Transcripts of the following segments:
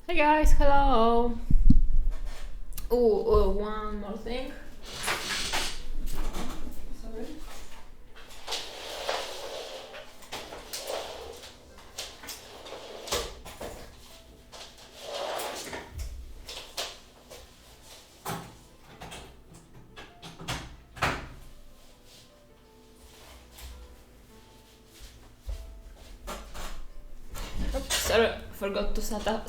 Hey guys, hello! One more thing. Sorry. Oops, sorry, forgot to set up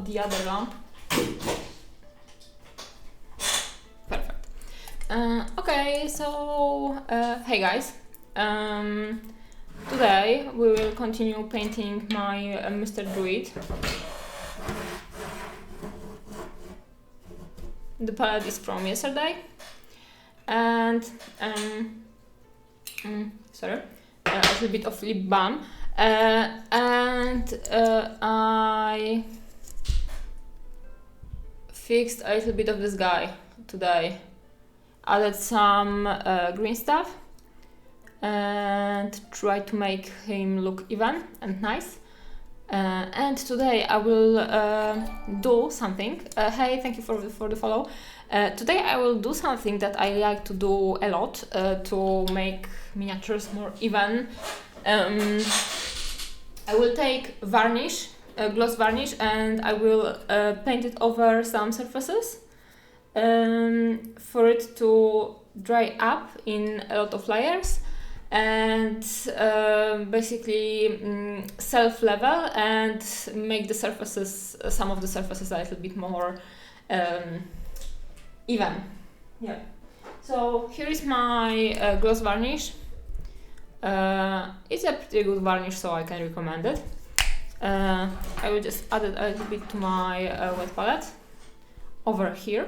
the other lamp. Perfect. Okay, so hey guys. Today we will continue painting my Mr. Druid. The palette is from yesterday, and sorry, a little bit of lip balm. I fixed a little bit of this guy today. Added some green stuff and tried to make him look even and nice. And today I will do something. Hey, thank you for the follow. Today I will do something that I like to do a lot to make miniatures more even. I will take varnish, gloss varnish, and I will paint it over some surfaces for it to dry up in a lot of layers and basically self-level and make the surfaces, some of the surfaces a little bit more even. Yeah. So here is my gloss varnish. It's a pretty good varnish, so I can recommend it. I will just add it a little bit to my wet palette over here,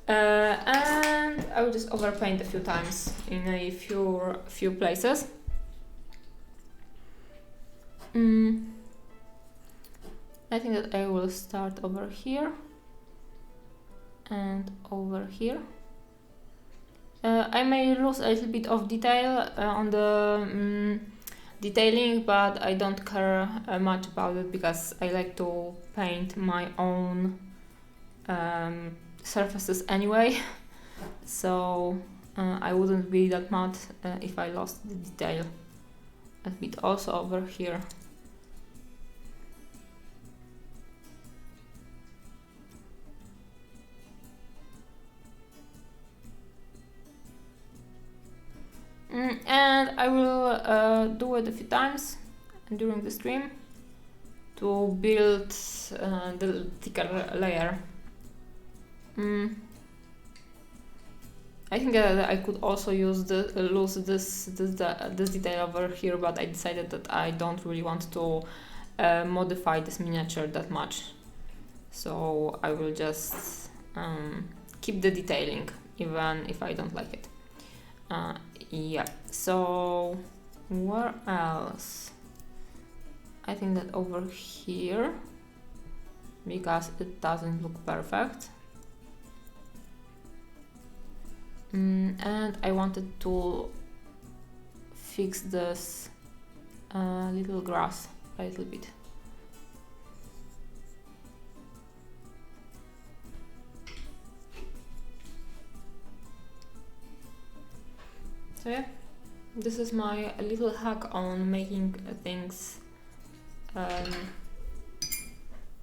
and I will just overpaint a few times in a few places. I think that I will start over here and over here. I may lose a little bit of detail on the detailing, but I don't care much about it because I like to paint my own surfaces anyway, so I wouldn't be that mad if I lost the detail a bit also over here. And I will do it a few times during the stream to build the thicker layer. I think that I could also use lose this detail over here, but I decided that I don't really want to modify this miniature that much, so I will just keep the detailing even if I don't like it. Yeah, so where else? I think that over here, because it doesn't look perfect. And I wanted to fix this little grass a little bit. So yeah, this is my little hack on making things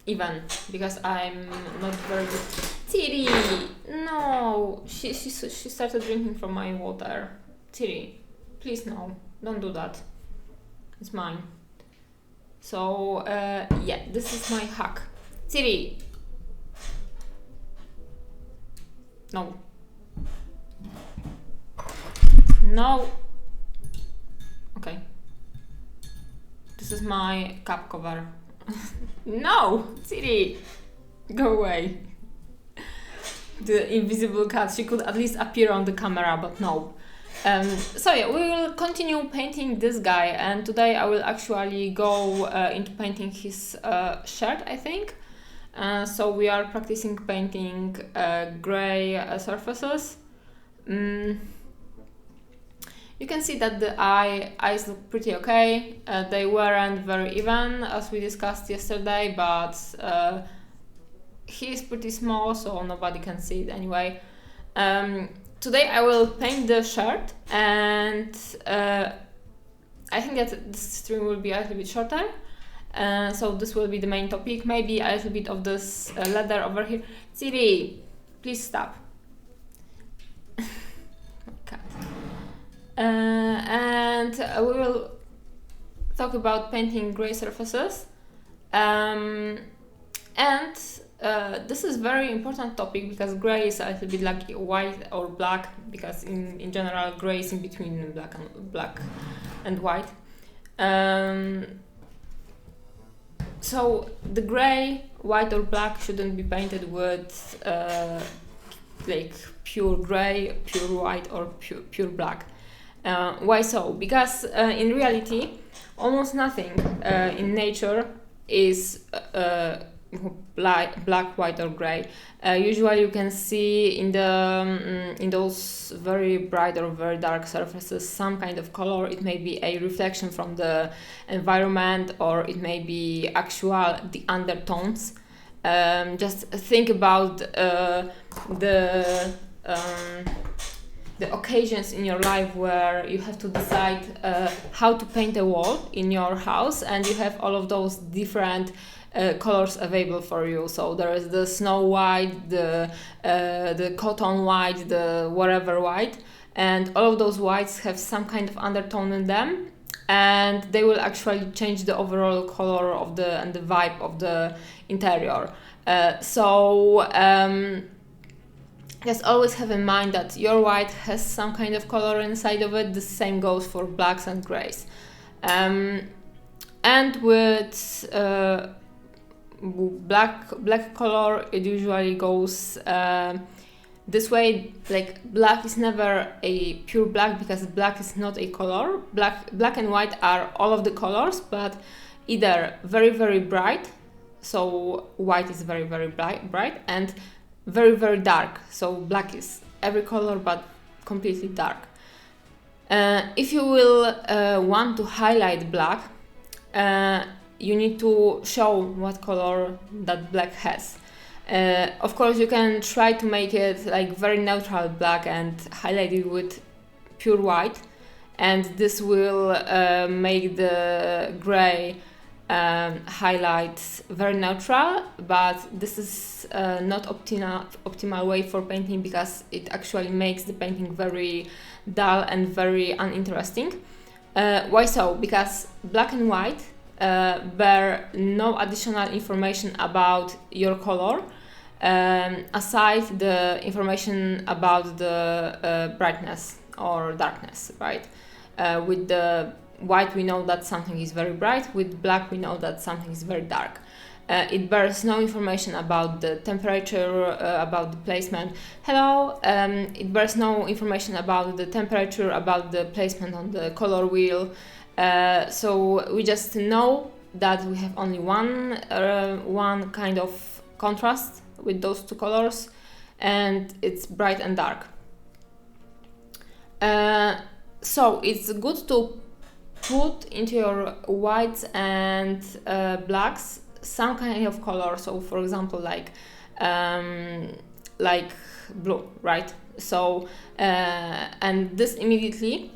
even, because I'm not very good. Tiri! No! She started drinking from my water. Tiri, please no, don't do that. It's mine. So yeah, this is my hack. Tiri! No. No. Okay. This is my cup cover. No, Siri, go away. The invisible cat. She could at least appear on the camera, but no. So yeah, we will continue painting this guy, and today I will actually go into painting his shirt, I think. So we are practicing painting gray surfaces. You can see that the eyes look pretty okay. They weren't very even, as we discussed yesterday, but he is pretty small, so nobody can see it anyway. Today I will paint the shirt, and I think that this stream will be a little bit shorter. So this will be the main topic. Maybe a little bit of this leather over here. Siri, please stop. Okay. And we will talk about painting gray surfaces. This is very important topic because gray is a little bit like white or black, because in general gray is in between black and white. So the gray, white or black shouldn't be painted with like pure gray, pure white or pure black. Why so? Because in reality almost nothing in nature is black, white or gray. Usually you can see in those very bright or very dark surfaces some kind of color. It may be a reflection from the environment, or it may be the undertones. Just think about the occasions in your life where you have to decide how to paint a wall in your house, and you have all of those different colors available for you. So there is the snow white, the cotton white, the whatever white, and all of those whites have some kind of undertone in them, and they will actually change the overall color of and the vibe of the interior. Just always have in mind that your white has some kind of color inside of it. The same goes for blacks and grays. And with black color, it usually goes this way. Like black is never a pure black, because black is not a color. Black and white are all of the colors, but either very, very bright, so white is very, very bright, and very, very dark, so black is every color but completely dark. If you will want to highlight black, you need to show what color that black has. Of course, you can try to make it like very neutral black and highlight it with pure white, and this will make the gray highlights very neutral, but this is not optimal way for painting, because it actually makes the painting very dull and very uninteresting. Why so? Because black and white bear no additional information about your color, aside the information about the brightness or darkness, right? With the white we know that something is very bright, with black we know that something is very dark. It bears no information about the temperature, about the placement. It bears no information about the temperature, about the placement on the color wheel. So we just know that we have only one kind of contrast with those two colors, and it's bright and dark. So it's good to put into your whites and blacks some kind of color. So for example, like blue, right? So and this immediately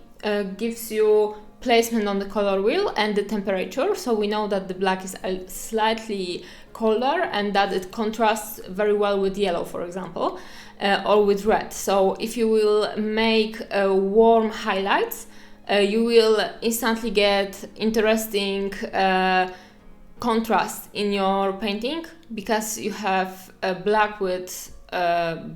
gives you placement on the color wheel and the temperature, so we know that the black is slightly colder and that it contrasts very well with yellow, for example, or with red. So if you will make warm highlights, you will instantly get interesting contrast in your painting, because you have black with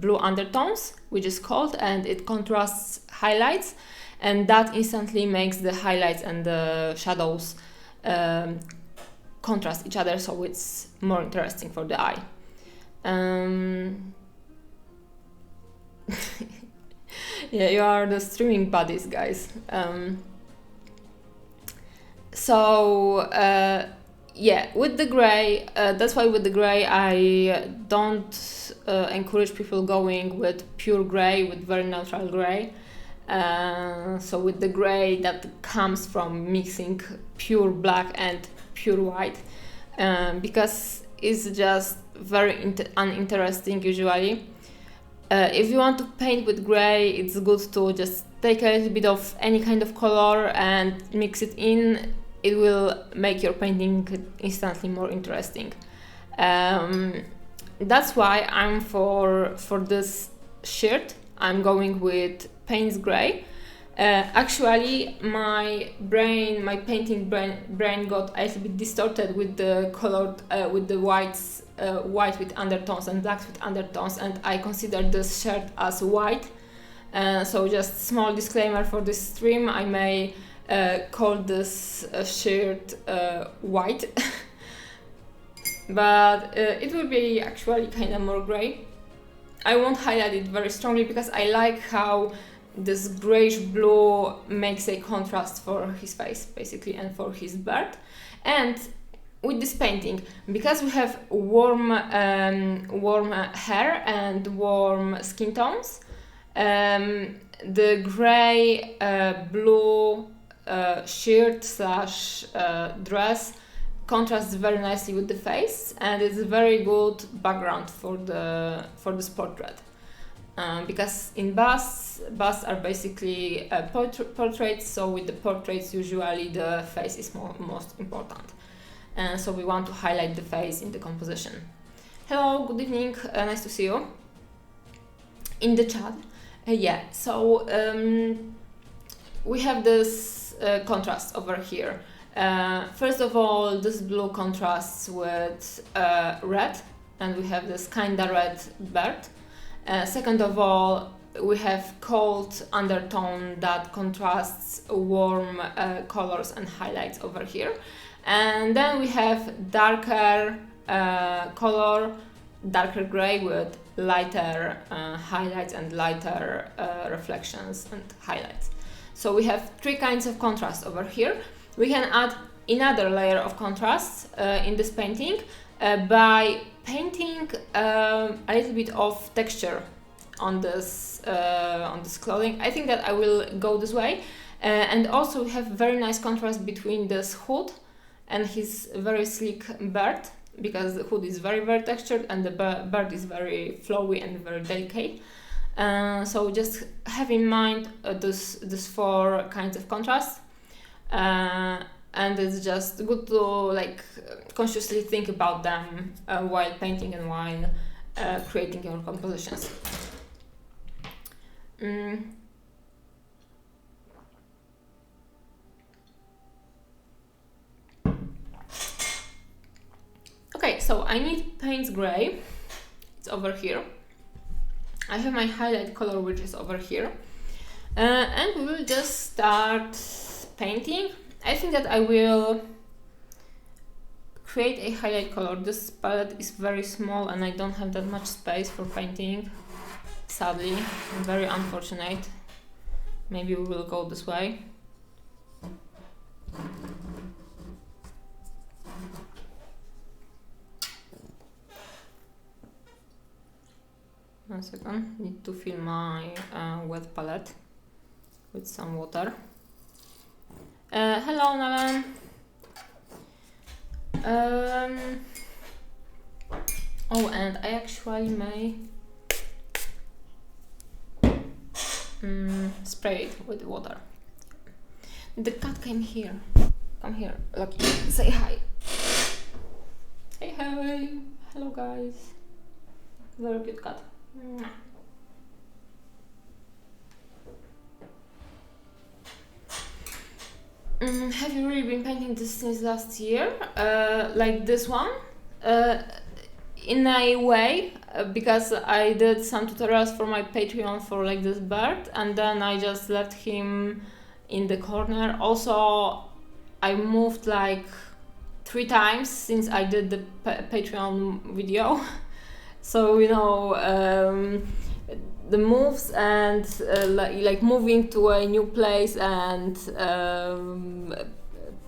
blue undertones, which is cold, and it contrasts highlights, and that instantly makes the highlights and the shadows contrast each other, so it's more interesting for the eye. Yeah, you are the streaming buddies, guys. Yeah, with the gray, that's why with the gray I don't encourage people going with pure gray, with very neutral gray. So with the gray that comes from mixing pure black and pure white, because it's just very uninteresting usually. If you want to paint with gray, it's good to just take a little bit of any kind of color and mix it in. It will make your painting instantly more interesting. That's why I'm for this shirt, I'm going with Payne's Gray. Actually, my painting brain got a little bit distorted with the colored, with the whites, white with undertones and blacks with undertones, and I consider this shirt as white. So just small disclaimer for this stream, I may call this shirt white, but it will be actually kind of more gray. I won't highlight it very strongly because I like how this grayish blue makes a contrast for his face basically and for his beard. And with this painting, because we have warm hair and warm skin tones, the gray blue shirt slash dress contrasts very nicely with the face, and it's a very good background for this portrait. Because in busts are basically portraits, so with the portraits usually the face is most important. And so we want to highlight the face in the composition. Hello, good evening, nice to see you in the chat. Yeah, so we have this contrast over here. First of all, this blue contrasts with red, and we have this kinda red bird. Second of all, we have cold undertone that contrasts warm colors and highlights over here. And then we have darker color, darker gray with lighter highlights and lighter reflections and highlights. So we have three kinds of contrast over here. We can add another layer of contrast in this painting by painting a little bit of texture on this clothing. I think that I will go this way. And also we have very nice contrast between this hood and his very sleek beard, because the hood is very, very textured and the beard is very flowy and very delicate. So just have in mind this four kinds of contrast. And it's just good to like consciously think about them while painting and while creating your compositions. Okay, so I need Payne's Gray. It's over here. I have my highlight color, which is over here, and we will just start painting. I think that I will create a highlight color. This palette is very small and I don't have that much space for painting, sadly. Very unfortunate. Maybe we will go this way. One second, need to fill my wet palette with some water. Hello, Nalan. Oh, and I actually may spray it with water. The cat came here. Come here, Lucky. Say hi. Hey, hi. Hello, guys. Very cute cat. Have you really been painting this since last year? Like this one? In a way, because I did some tutorials for my Patreon for like this bird, and then I just left him in the corner. Also, I moved like 3 times since I did the Patreon video. So, you know, the moves and like moving to a new place and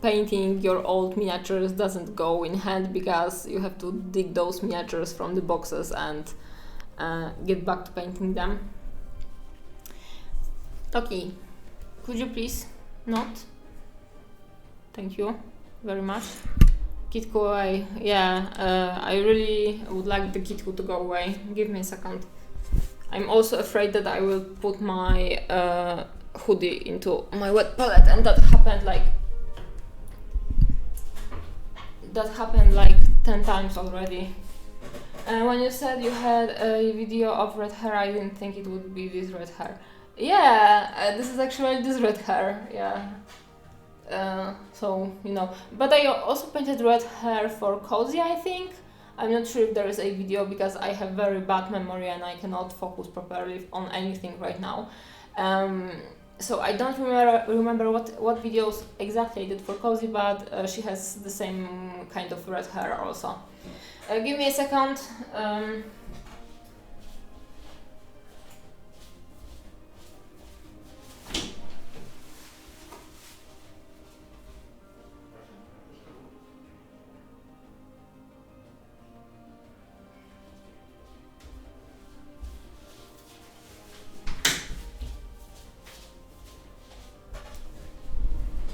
painting your old miniatures doesn't go in hand, because you have to dig those miniatures from the boxes and get back to painting them. Okay, could you please not? Thank you very much. Kitku away. Yeah, I really would like the Kitku to go away. Give me a second. I'm also afraid that I will put my hoodie into my wet palette, and that happened like 10 times already. When you said you had a video of red hair, I didn't think it would be this red hair. Yeah, this is actually this red hair, yeah. So, you know. But I also painted red hair for Cozy, I think. I'm not sure if there is a video because I have very bad memory and I cannot focus properly on anything right now. So I don't remember what videos exactly I did for Cozy, but she has the same kind of red hair also. Give me a second.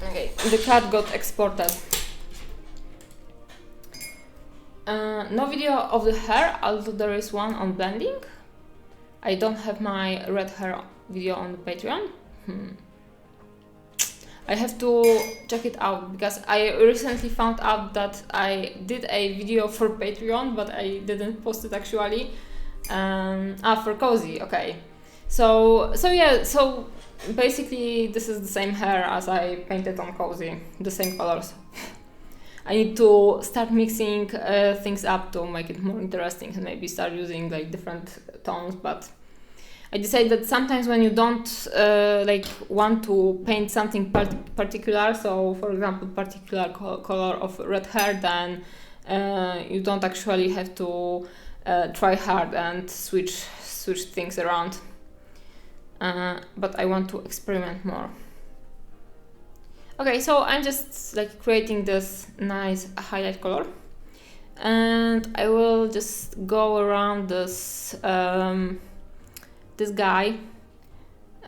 Okay, the cat got exported. No video of the hair, although there is one on blending. I don't have my red hair video on the Patreon. I have to check it out because I recently found out that I did a video for Patreon, but I didn't post it actually. For Cozy, okay. So basically this is the same hair as I painted on Cozy, the same colors. I need to start mixing things up to make it more interesting and maybe start using like different tones, but I decided that sometimes when you don't want to paint something particular, so for example particular color of red hair, then you don't actually have to try hard and switch things around. But I want to experiment more. Okay, so I'm just like creating this nice highlight color, and I will just go around this this guy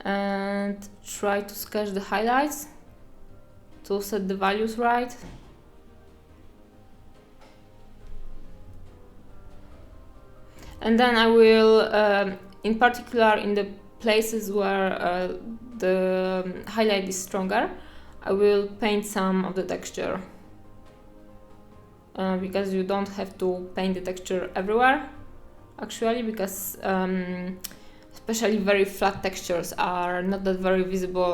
and try to sketch the highlights to set the values right. And then I will, in particular in the places where the highlight is stronger, I will paint some of the texture, because you don't have to paint the texture everywhere actually, because especially very flat textures are not that very visible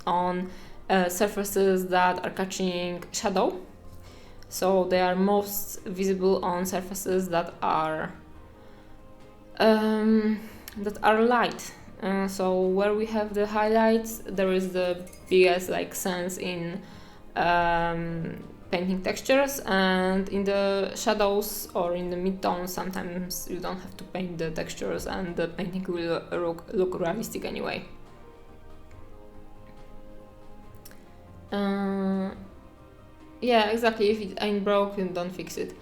on surfaces that are catching shadow, so they are most visible on surfaces that are light. So where we have the highlights, there is the biggest sense in painting textures, and in the shadows or in the midtones sometimes you don't have to paint the textures and the painting will look realistic anyway. Yeah, exactly. If it ain't broke, then don't fix it.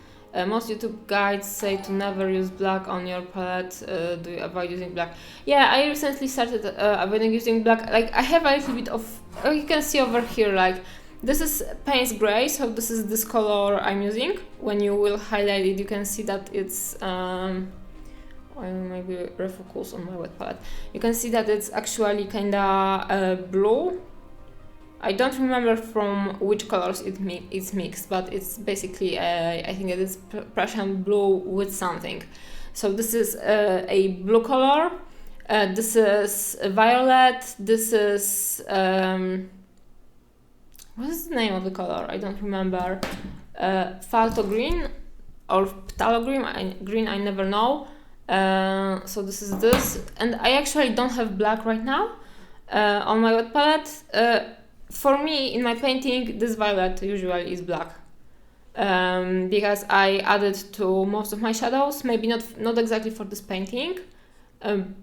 Most YouTube guides say to never use black on your palette. Do you avoid using black? Yeah, I recently started avoiding using black. I have a little bit of, you can see over here, this is Payne's gray, so this is this color I'm using. When you will highlight it, you can see that it's, I maybe refocus on my wet palette. You can see that it's actually kinda blue. I don't remember from which colors it's mixed, but it's basically, I think it is Prussian blue with something. So this is a blue color, this is violet, this is, what is the name of the color? I don't remember. Phthalo green or phthalo green, I never know. So this is this, and I actually don't have black right now on my wet palette. For me, in my painting, this violet usually is black, because I added to most of my shadows, maybe not exactly for this painting,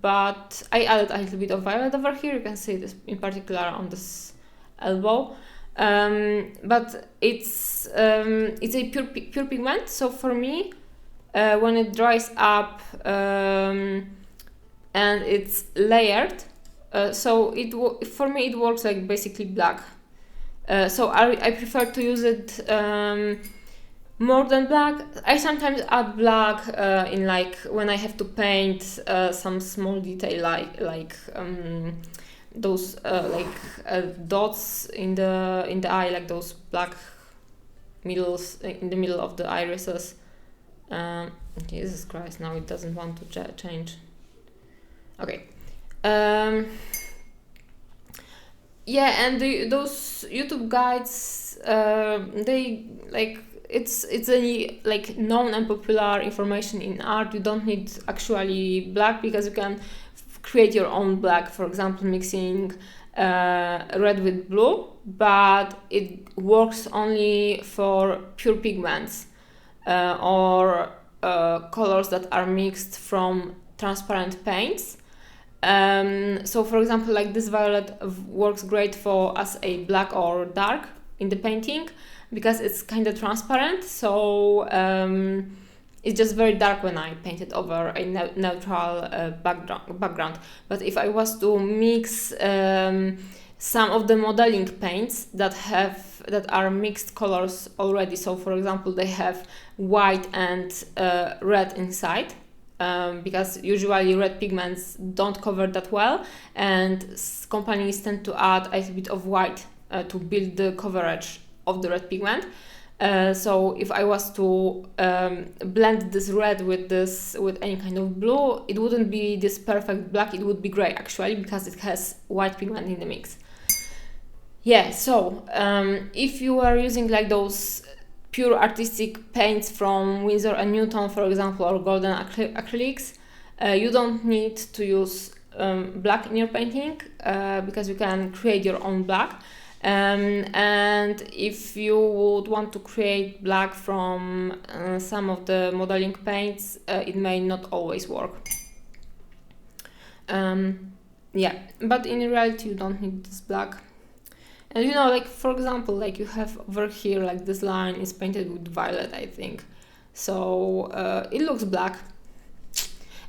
but I added a little bit of violet over here. You can see this in particular on this elbow, but it's a pure pigment. So for me, when it dries up and it's layered, so for me it works like basically black. So I prefer to use it more than black. I sometimes add black in like when I have to paint some small detail like those dots in the eye, like those black middles in the middle of the irises. Jesus Christ! Now it doesn't want to change. Okay. Yeah, and those YouTube guides, they like it's a like known and popular information in art. You don't need actually black because you can create your own black. For example, mixing red with blue, but it works only for pure pigments or colors that are mixed from transparent paints. So for example, like this violet works great for as a black or dark in the painting because it's kind of transparent, so it's just very dark when I paint it over a neutral background. But if I was to mix some of the modeling paints that are mixed colors already, so for example they have white and red inside, because usually red pigments don't cover that well, and companies tend to add a bit of white to build the coverage of the red pigment. So if I was to blend this red with any kind of blue, it wouldn't be this perfect black, it would be gray actually, because it has white pigment in the mix. Yeah, so if you are using like those pure artistic paints from Winsor & Newton, for example, or golden acrylics, you don't need to use black in your painting because you can create your own black. And if you would want to create black from some of the modeling paints, it may not always work. Yeah, but in reality you don't need this black. And you know, like for example, like you have over here, like this line is painted with violet, I think. So it looks black.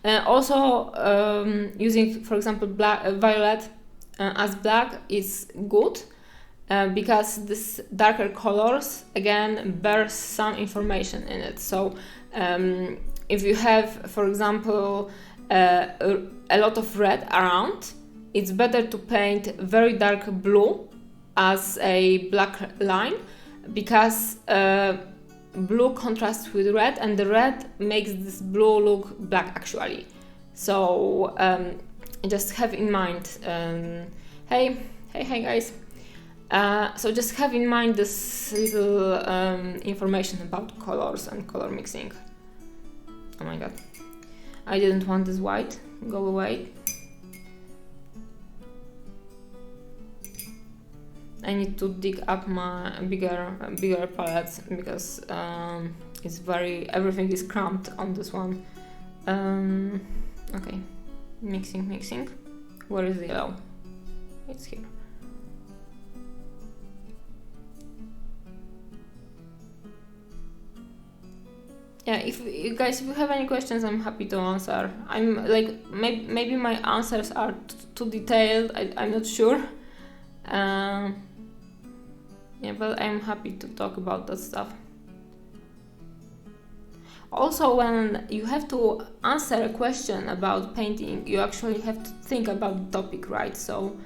Also, using, for example, violet as black is good because this darker colors, again, bear some information in it. So if you have, for example, a lot of red around, it's better to paint very dark blue as a black line, because blue contrasts with red and the red makes this blue look black actually. So just have in mind, hey guys, so just have in mind this little information about colors and color mixing. Oh my god, I didn't want this white, go away. I need to dig up my bigger palettes because everything is cramped on this one. Okay, mixing. Where is the yellow? It's here. Yeah, if you have any questions, I'm happy to answer. I'm like maybe my answers are too detailed. I'm not sure. Yeah, but I'm happy to talk about that stuff. Also, when you have to answer a question about painting, you actually have to think about the topic, right? So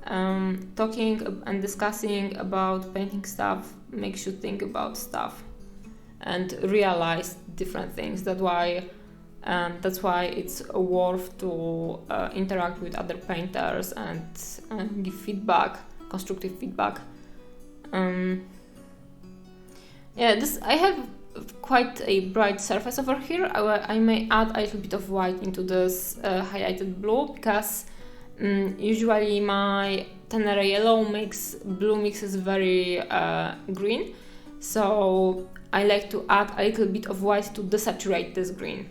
talking and discussing about painting stuff makes you think about stuff and realize different things. That's why it's worth to interact with other painters and give feedback, constructive feedback. Yeah, I have quite a bright surface over here. I may add a little bit of white into this highlighted blue, because usually my Tenere yellow makes blue mixes very green, so I like to add a little bit of white to desaturate this green.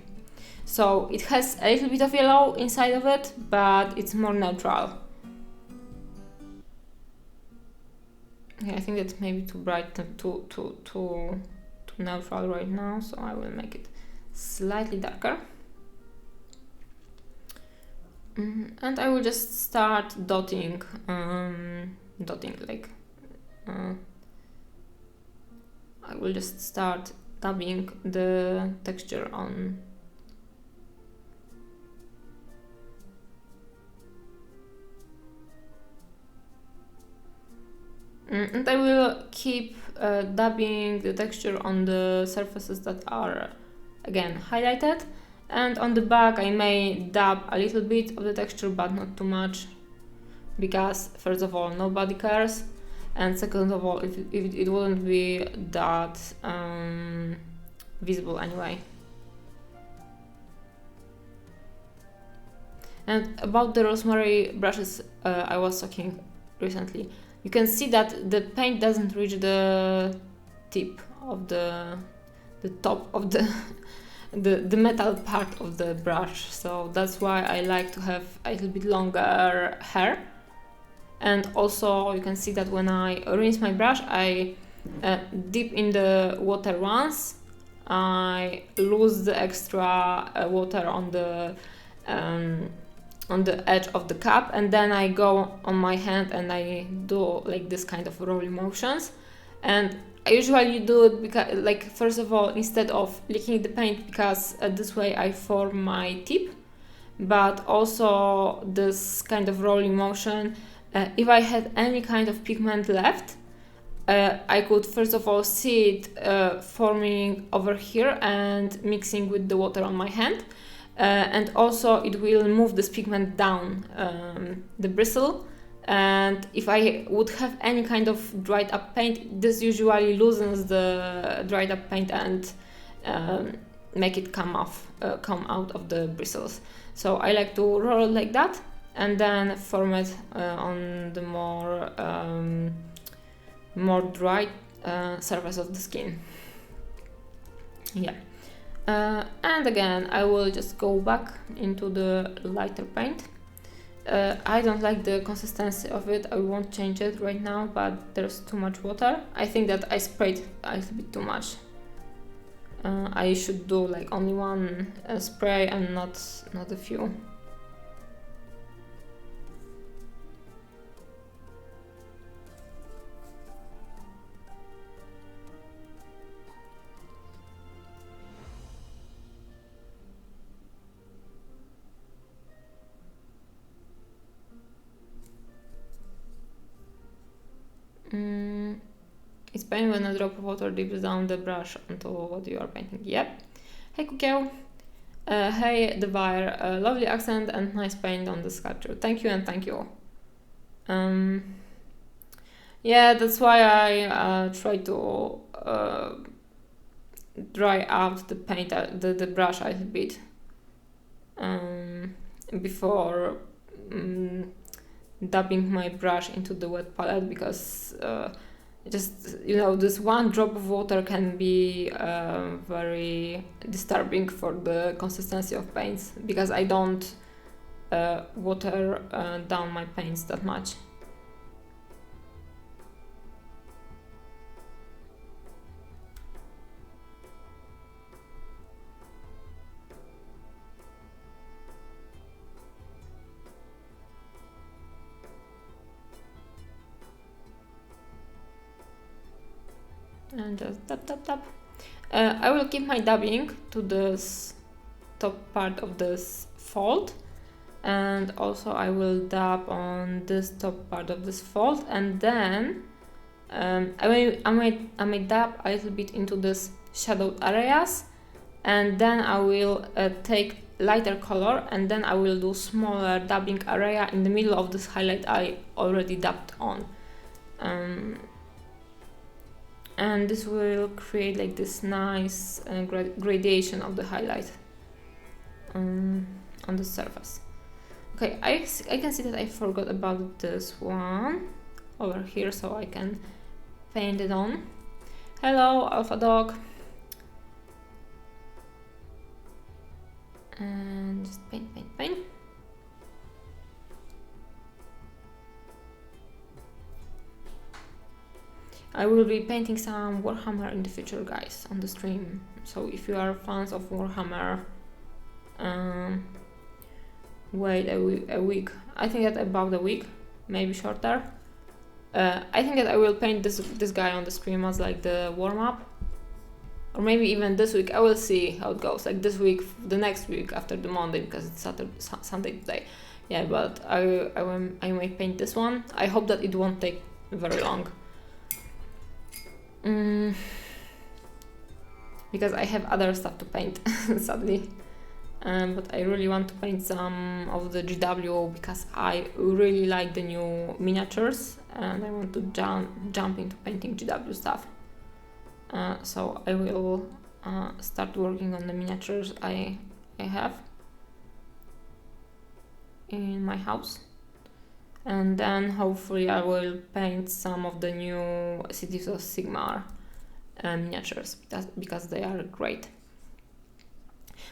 So it has a little bit of yellow inside of it, but it's more neutral. Yeah, I think that's maybe too bright, too neutral right now, so I will make it slightly darker. And I will just start dotting like I will just start dabbing the texture on. And I will keep dabbing the texture on the surfaces that are again highlighted, and on the back I may dab a little bit of the texture but not too much, because first of all nobody cares, and second of all if it wouldn't be that visible anyway. And about the rosemary brushes I was talking recently, you can see that the paint doesn't reach the tip of the top of the metal part of the brush, so that's why I like to have a little bit longer hair. And also you can see that when I rinse my brush, I dip in the water once, I lose the extra water on the edge of the cap, and then I go on my hand and I do like this kind of rolling motions. And I usually do it because, like, first of all, instead of licking the paint, because this way I form my tip, but also this kind of rolling motion, if I had any kind of pigment left, I could first of all see it forming over here and mixing with the water on my hand. And also it will move this pigment down the bristle, and if I would have any kind of dried up paint, this usually loosens the dried up paint and make it come out of the bristles. So I like to roll it like that and then form it on the more dry surface of the skin. Yeah. And again, I will just go back into the lighter paint. I don't like the consistency of it, I won't change it right now, but there's too much water. I think that I sprayed a little bit too much. I should do like only one spray and not a few. It's pain when a drop of water dips down the brush onto what you are painting. Yep. Hey Kukieł. Hey Devire. Lovely accent and nice paint on the sculpture. Thank you and thank you. Yeah, that's why I try to dry out the paint, the brush a little bit before dabbing my brush into the wet palette, because just, you know, this one drop of water can be very disturbing for the consistency of paints, because I don't water down my paints that much. And just tap tap tap. I will keep my dabbing to this top part of this fold, and also I will dab on this top part of this fold, and then I may dab a little bit into this shadowed areas, and then I will take lighter color, and then I will do smaller dabbing area in the middle of this highlight I already dabbed on. And this will create like this nice gradation of the highlight on the surface. Okay, I can see that I forgot about this one over here, so I can paint it on. Hello, Alpha Dog. And just paint, paint, paint. I will be painting some Warhammer in the future, guys, on the stream. So if you are fans of Warhammer, wait a week. I think that about a week, maybe shorter. I think that I will paint this guy on the stream as like the warm-up. or maybe even this week. I will see how it goes. Like this week, the next week after the Monday, because it's Sunday today. Yeah, but I may paint this one. I hope that it won't take very long. Because I have other stuff to paint, sadly. But I really want to paint some of the GW because I really like the new miniatures and I want to jump into painting GW stuff. So I will start working on the miniatures I have in my house, and then hopefully I will paint some of the new Cities of Sigmar miniatures because they are great.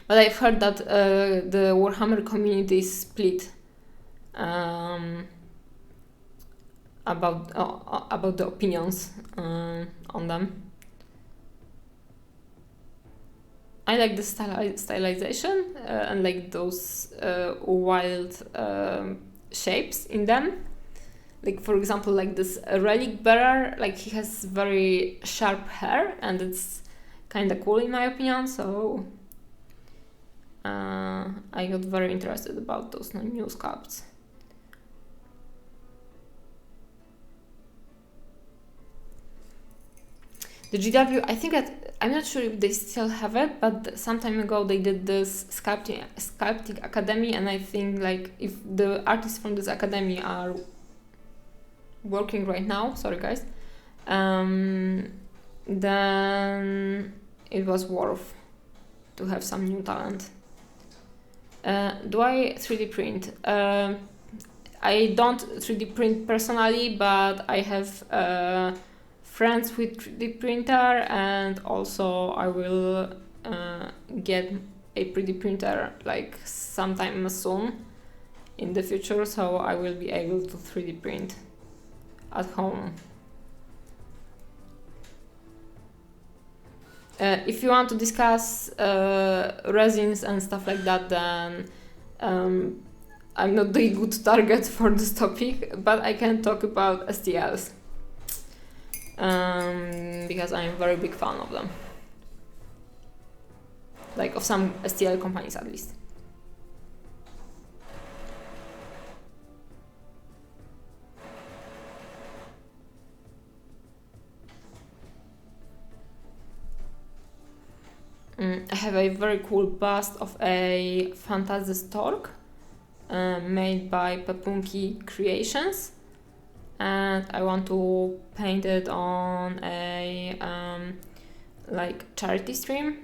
But I've heard that the Warhammer community is split about the opinions on them. I like the stylization and like those wild shapes in them. Like for example, like this relic bearer, like he has very sharp hair and it's kind of cool in my opinion. So I got very interested about those new sculpts. The GW, I think that, I'm not sure if they still have it, but some time ago they did this sculpting academy, and I think like if the artists from this academy are working right now, sorry guys, then it was worth to have some new talent. Do I 3D print? I don't 3D print personally, but I have friends with 3D printer, and also I will get a 3D printer like sometime soon in the future, so I will be able to 3D print at home. If you want to discuss resins and stuff like that, then I'm not the good target for this topic, but I can talk about STLs. Because I'm a very big fan of them, like of some STL companies at least. I have a very cool bust of a fantasy stork made by Pepunki Creations, and I want to paint it on a like charity stream.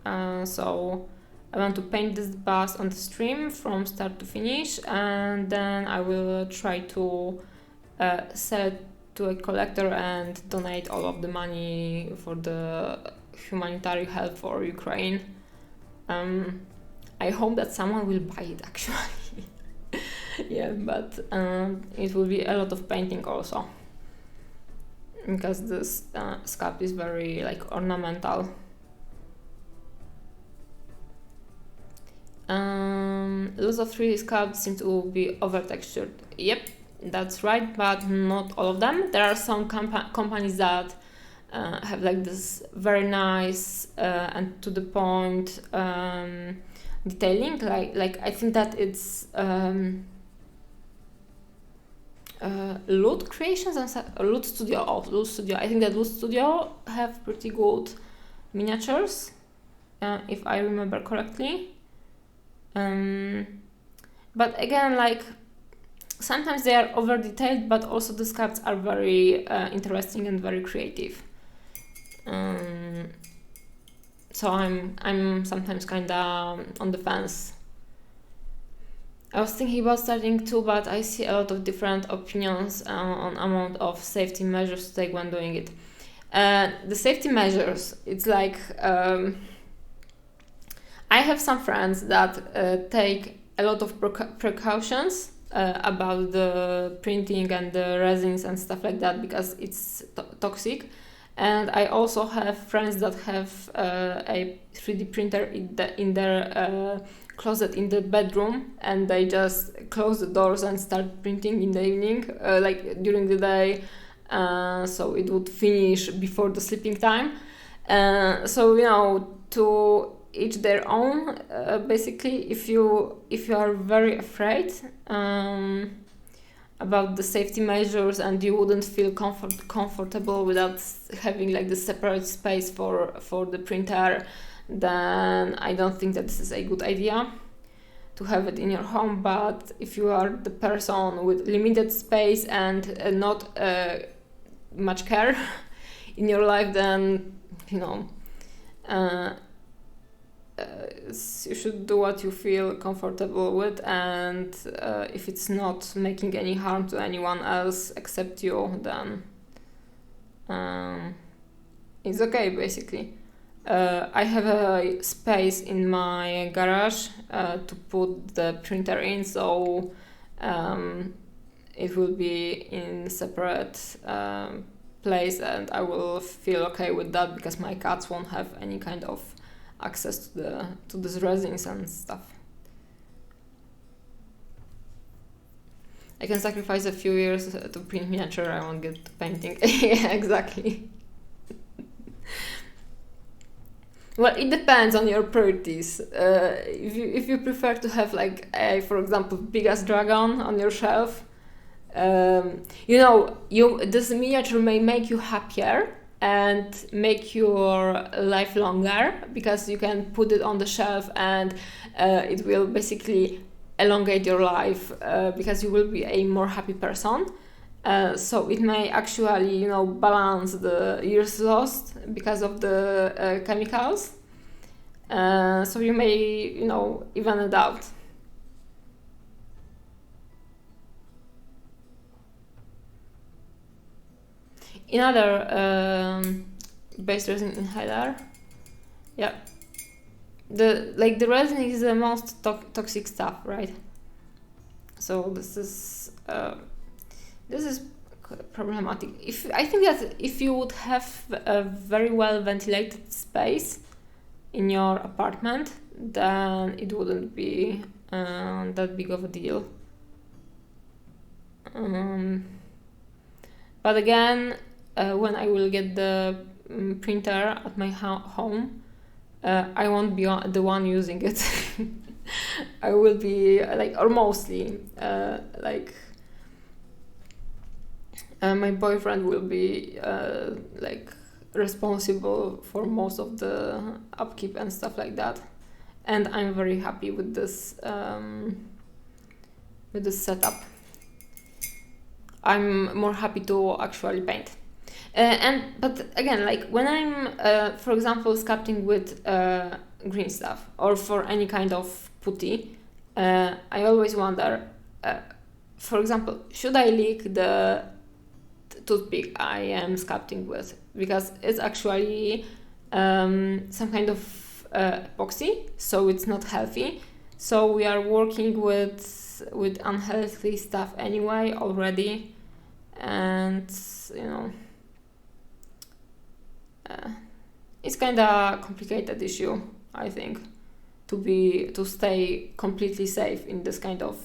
So I want to paint this bust on the stream from start to finish, and then I will try to sell it to a collector and donate all of the money for the humanitarian help for Ukraine. I hope that someone will buy it actually. Yeah, but it will be a lot of painting also, because this sculpt is very like ornamental. Lots of 3D sculpts seem to be over textured. Yep, that's right, but not all of them. There are some companies that have like this very nice and to the point detailing. Like I think that it's Loot Creations and Loot Studio. Loot Studio. I think that Loot Studio have pretty good miniatures, if I remember correctly. But again, like sometimes they are over detailed, but also the sculpts are very interesting and very creative. So I'm sometimes kinda on the fence. I was thinking about starting too, but I see a lot of different opinions on amount of safety measures to take when doing it. The safety measures, it's like I have some friends that take a lot of precautions about the printing and the resins and stuff like that because it's toxic. And I also have friends that have a 3D printer in their closet in the bedroom, and they just close the doors and start printing in the evening, like during the day, so it would finish before the sleeping time. So, you know, to each their own. Basically, if you are very afraid about the safety measures and you wouldn't feel comfortable without having like the separate space for the printer, then I don't think that this is a good idea to have it in your home. But if you are the person with limited space and not much care in your life, then you know you should do what you feel comfortable with, and if it's not making any harm to anyone else except you, then it's okay, basically. I have a space in my garage to put the printer in, so it will be in separate place, and I will feel okay with that because my cats won't have any kind of access to these resins and stuff. I can sacrifice a few years to print miniature. I won't get to painting. Yeah, exactly. Well, it depends on your priorities. If you prefer to have like a, for example, biggest dragon on your shelf, you know, this miniature may make you happier and make your life longer because you can put it on the shelf and it will basically elongate your life because you will be a more happy person. So it may actually, you know, balance the years lost because of the chemicals. So you may, you know, even it out. Another base resin inhaler. Yeah. The resin is the most toxic stuff, right? So this is problematic. I think that if you would have a very well ventilated space in your apartment, then it wouldn't be that big of a deal. But again, when I will get the printer at my home, I won't be the one using it. I will be or mostly my boyfriend will be responsible for most of the upkeep and stuff like that, and I'm very happy with this setup. I'm more happy to actually paint. But again, when I'm, for example, sculpting with green stuff or for any kind of putty, I always wonder, for example, should I lick the toothpick I am sculpting with? Because it's actually some kind of epoxy, so it's not healthy. So we are working with unhealthy stuff anyway already. And it's kind of complicated issue, I think, to stay completely safe in this kind of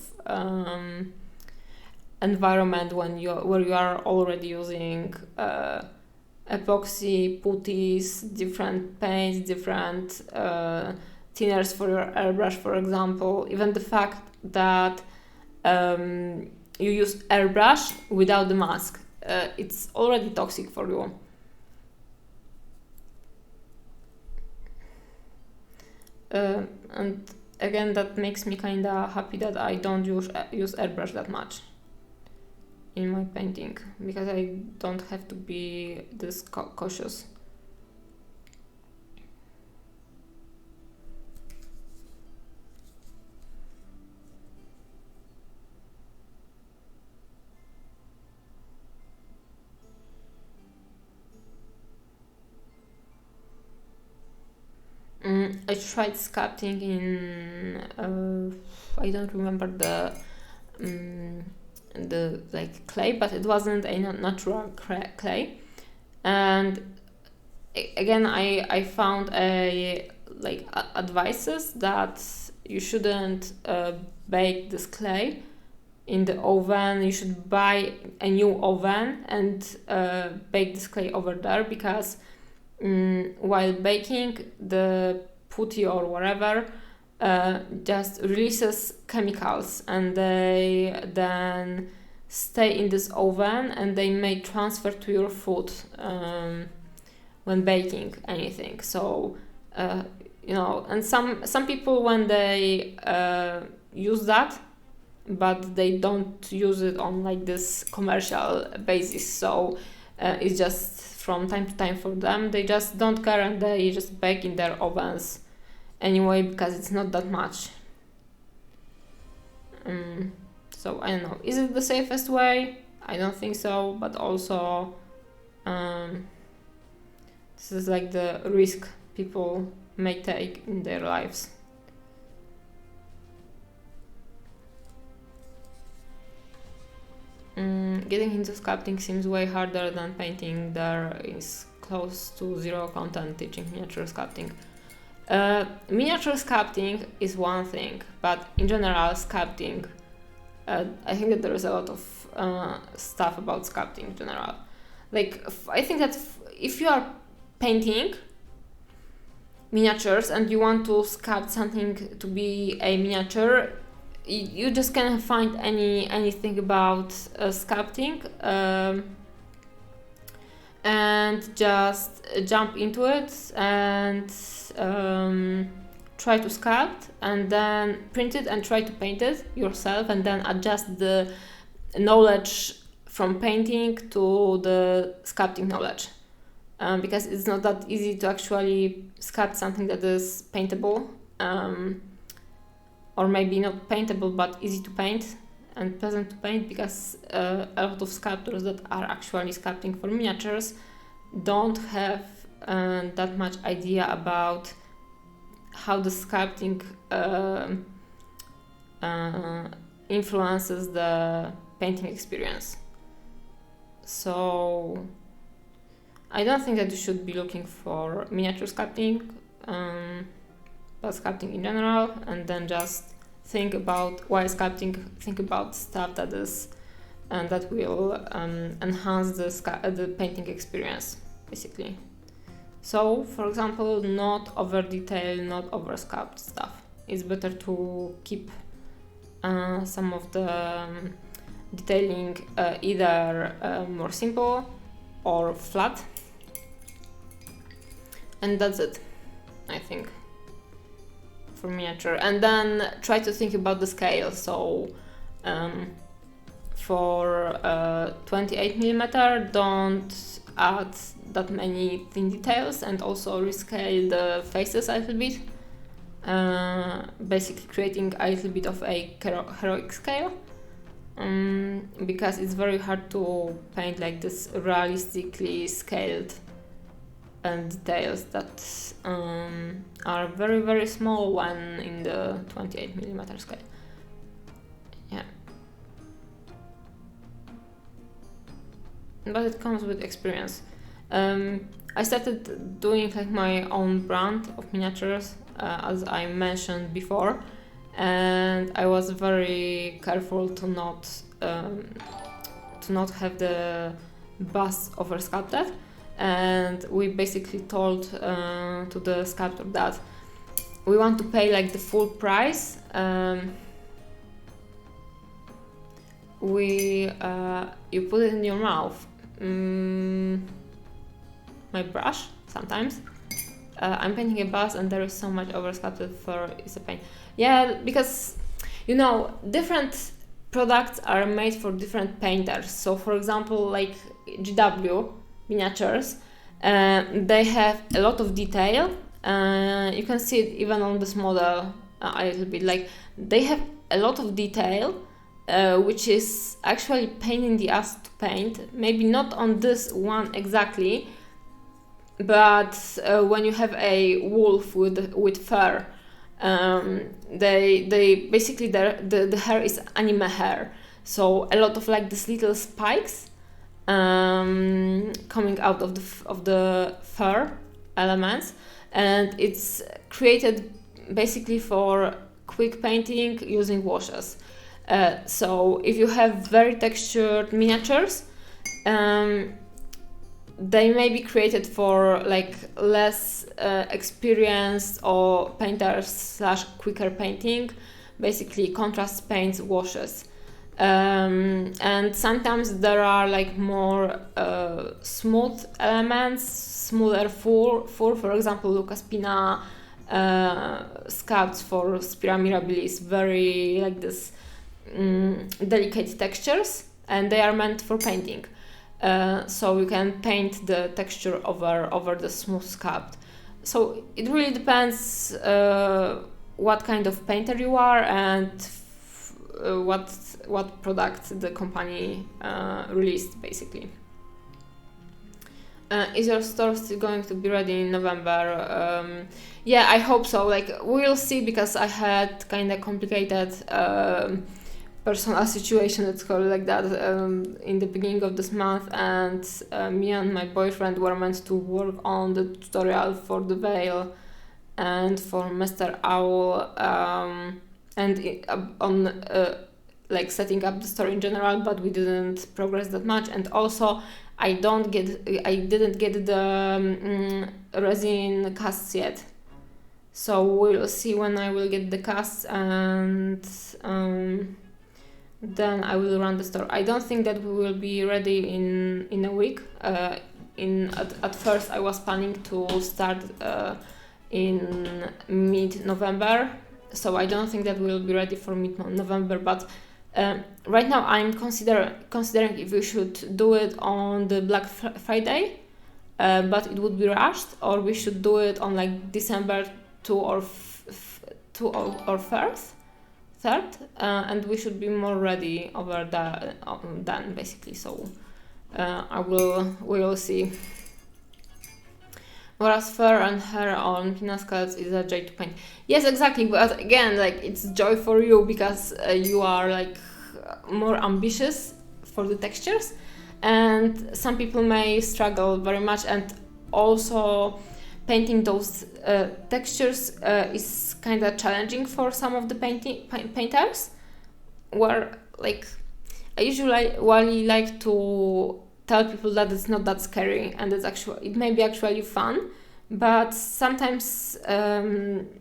environment where you are already using epoxy, putties, different paints, different thinners for your airbrush, for example. Even the fact that you use airbrush without the mask, it's already toxic for you. And again, that makes me kind of happy that I don't use airbrush that much in my painting, because I don't have to be this cautious. I tried sculpting in I don't remember the clay, but it wasn't a natural clay. And again, I found advices that you shouldn't bake this clay in the oven. You should buy a new oven and bake this clay over there, because while baking, the putty or whatever just releases chemicals, and they then stay in this oven, and they may transfer to your food when baking anything. So you know, and some people, when they use that, but they don't use it on like this commercial basis, so it's just from time to time for them. They just don't care, and they just bake in their ovens anyway, because it's not that much. So I don't know, is it the safest way? I don't think so, but also this is like the risk people may take in their lives. Getting into sculpting seems way harder than painting. There is close to zero content teaching miniature sculpting. Miniature sculpting is one thing, but in general sculpting, I think that there is a lot of stuff about sculpting in general. Like, I think that if you are painting miniatures and you want to sculpt something to be a miniature, you just can't find anything about sculpting, and just jump into it and try to sculpt, and then print it and try to paint it yourself, and then adjust the knowledge from painting to the sculpting knowledge, because it's not that easy to actually sculpt something that is paintable, or maybe not paintable but easy to paint and pleasant to paint, because a lot of sculptors that are actually sculpting for miniatures don't have that much idea about how the sculpting influences the painting experience. So I don't think that you should be looking for miniature sculpting, but sculpting in general, and then just think about, while sculpting, think about stuff that is and that will enhance the painting experience, basically. So, for example, not over detail, not over sculpt stuff. It's better to keep some of the detailing either more simple or flat, and that's it, I think, for miniature. And then try to think about the scale. So for 28mm, don't add that many thin details, and also rescale the faces a little bit, basically creating a little bit of a heroic scale, because it's very hard to paint like this realistically scaled details that are very, very small when in the 28mm scale. Yeah. But it comes with experience. I started doing like my own brand of miniatures, as I mentioned before, and I was very careful to not have the bust over sculpted. And we basically told to the sculptor that we want to pay like the full price. You put it in your mouth. My brush sometimes. I'm painting a bust and there is so much over sculpted fur. It's a pain. Yeah, because you know, different products are made for different painters. So for example, like GW miniatures, they have a lot of detail. You can see it even on this model a little bit. Like they have a lot of detail, which is actually pain in the ass to paint. Maybe not on this one exactly, but when you have a wolf with fur, they basically the hair is anime hair. So a lot of like these little spikes coming out of the fur elements, and it's created basically for quick painting using washes. So if you have very textured miniatures, they may be created for like less experienced or painters / quicker painting, basically contrast paints, washes. And sometimes there are like more smooth elements, smoother fur, for example, Lucas Pina sculpts for Spira Mirabilis, very like this delicate textures, and they are meant for painting. So you can paint the texture over the smooth sculpt. So it really depends what kind of painter you are and what product the company released, basically. Is your store still going to be ready in November? Yeah, I hope so. Like, we'll see, because I had kind of complicated personal situation, let's call it like that, in the beginning of this month, and me and my boyfriend were meant to work on the tutorial for the Veil and for Mr. Owl, and on like setting up the store in general, but we didn't progress that much. And also I didn't get the resin casts yet, so we'll see when I will get the casts, and then I will run the store. I don't think that we will be ready in a week. At first I was planning to start in mid-November, so I don't think that we will be ready for mid-November, but right now I'm considering if we should do it on the Black Friday, but it would be rushed, or we should do it on like December 2 or 3rd, and we should be more ready over then, basically. So we will see. Whereas fur and hair on Pina skulls is a joy to paint. Yes, exactly. But again, like, it's joy for you, because you are like more ambitious for the textures, and some people may struggle very much. And also, painting those textures is kind of challenging for some of the painters. Where, like, I usually like to tell people that it's not that scary, and it may be actually fun, but sometimes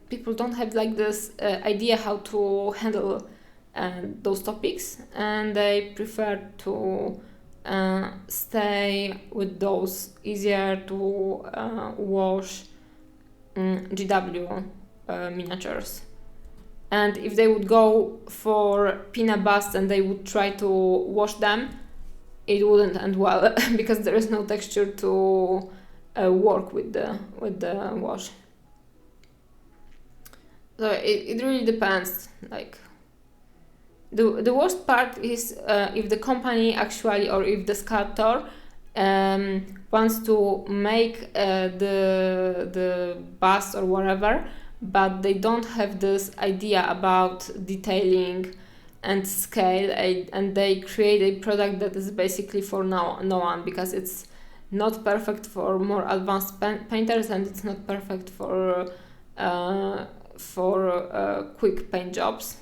people don't have like this idea how to handle those topics, and they prefer to stay with those easier to wash GW miniatures. And if they would go for Pina busts and they would try to wash them, it wouldn't end well, because there is no texture to work with the wash. So it really depends. Like, the worst part is if the company actually, or if the sculptor wants to make the bust or whatever, but they don't have this idea about detailing and scale, and they create a product that is basically for no one, because it's not perfect for more advanced painters, and it's not perfect for quick paint jobs,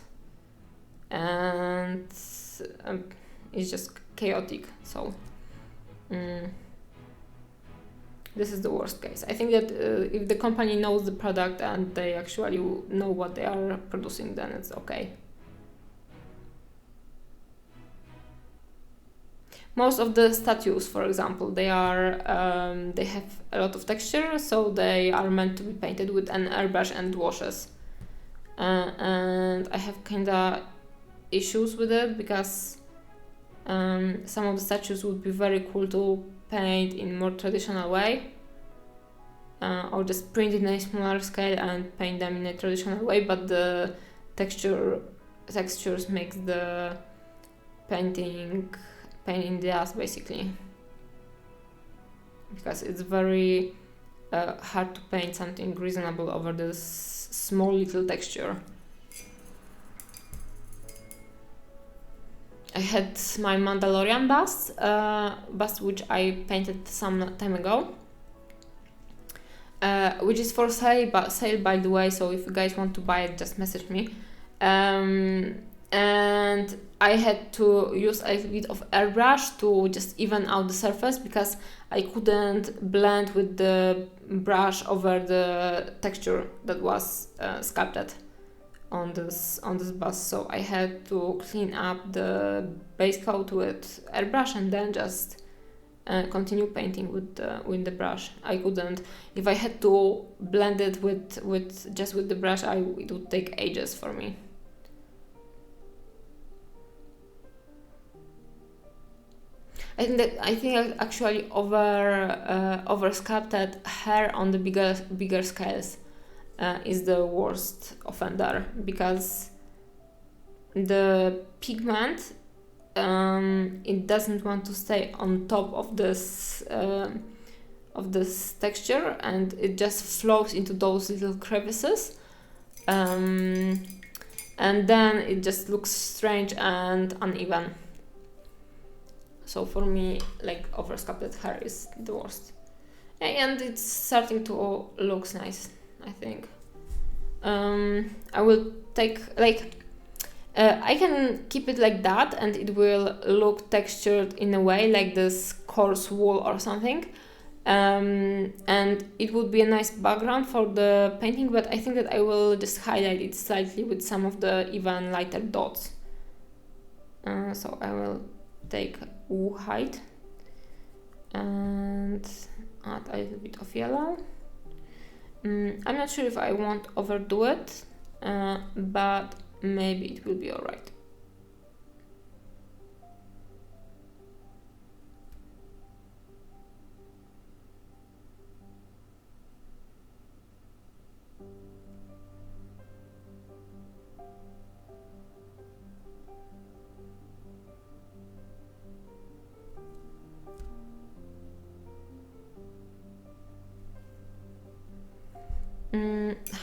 and it's just chaotic. So this is the worst case. I think that if the company knows the product and they actually know what they are producing, then it's okay. Most of the statues, for example, they have a lot of texture, so they are meant to be painted with an airbrush and washes. And I have kinda issues with it, because some of the statues would be very cool to paint in more traditional way, or just print in a smaller scale and paint them in a traditional way, but the textures makes the painting pain in the ass, basically, because it's very hard to paint something reasonable over this small little texture. I had my Mandalorian bust, which I painted some time ago, which is for sale by the way, so if you guys want to buy it, just message me. and I had to use a little bit of airbrush to just even out the surface because I couldn't blend with the brush over the texture that was sculpted on this bust. So I had to clean up the base coat with airbrush and then just continue painting with the brush. I couldn't. If I had to blend it with the brush, it would take ages for me. I think I actually over sculpted hair on the bigger scales is the worst offender, because the pigment it doesn't want to stay on top of this texture, and it just flows into those little crevices, and then it just looks strange and uneven. So for me, like, over sculpted hair is the worst. And it's starting to look nice, I think. I will take, like, I can keep it like that and it will look textured in a way, like this coarse wool or something. And it would be a nice background for the painting, but I think that I will just highlight it slightly with some of the even lighter dots. So I will take white and add a little bit of yellow. I'm not sure if I won't overdo it, but maybe it will be alright.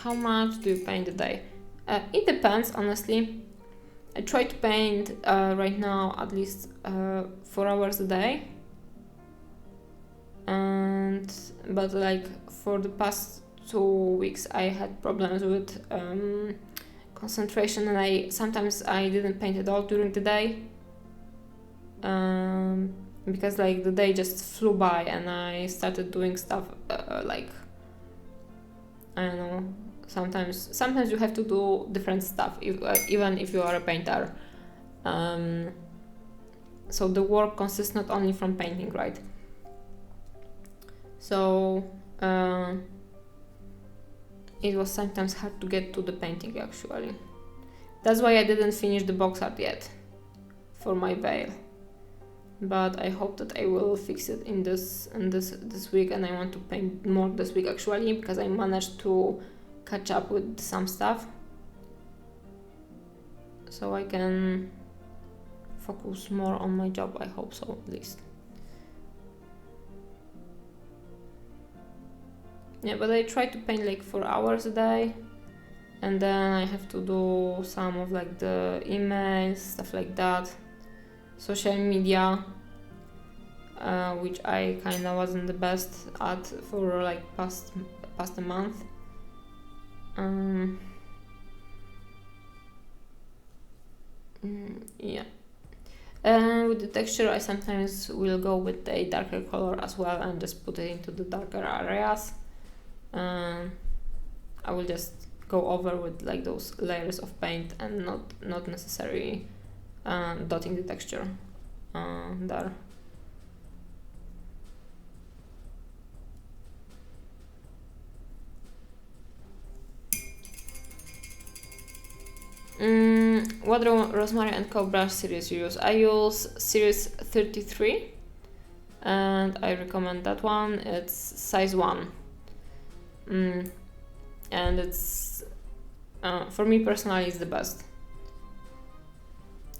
How much do you paint a day? It depends, honestly. I try to paint right now at least 4 hours a day, but like for the past 2 weeks I had problems with concentration, and sometimes I didn't paint at all during the day, because like the day just flew by and I started doing stuff like, I don't know, sometimes you have to do different stuff even if you are a painter. So the work consists not only from painting, right? So it was sometimes hard to get to the painting, actually. That's why I didn't finish the box art yet for my veil, but I hope that I will fix it in this week, and I want to paint more this week, actually, because I managed to catch up with some stuff, so I can focus more on my job. I hope so, at least. Yeah, but I try to paint like 4 hours a day, and then I have to do some of like the emails, stuff like that, social media, which I kind of wasn't the best at for like past a month. Yeah. And with the texture, I sometimes will go with a darker color as well and just put it into the darker areas. I will just go over with like those layers of paint and not necessarily dotting the texture there. What rosemary and cow brush series you use? I use series 33 and I recommend that one. It's size 1, and it's for me personally it's the best.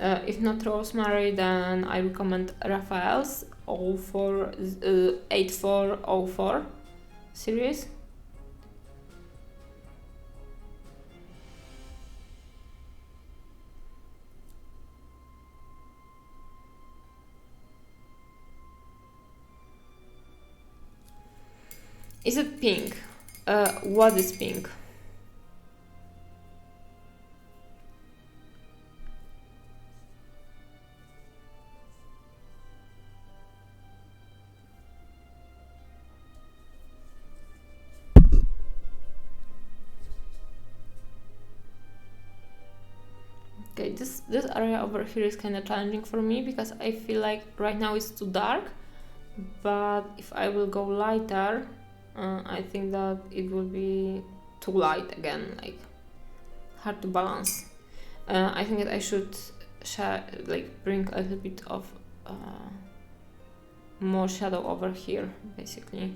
If not rosemary, then I recommend Raphael's 8404 series. Is it pink? What is pink? Okay, this area over here is kind of challenging for me because I feel like right now it's too dark, but if I will go lighter, I think that it will be too light again, like hard to balance. I think that I should bring a little bit of more shadow over here, basically,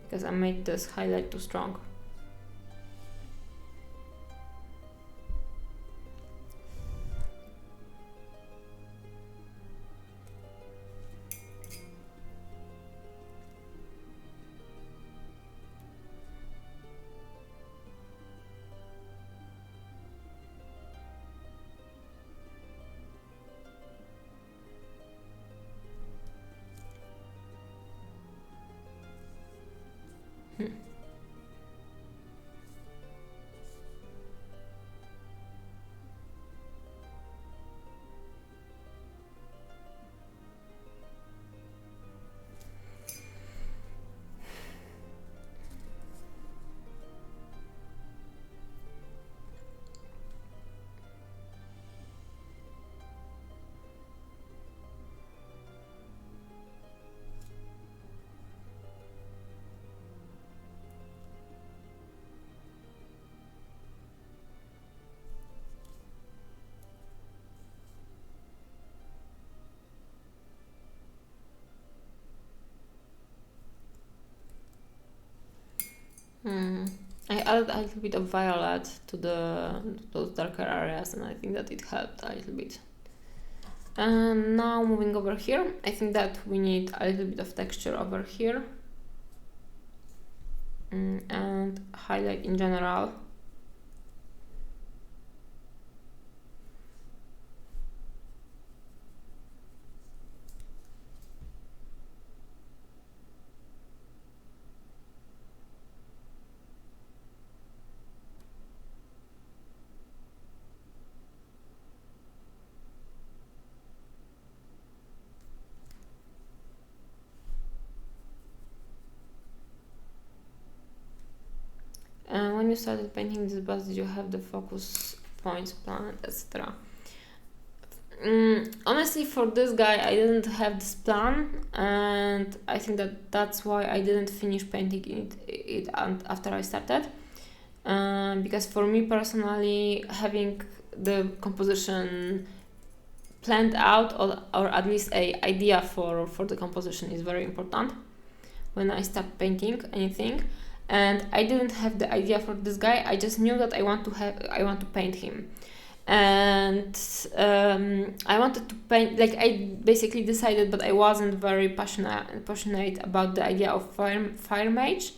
because I made this highlight too strong. I added a little bit of violet to those darker areas, and I think that it helped a little bit. And now moving over here, I think that we need a little bit of texture over here and highlight in general. When you started painting this bust, did you have the focus points planned, etc.? Honestly, for this guy, I didn't have this plan, and I think that that's why I didn't finish painting it after I started. Because for me personally, having the composition planned out or at least an idea for the composition is very important when I start painting anything. And I didn't have the idea for this guy. I just knew that I want to paint him, and I wanted to paint, like, I basically decided, but I wasn't very passionate about the idea of fire mage,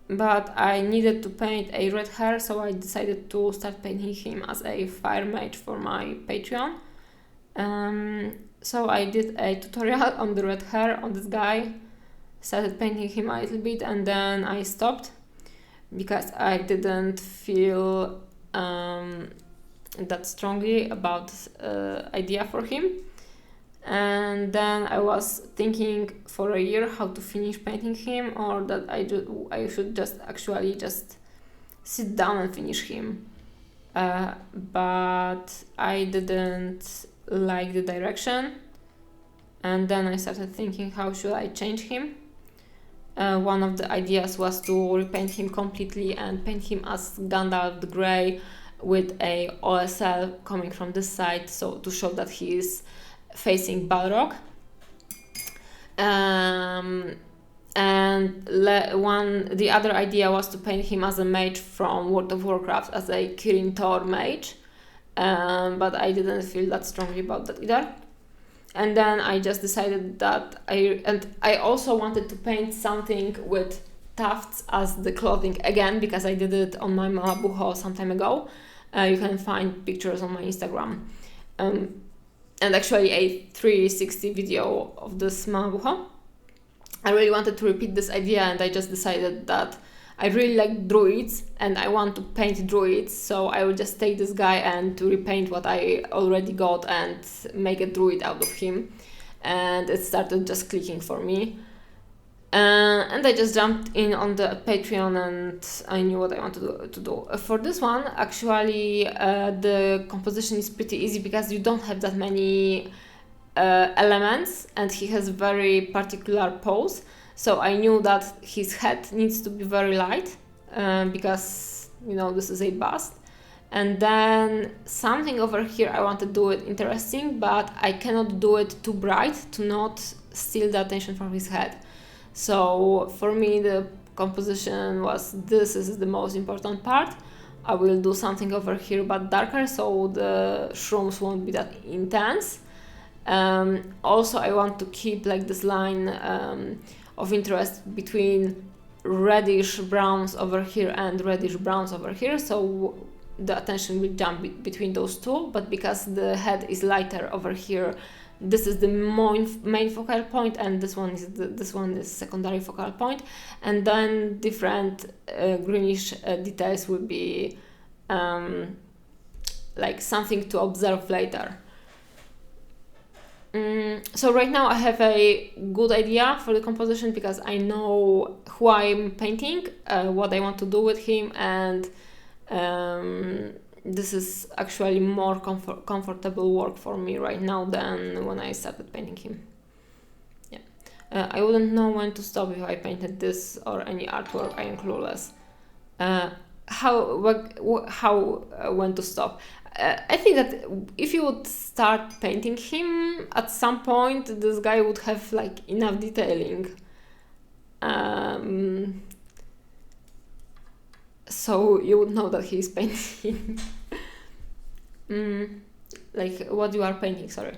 but I needed to paint a red hair, so I decided to start painting him as a fire mage for my Patreon. So I did a tutorial on the red hair on this guy, started painting him a little bit, and then I stopped because I didn't feel that strongly about idea for him. And then I was thinking for a year how to finish painting him, or that I should just actually just sit down and finish him. But I didn't like the direction, and then I started thinking, how should I change him? One of the ideas was to repaint him completely and paint him as Gandalf the Grey with a OSL coming from this side, so to show that he is facing Balrog. And the other idea was to paint him as a mage from World of Warcraft, as a Kirin Tor mage, but I didn't feel that strongly about that either. And then I just decided that I also wanted to paint something with tufts as the clothing again, because I did it on my Mama some time ago. You can find pictures on my Instagram. And actually a 360 video of this Mama. I really wanted to repeat this idea, and I just decided that I really like druids and I want to paint druids, so I will just take this guy and to repaint what I already got and make a druid out of him. And it started just clicking for me. And I just jumped in on the Patreon and I knew what I wanted to do. For this one, actually, the composition is pretty easy because you don't have that many elements, and he has very particular pose. So I knew that his head needs to be very light because, you know, this is a bust. And then something over here, I want to do it interesting, but I cannot do it too bright to not steal the attention from his head. So for me, the composition was, this is the most important part. I will do something over here but darker, so the shrooms won't be that intense. Also, I want to keep like this line of interest between reddish browns over here and reddish browns over here, so the attention will jump between those two. But because the head is lighter over here, this is the main focal point, and this one is secondary focal point, and then different greenish details will be like something to observe later. So right now I have a good idea for the composition because I know who I'm painting, what I want to do with him, and this is actually more comfortable work for me right now than when I started painting him. Yeah, I wouldn't know when to stop if I painted this or any artwork. I am clueless. When to stop? I think that if you would start painting him at some point, this guy would have like enough detailing. So you would know that he's painting. Like what you are painting, sorry.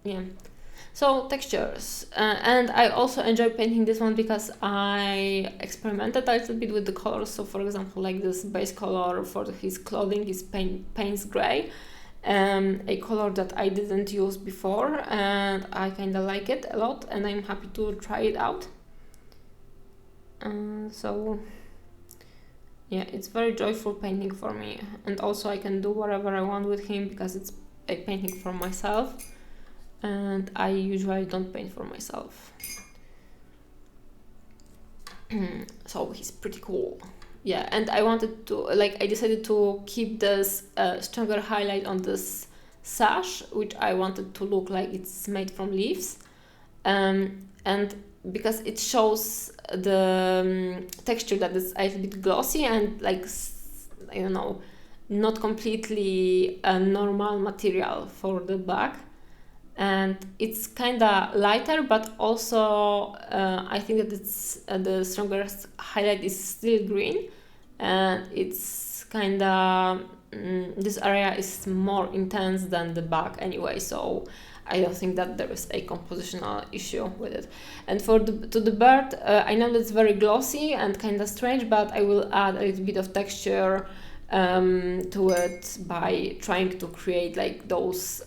Yeah. So textures, and I also enjoy painting this one because I experimented a little bit with the colors. So for example, like this base color for his clothing is Payne's Gray, a color that I didn't use before, and I kind of like it a lot, and I'm happy to try it out. So yeah, it's very joyful painting for me, and also I can do whatever I want with him because it's a painting for myself, and I usually don't paint for myself. So he's pretty cool. Yeah, and I wanted to, like, I decided to keep this stronger highlight on this sash, which I wanted to look like it's made from leaves, and because it shows the texture that is a little bit glossy and like, I don't know, not completely a normal material for the back. And it's kind of lighter, but also I think that it's the strongest highlight is still green, and it's kind of this area is more intense than the back anyway, so I don't think that there is a compositional issue with it. And for the bird, I know that it's very glossy and kind of strange, but I will add a little bit of texture to it by trying to create like those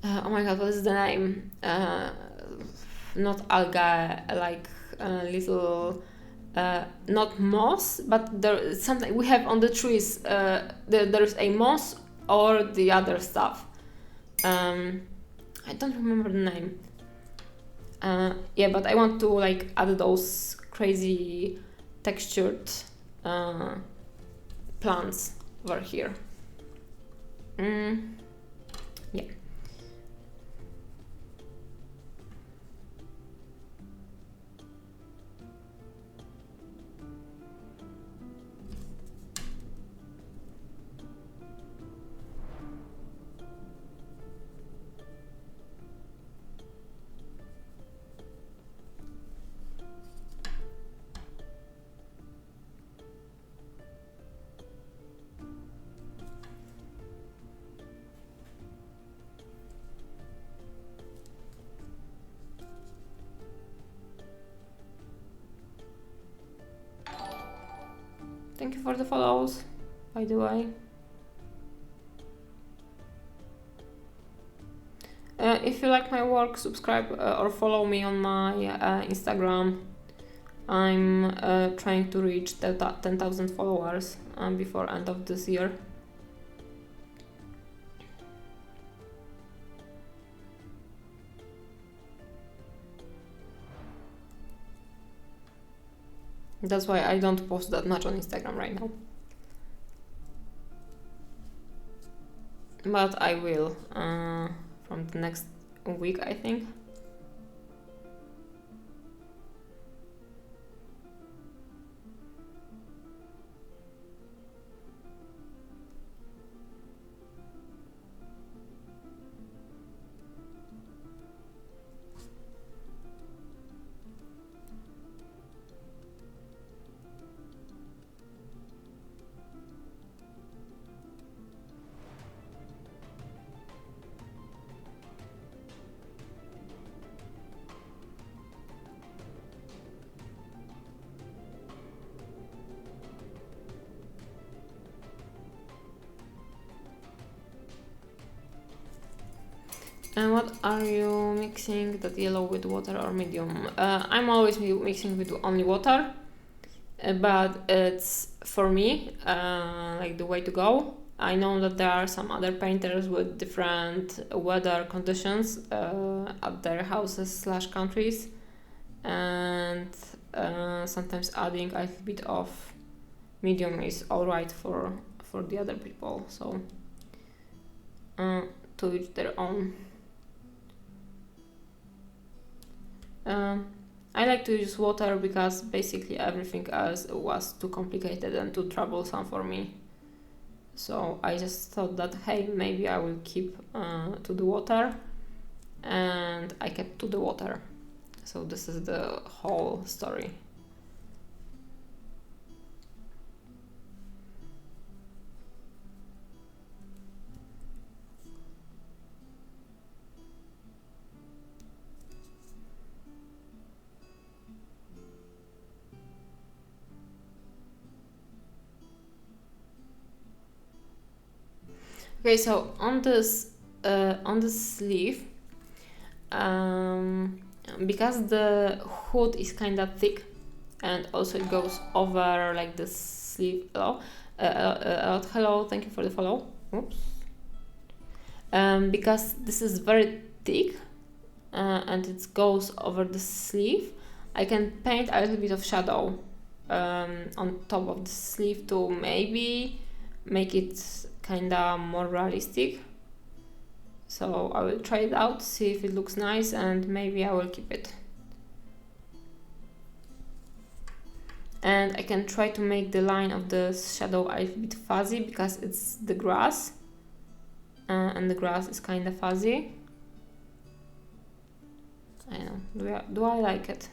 oh my god, what is the name? Not alga, like little, not moss, but there is something we have on the trees. There's a moss or the other stuff. I don't remember the name. Yeah, but I want to like add those crazy textured plants over here. Yeah. Thank you for the follows, by the way. If you like my work, subscribe or follow me on my Instagram. I'm trying to reach 10,000 followers before end of this year. That's why I don't post that much on Instagram right now. But I will from the next week, I think. And what are you mixing, that yellow with water or medium? I'm always mixing with only water, but it's, for me, like the way to go. I know that there are some other painters with different weather conditions at their houses / countries, and sometimes adding a little bit of medium is alright for the other people, so to each their own. I like to use water because basically everything else was too complicated and too troublesome for me. So I just thought that, hey, maybe I will keep to the water, and I kept to the water. So this is the whole story. Okay, so on this sleeve, because the hood is kind of thick, and also it goes over like the sleeve. Hello, thank you for the follow. Oops. Because this is very thick, and it goes over the sleeve, I can paint a little bit of shadow on top of the sleeve to maybe make it kinda more realistic. So I will try it out, see if it looks nice, and maybe I will keep it. And I can try to make the line of the shadow a little bit fuzzy because it's the grass, and the grass is kinda fuzzy. I know, do I like it?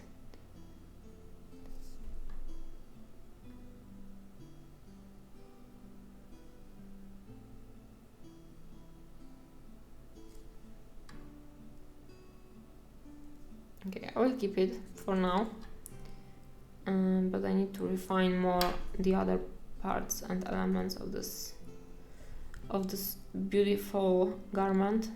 Okay, I will keep it for now, but I need to refine more the other parts and elements of this beautiful garment.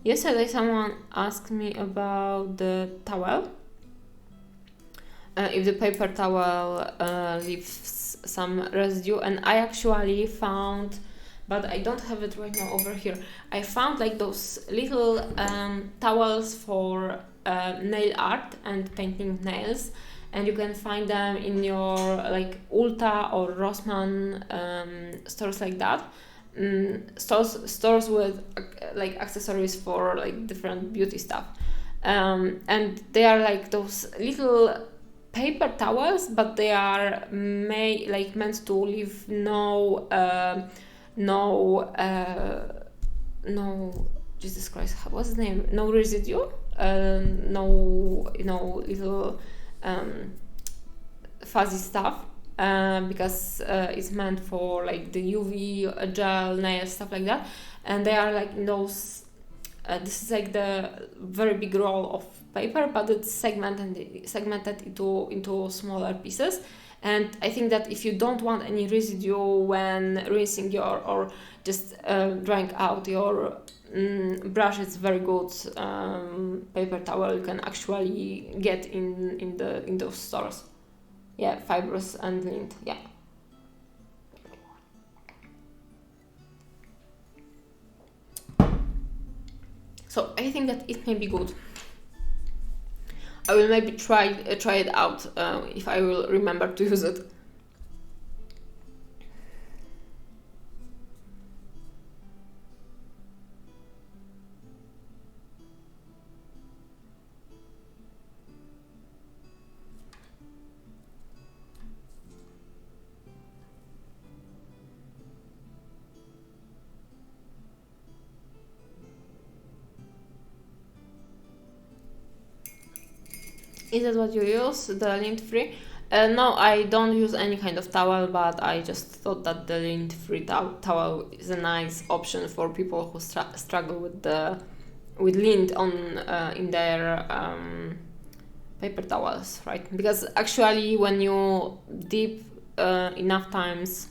Yesterday someone asked me about the towel, if the paper towel leaves some residue, and I actually found, but I don't have it right now over here, I found like those little towels for nail art and painting nails, and you can find them in your like Ulta or Rossmann stores like that. Stores with like accessories for like different beauty stuff, and they are like those little paper towels, but they are meant to leave no Jesus Christ, what's the name, no residue, no little fuzzy stuff. Because it's meant for like the UV gel nails, stuff like that, and they are like in those this is like the very big roll of paper, but it's segmented into smaller pieces. And I think that if you don't want any residue when rinsing or just drying out your brush, it's very good paper towel you can actually get in those stores. Yeah, fibrous and lint. Yeah. So I think that it may be good. I will maybe try it out if I will remember to use it. Is that what you use, the lint-free? No, I don't use any kind of towel, but I just thought that the lint-free towel is a nice option for people who struggle with lint on in their paper towels, right? Because actually, when you dip enough times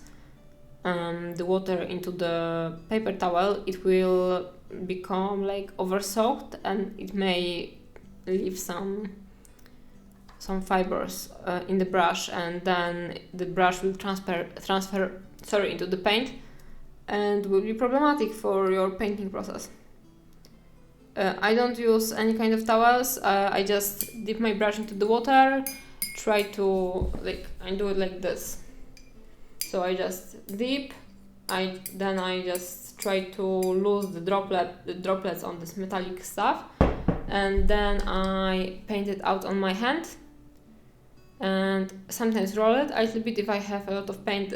the water into the paper towel, it will become like over-soaked, and it may leave some fibers in the brush, and then the brush will transfer into the paint and will be problematic for your painting process. I don't use any kind of towels. I just dip my brush into the water, try to I do it like this. So I just dip, then I just try to lose the droplets on this metallic stuff, and then I paint it out on my hand. And sometimes roll it a little bit if I have a lot of paint.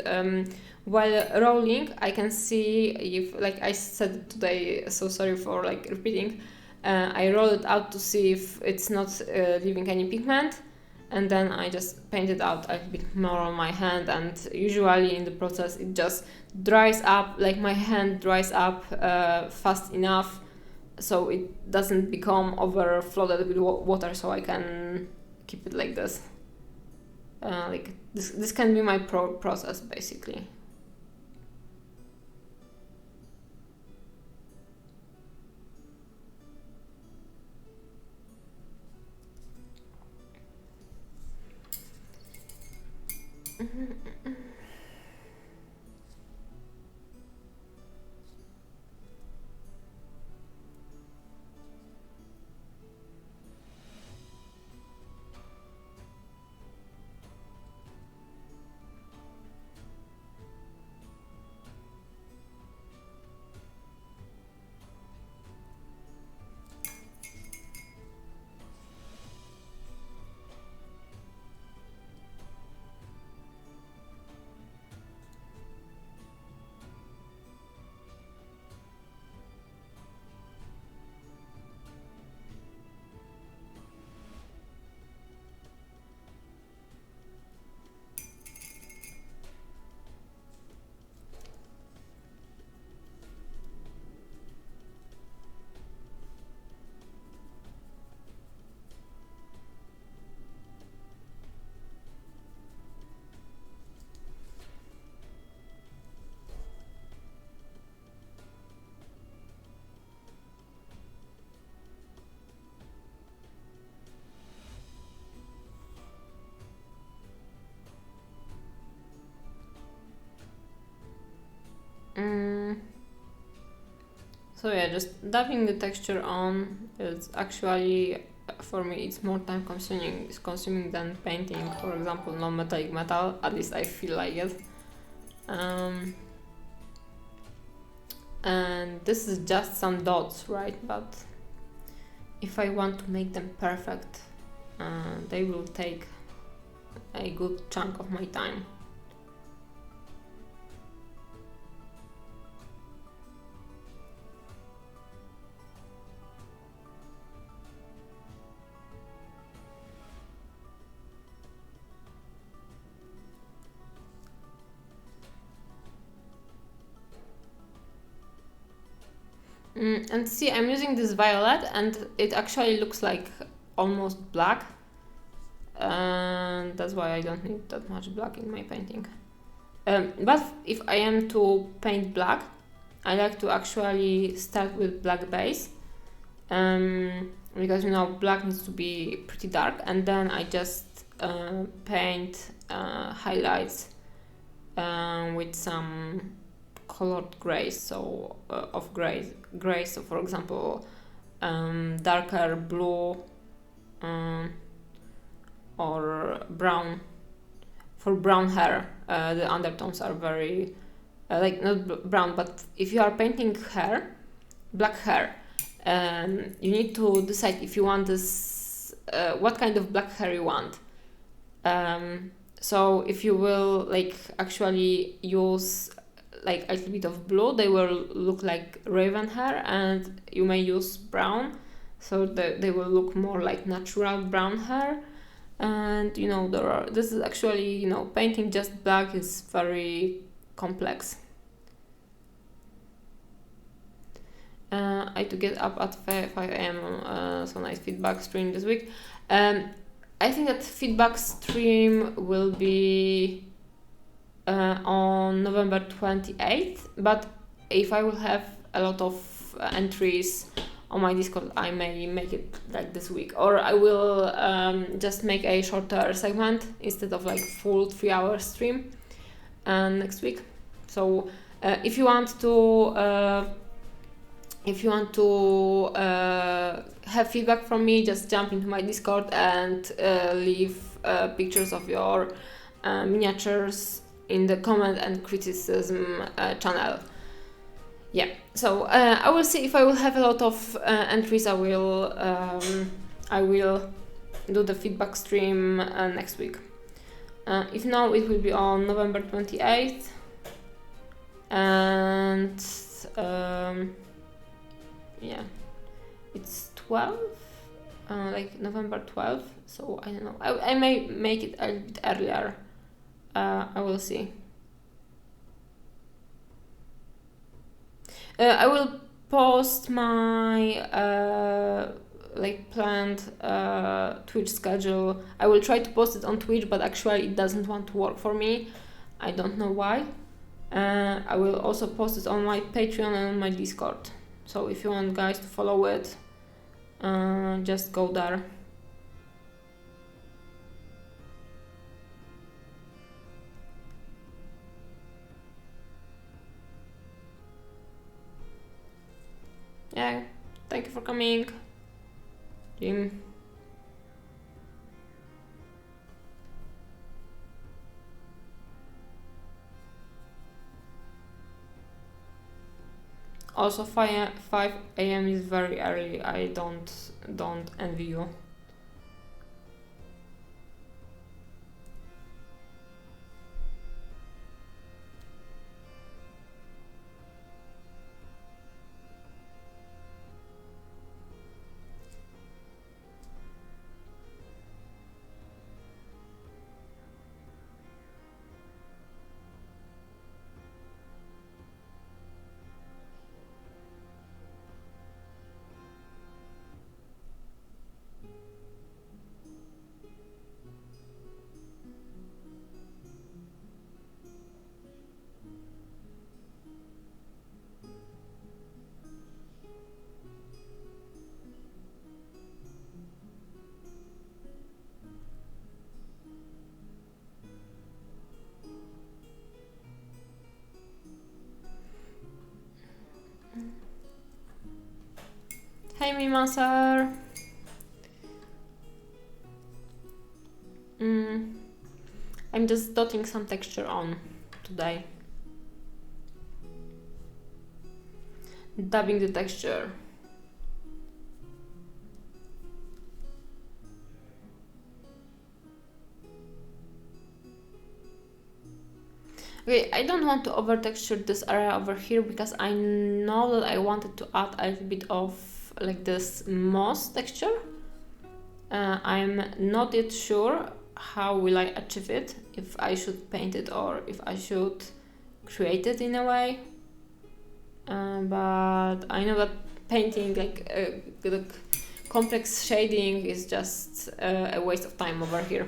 While rolling, I can see if, like I said today, so sorry for repeating, I roll it out to see if it's not leaving any pigment, and then I just paint it out a little bit more on my hand, and usually in the process it just dries up, like my hand dries up fast enough so it doesn't become overflooded with water, so I can keep it like this. This can be my process basically. So yeah, just dabbing the texture on is actually, for me, it's more time consuming than painting, for example, non-metallic metal, at least I feel like it. And this is just some dots, right? But if I want to make them perfect, they will take a good chunk of my time. And see, I'm using this violet and it actually looks like almost black. And that's why I don't need that much black in my painting. But if I am to paint black, I like to actually start with black base. Because black needs to be pretty dark, and then I just paint highlights with some colored grays, so of grays. So for example, darker blue or brown. For brown hair, the undertones are very like not brown, but if you are painting hair, black hair, you need to decide if you want this, what kind of black hair you want. So if you will like actually use like a little bit of blue, they will look like raven hair, and you may use brown, so they will look more like natural brown hair. And this is actually painting just black is very complex. I had to get up at 5 a.m. So nice feedback stream this week. I think that feedback stream will be on November 28th, but if I will have a lot of entries on my Discord, I may make it like this week, or I will just make a shorter segment instead of like full 3-hour stream next week. So if you want to have feedback from me, just jump into my Discord and leave pictures of your miniatures in the comment and criticism channel. Yeah, so I will see if I will have a lot of entries. I will do the feedback stream next week. If not, it will be on November 28th, and yeah, it's 12, like November 12th. So I don't know. I may make it a bit earlier. I will see. I will post my like planned Twitch schedule. I will try to post it on Twitch, but actually it doesn't want to work for me. I don't know why. I will also post it on my Patreon and on my Discord. So if you want guys to follow it, just go there. Yeah, thank you for coming, Jim. Also 5 a.m. is very early. I don't envy you. Hey Mima sir. I'm just dotting some texture on today. Dabbing the texture. Okay, I don't want to over texture this area over here because I know that I wanted to add a little bit of like this moss texture. I'm not yet sure how will I achieve it, if I should paint it or if I should create it in a way. but I know that painting the complex shading is just a waste of time over here.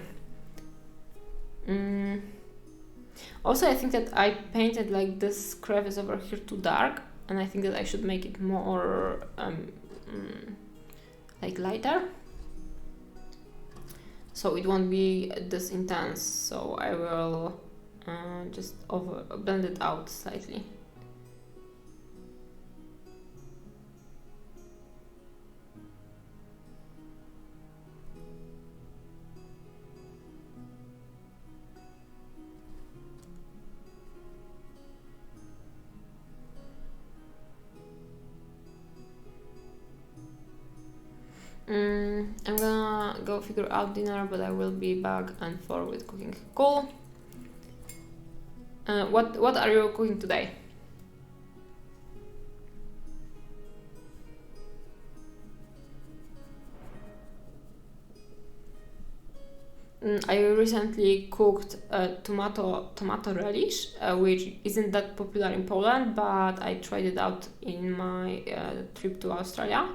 Also, I think that I painted like this crevice over here too dark, and I think that I should make it more like lighter, so it won't be this intense. So I will just blend it out slightly. I'm gonna go figure out dinner, but I will be back and forth with cooking. Cool. What are you cooking today? I recently cooked tomato relish, which isn't that popular in Poland, but I tried it out in my trip to Australia,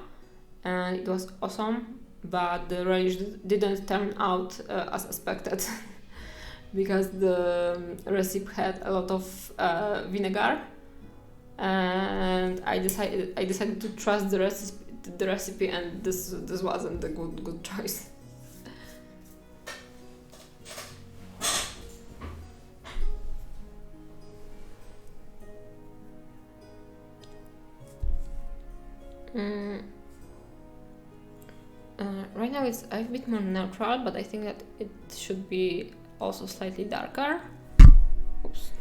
and it was awesome. But the relish didn't turn out as expected because the recipe had a lot of vinegar, and I decided to trust the recipe, and this wasn't a good choice. Right now it's a bit more neutral, but I think that it should be also slightly darker. Oops.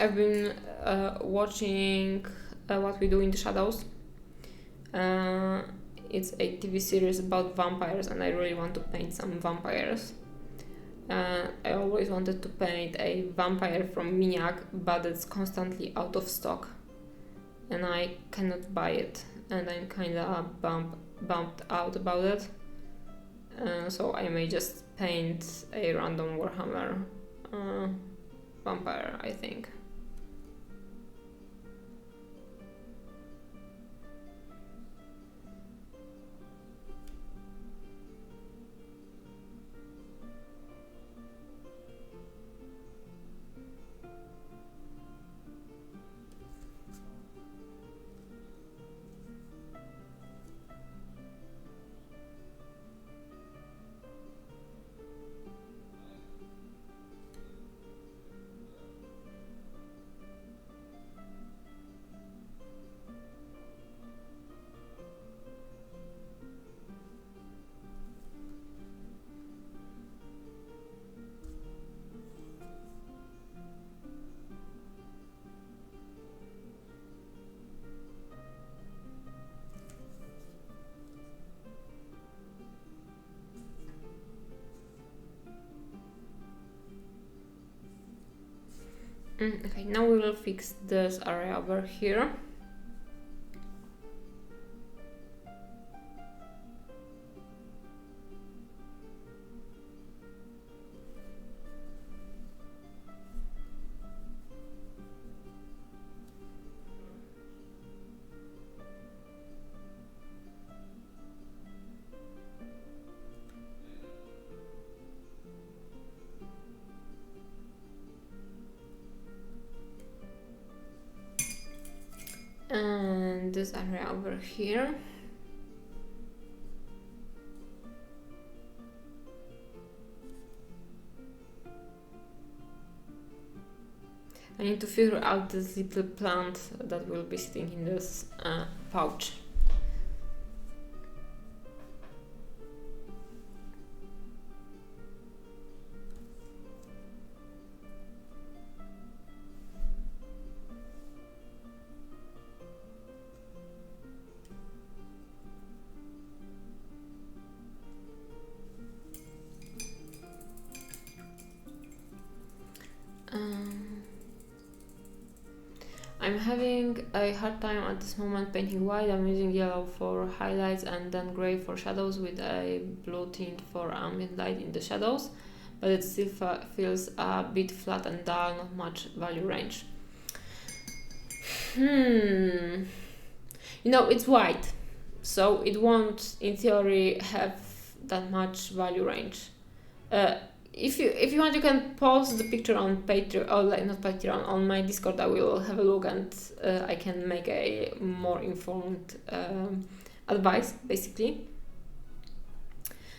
I've been watching What We Do in the Shadows. It's a TV series about vampires, and I really want to paint some vampires. I always wanted to paint a vampire from Miniac, but it's constantly out of stock, and I cannot buy it, and I'm kinda bummed out about it. So I may just paint a random Warhammer vampire, I think. Okay, now we will fix this area over here. And this area over here. I need to figure out this little plant that will be sitting in this pouch. I'm having a hard time at this moment painting white. I'm using yellow for highlights and then grey for shadows with a blue tint for ambient light in the shadows, but it still feels a bit flat and dull, not much value range. You know, it's white, so it won't, in theory, have that much value range. If you want, you can post the picture on Patreon, or like not Patreon, on my Discord. I will have a look and I can make a more informed advice, basically.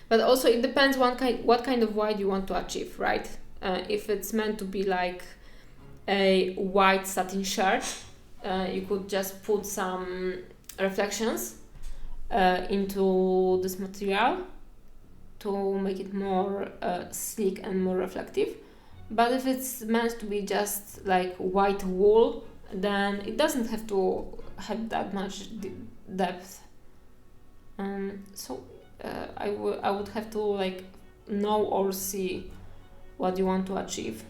But also it depends what kind of white you want to achieve, right? If it's meant to be like a white satin shirt, you could just put some reflections into this material to make it more sleek and more reflective. But if it's meant to be just like white wool, then it doesn't have to have that much depth. So I would have to like know or see what you want to achieve.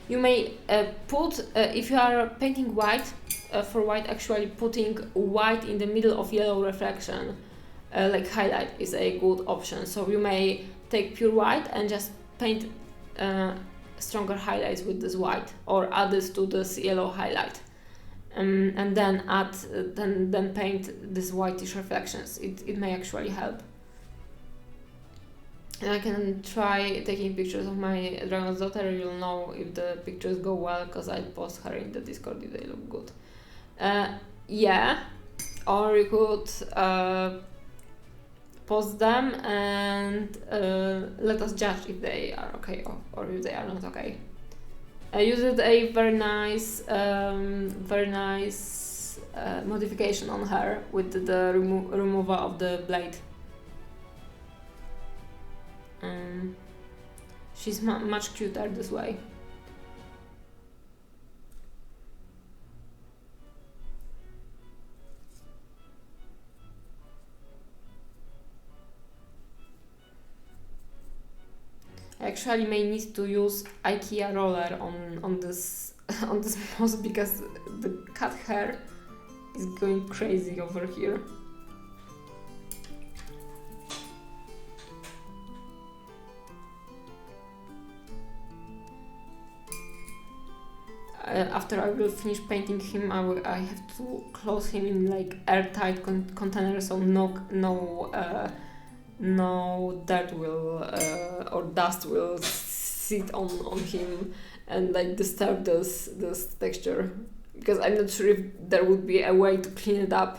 You may put, if you are painting white, for white, actually putting white in the middle of yellow reflection, like highlight, is a good option. So you may take pure white and just paint stronger highlights with this white, or add this to this yellow highlight, and then then paint these whitish reflections. It may actually help. And I can try taking pictures of my dragon's daughter. You'll know if the pictures go well, because I post her in the Discord if they look good. Yeah, or you could post them and let us judge if they are okay or if they are not okay. I used a very nice modification on her with the removal of the blade. She's much cuter this way. I actually may need to use IKEA roller on this on this mouse, because the cat hair is going crazy over here. After I will finish painting him, I have to close him in like airtight container, so no dirt will or dust will sit on him and like disturb this texture, because I'm not sure if there would be a way to clean it up.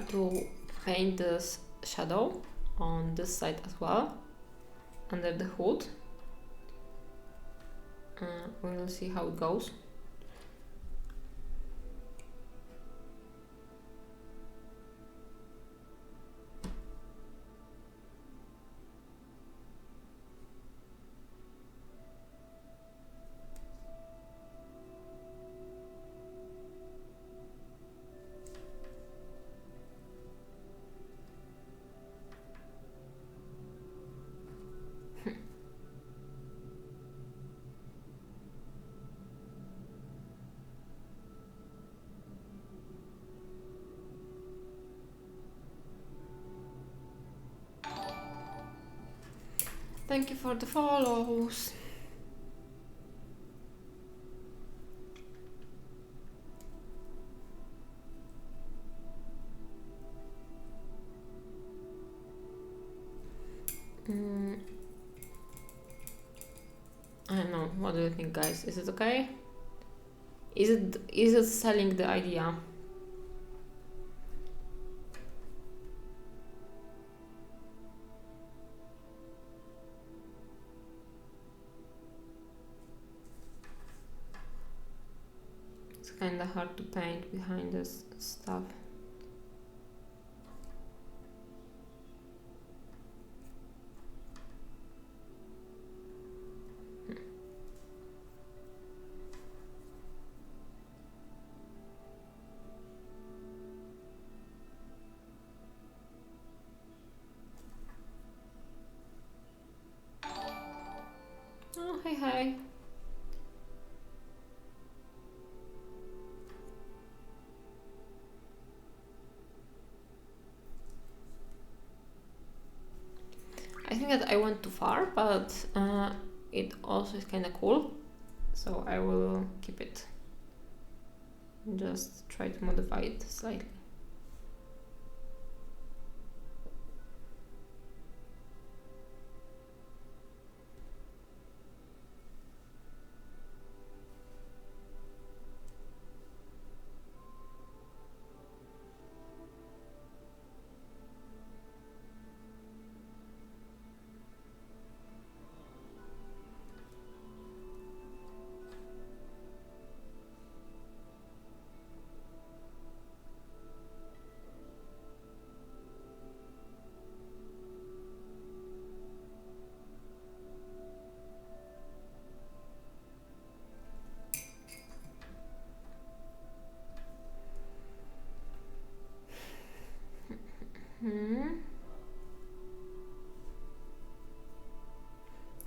to paint this shadow on this side as well, under the hood. We'll see how it goes. Thank you for the follows. I don't know. What do you think, guys? Is it okay? Is it selling the idea? It's kind of hard to paint behind this stuff. Oh, hey. I think that I went too far, but it also is kind of cool, so I will keep it. Just try to modify it slightly.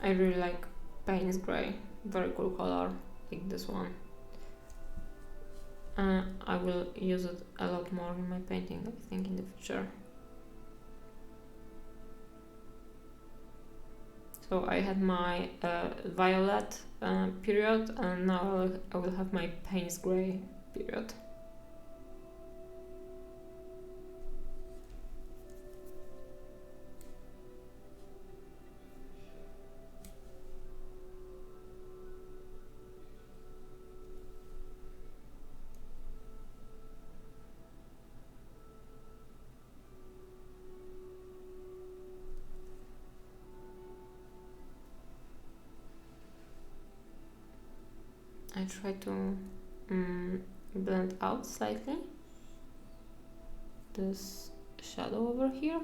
I really like Payne's Grey, very cool color, like this one. I will use it a lot more in my painting, I think, in the future. So I had my violet period, and now I will have my Payne's Grey period. I try to blend out slightly this shadow over here.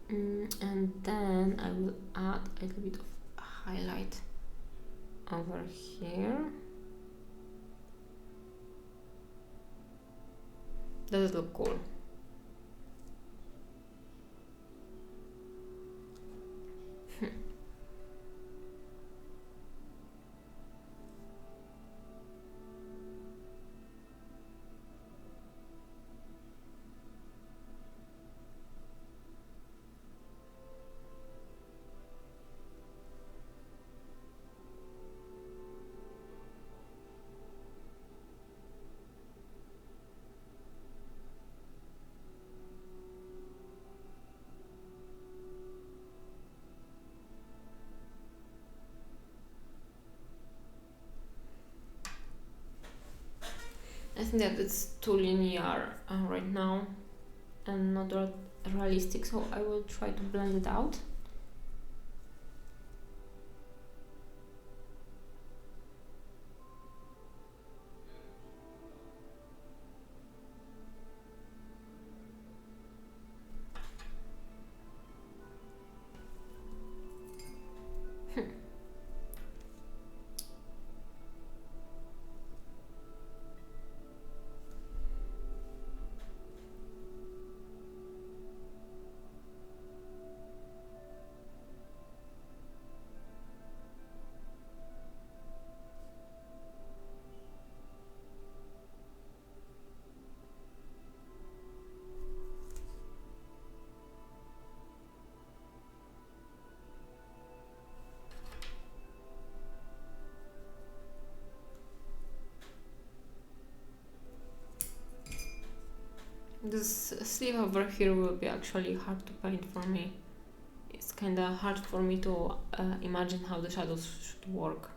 And then I will add a little bit of highlight over here. Does it look cool? think that it's too linear right now and not realistic, so I will try to blend it out. This sleeve over here will be actually hard to paint for me. It's kinda hard for me to imagine how the shadows should work.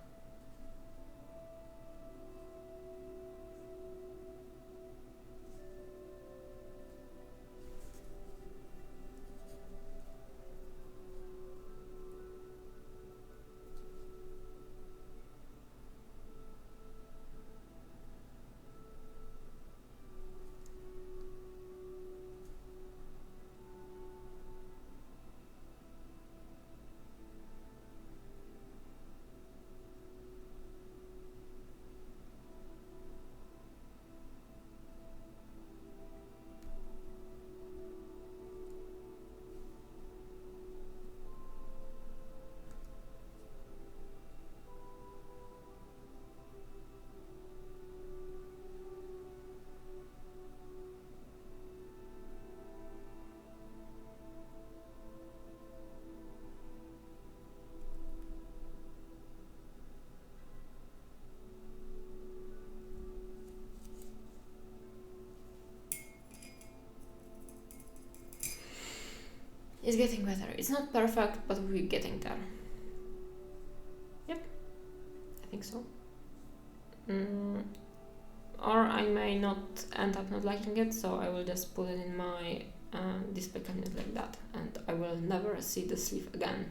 It's getting better. It's not perfect, but we're getting there. Yep, I think so. Or I may not end up not liking it, so I will just put it in my display cabinet like that, and I will never see the sleeve again.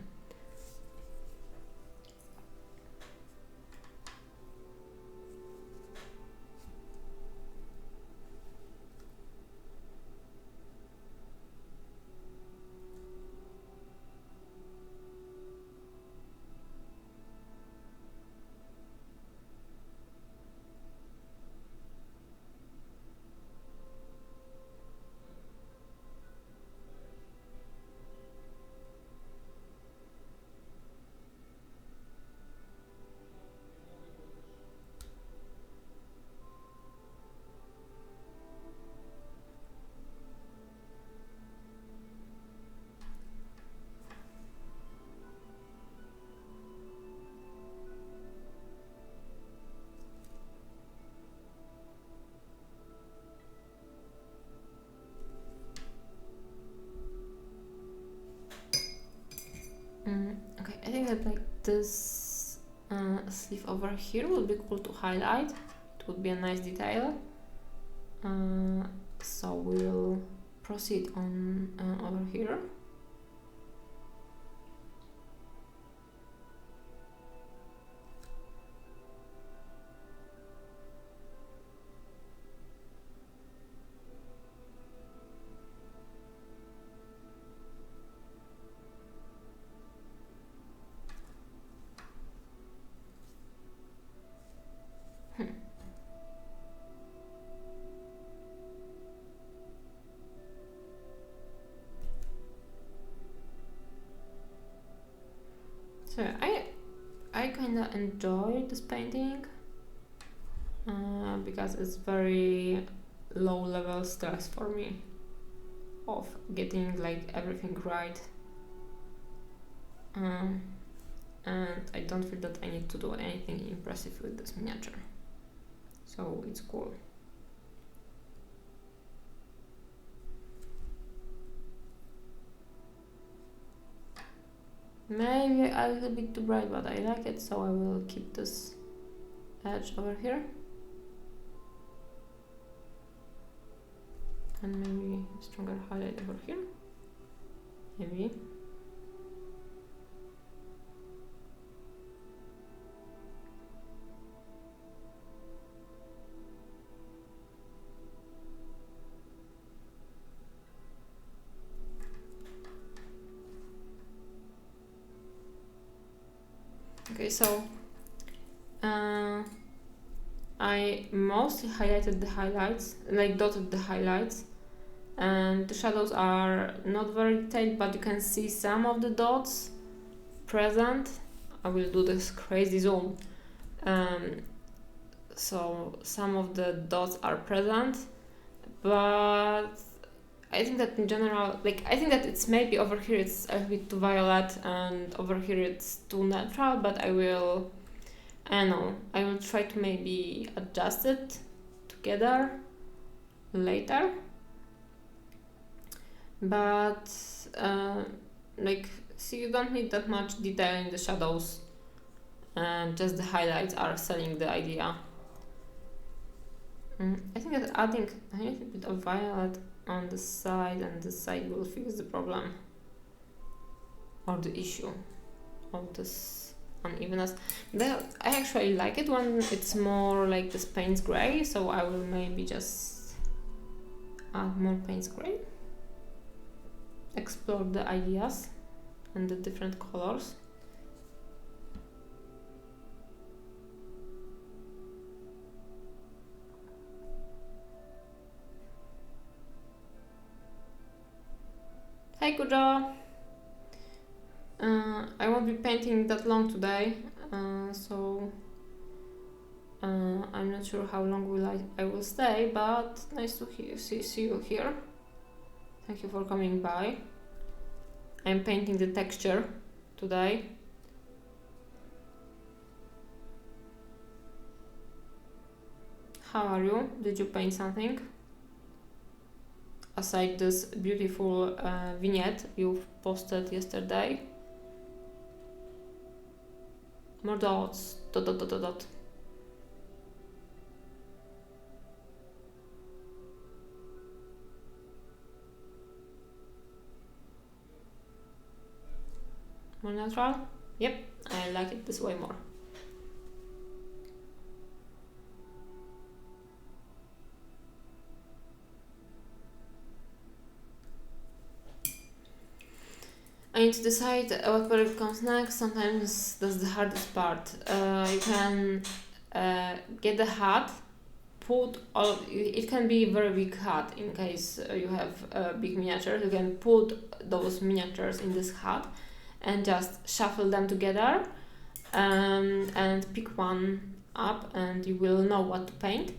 Okay, I think that like this sleeve over here would be cool to highlight. It would be a nice detail. So we'll proceed on over here. So I kind of enjoy this painting because it's very low level stress for me of getting like everything right, and I don't feel that I need to do anything impressive with this miniature, so it's cool. Maybe a little bit too bright, but I like it, so I will keep this edge over here. And maybe stronger highlight over here. Maybe. Okay, so I mostly highlighted the highlights, like dotted the highlights, and the shadows are not very detailed, but you can see some of the dots present. I will do this crazy zoom. So some of the dots are present, but I think that in general, like, I think that it's maybe over here it's a bit too violet and over here it's too neutral, but I don't know, I will try to maybe adjust it together later. But like, see, you don't need that much detail in the shadows, and just the highlights are selling the idea. I think that adding a little bit of violet on the side and this side will fix the problem or the issue of this unevenness. I actually like it when it's more like this Payne's gray, so I will maybe just add more Payne's gray, explore the ideas and the different colors. Hey Kujo! I won't be painting that long today, so I'm not sure how long I will stay, but nice to see you here. Thank you for coming by. I'm painting the texture today. How are you? Did you paint something? Aside this beautiful vignette you've posted yesterday. More dots. Dot, dot, dot, dot, dot. More natural? Yep, I like it this way more. I need to decide what product comes next. Sometimes that's the hardest part. You can get the hat, it can be a very big hat in case you have big miniatures. You can put those miniatures in this hat and just shuffle them together and pick one up and you will know what to paint.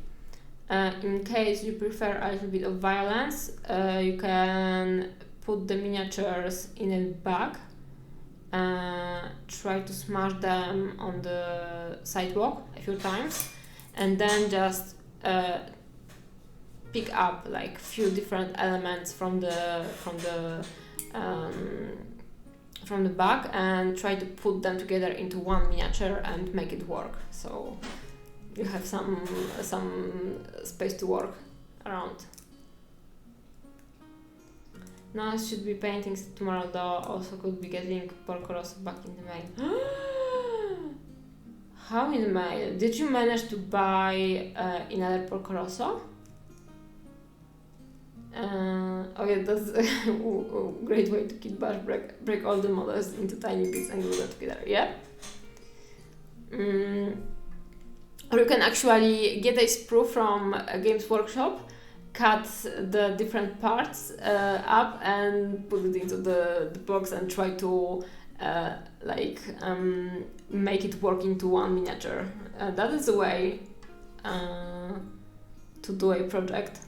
In case you prefer a little bit of violence, you can put the miniatures in a bag, try to smash them on the sidewalk a few times, and then just pick up like few different elements from the bag and try to put them together into one miniature and make it work. So you have some space to work around. Now I should be painting tomorrow though, also could be getting Porco Rosso back in the mail. How in the mail? Did you manage to buy another Porco Rosso? Okay, that's a great way to keep bash, break all the models into tiny bits and glue them together, yeah? Or you can actually get a sprue from a Games Workshop, cut the different parts up and put it into the box and try to make it work into one miniature. That is a way to do a project.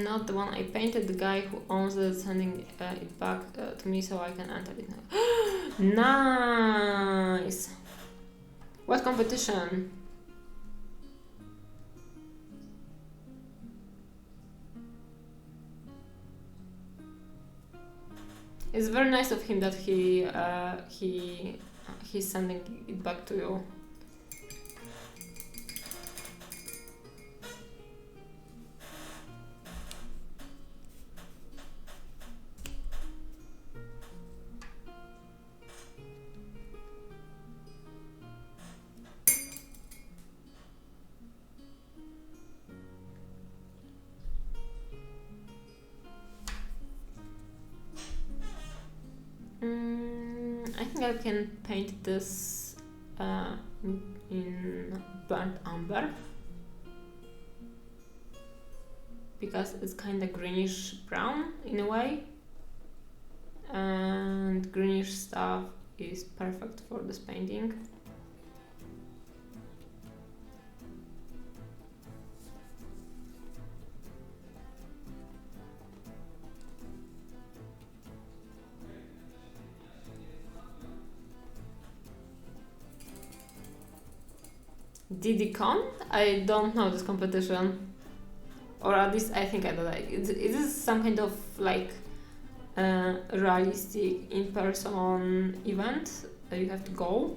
Not the one I painted, the guy who owns it sending it back to me so I can enter it now. Nice! What competition? It's very nice of him that he's sending it back to you. I think I can paint this in burnt umber because it's kind of greenish brown in a way, and greenish stuff is perfect for this painting. DDCon? I don't know this competition, or at least I think I don't like it. Is this some kind of like realistic in-person event that you have to go?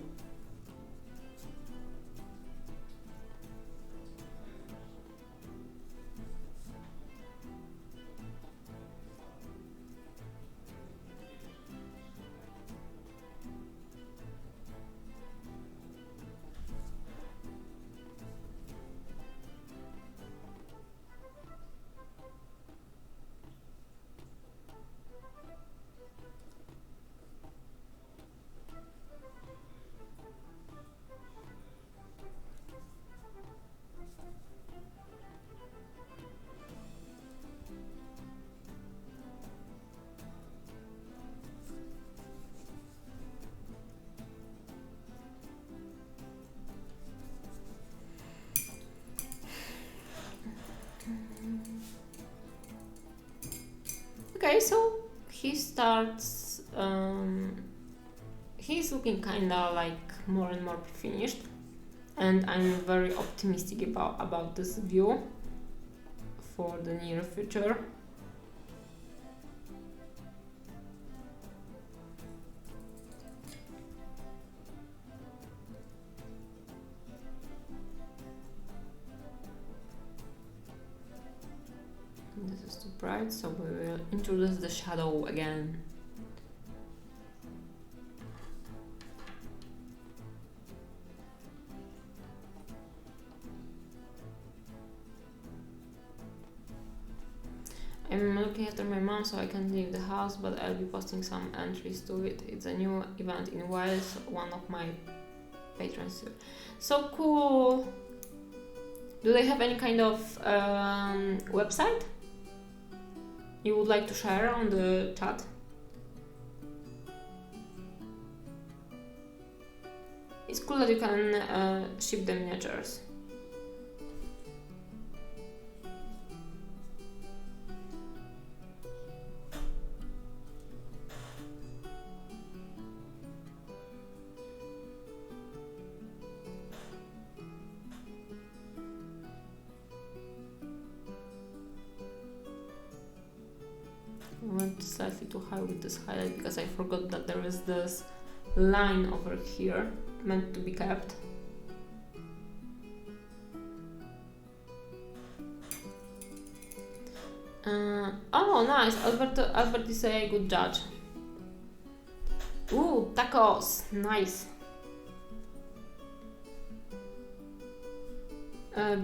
Okay, so he starts, he's looking kinda like more and more finished, and I'm very optimistic about this view for the near future. This is too bright, so we will introduce the shadow again. I'm looking after my mom so I can leave the house, but I'll be posting some entries to it. It's a new event in Wales, one of my patrons. So cool! Do they have any kind of website you would like to share on the chat? It's cool that you can ship the miniatures. I went slightly too high with this highlight because I forgot that there is this line over here meant to be kept. Oh, nice! Albert is a good judge. Ooh, tacos! Nice!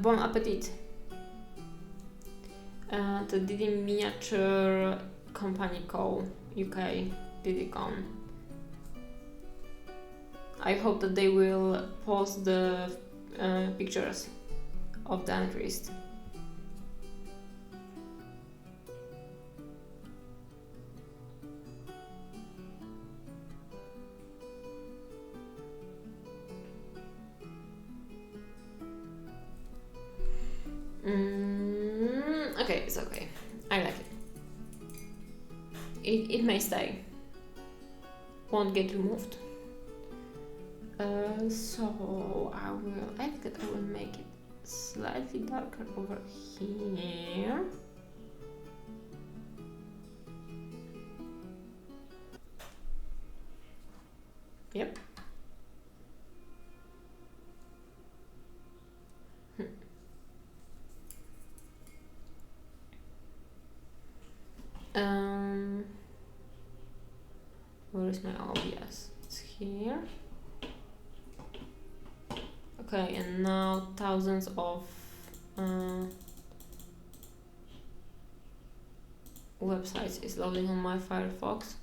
Bon appetit! The DD Miniature Company Co. UK DDCon. I hope that they will post the pictures of the entries. Okay, it's okay. I like it. It may stay. Won't get removed. So I think that I will make it slightly darker over here. Yep. Where is my OBS? It's here. Okay, and now thousands of websites is loading on my Firefox.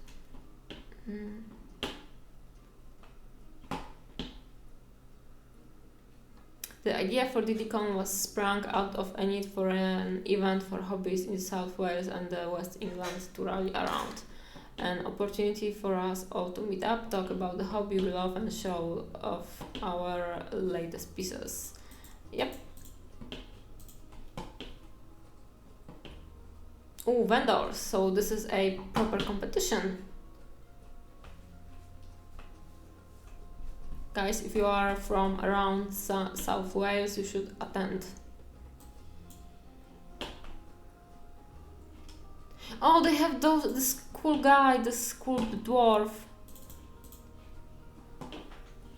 The idea for DDCon was sprung out of a need for an event for hobbyists in South Wales and the West England to rally around. An opportunity for us all to meet up, talk about the hobby we love and show off our latest pieces. Yep. Oh, vendors. So this is a proper competition. Guys, if you are from around South Wales, you should attend. Oh, they have this cool guy, this cool dwarf.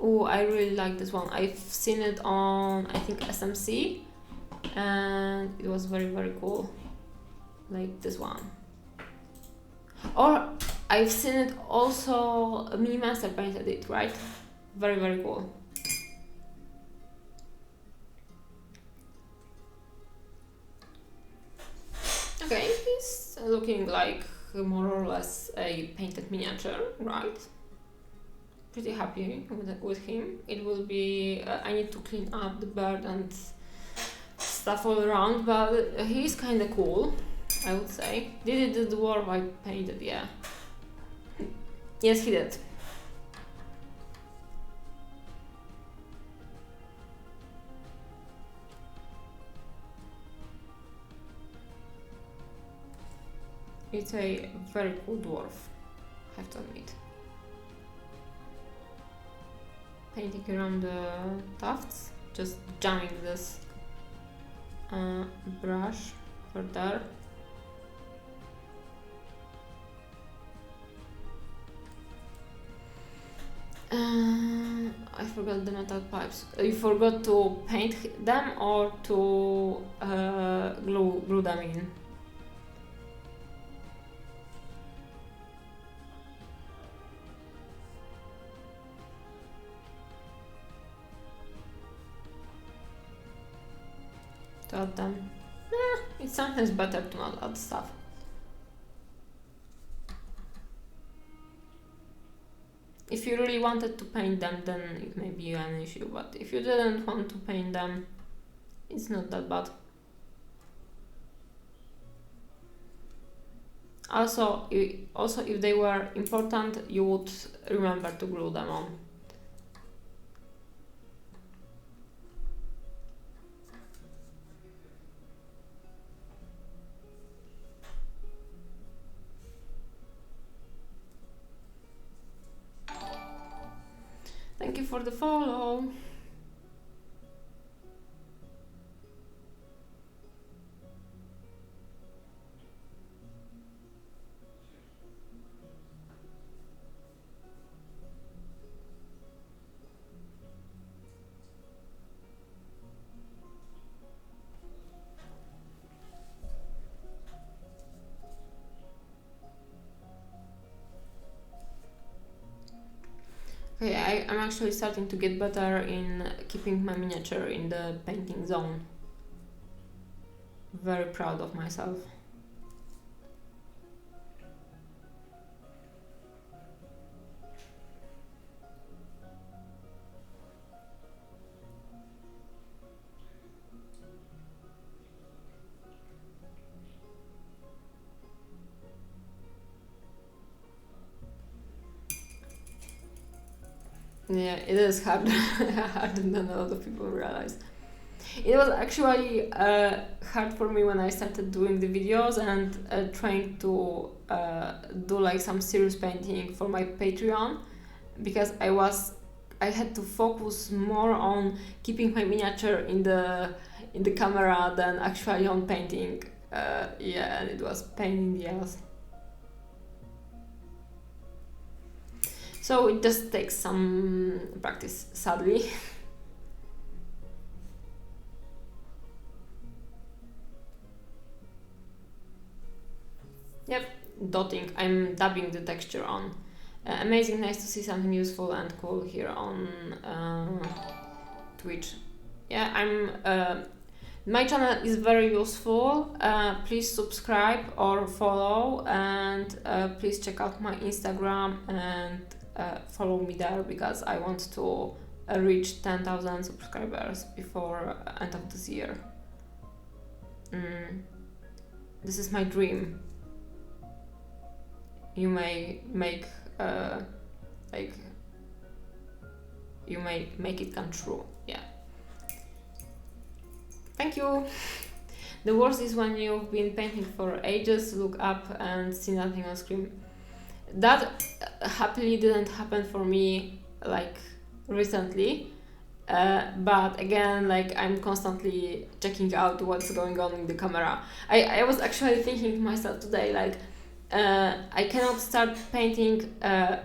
Oh, I really like this one. I've seen it on, I think, SMC, and it was very, very cool. Like this one. Or I've seen it also, Minimaster painted it, right? Very, very cool. Okay, he's looking like more or less a painted miniature, right? Pretty happy with him. It will be, I need to clean up the bird and stuff all around, but he's kind of cool, I would say. Did the dwarf I painted? Yeah. Yes, he did. It's a very cool dwarf, I have to admit. Painting around the tufts, just jamming this brush further. I forgot the metal pipes. You forgot to paint them or to glue them in? To add them. It's sometimes better to not add stuff. If you really wanted to paint them, then it may be an issue, but if you didn't want to paint them, it's not that bad. Also, if they were important, you would remember to glue them on. Thank you for the follow. Okay, I'm actually starting to get better in keeping my miniature in the painting zone. Very proud of myself. Yeah, it is hard, harder than a lot of people realize. It was actually hard for me when I started doing the videos and trying to do like some serious painting for my Patreon, because I I had to focus more on keeping my miniature in the camera than actually on painting. Yeah, and it was pain in the ass. So it just takes some practice, sadly. Yep, dotting. I'm dabbing the texture on. Amazing, nice to see something useful and cool here on Twitch. Yeah, my channel is very useful. Please subscribe or follow, and please check out my Instagram and follow me there, because I want to reach 10,000 subscribers before end of this year. This is my dream. You may make you may make it come true. Yeah. Thank you. The worst is when you've been painting for ages, look up and see nothing on screen. That happily didn't happen for me like recently, but again, like I'm constantly checking out what's going on in the camera. I was actually thinking to myself today, like I cannot start painting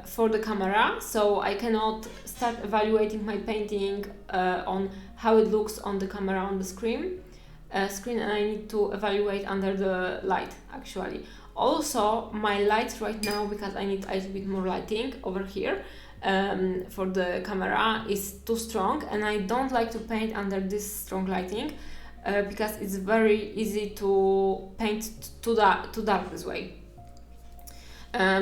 for the camera, so I cannot start evaluating my painting on how it looks on the camera on the screen, and I need to evaluate under the light actually. Also, my lights right now, because I need a little bit more lighting over here for the camera, is too strong, and I don't like to paint under this strong lighting because it's very easy to paint too dark this way.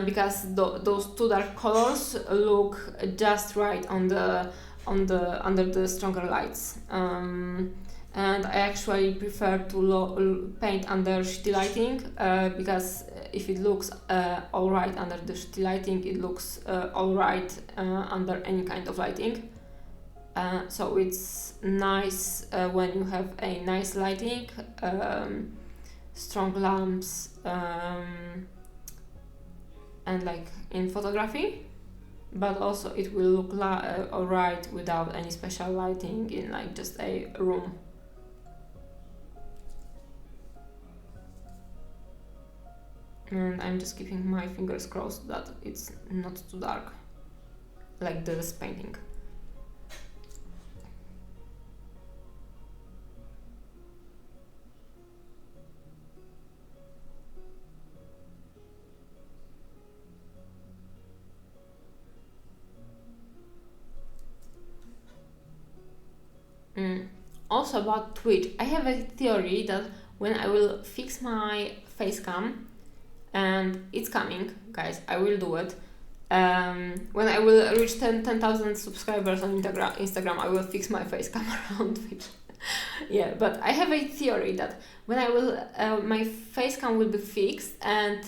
Because those two dark colors look just right under the stronger lights, and I actually prefer to paint under shitty lighting, because if it looks alright under the shitty lighting, it looks alright under any kind of lighting. So it's nice when you have a nice lighting, strong lamps, and like in photography, but also it will look alright without any special lighting in like just a room. And I'm just keeping my fingers crossed that it's not too dark, like this painting. Also about Twitch, I have a theory that when I will fix my face cam, and it's coming, guys, I will do it. When I will reach 10,000 subscribers on Instagram, I will fix my face camera on Twitch. Yeah, but I have a theory that when I will, my face cam will be fixed, and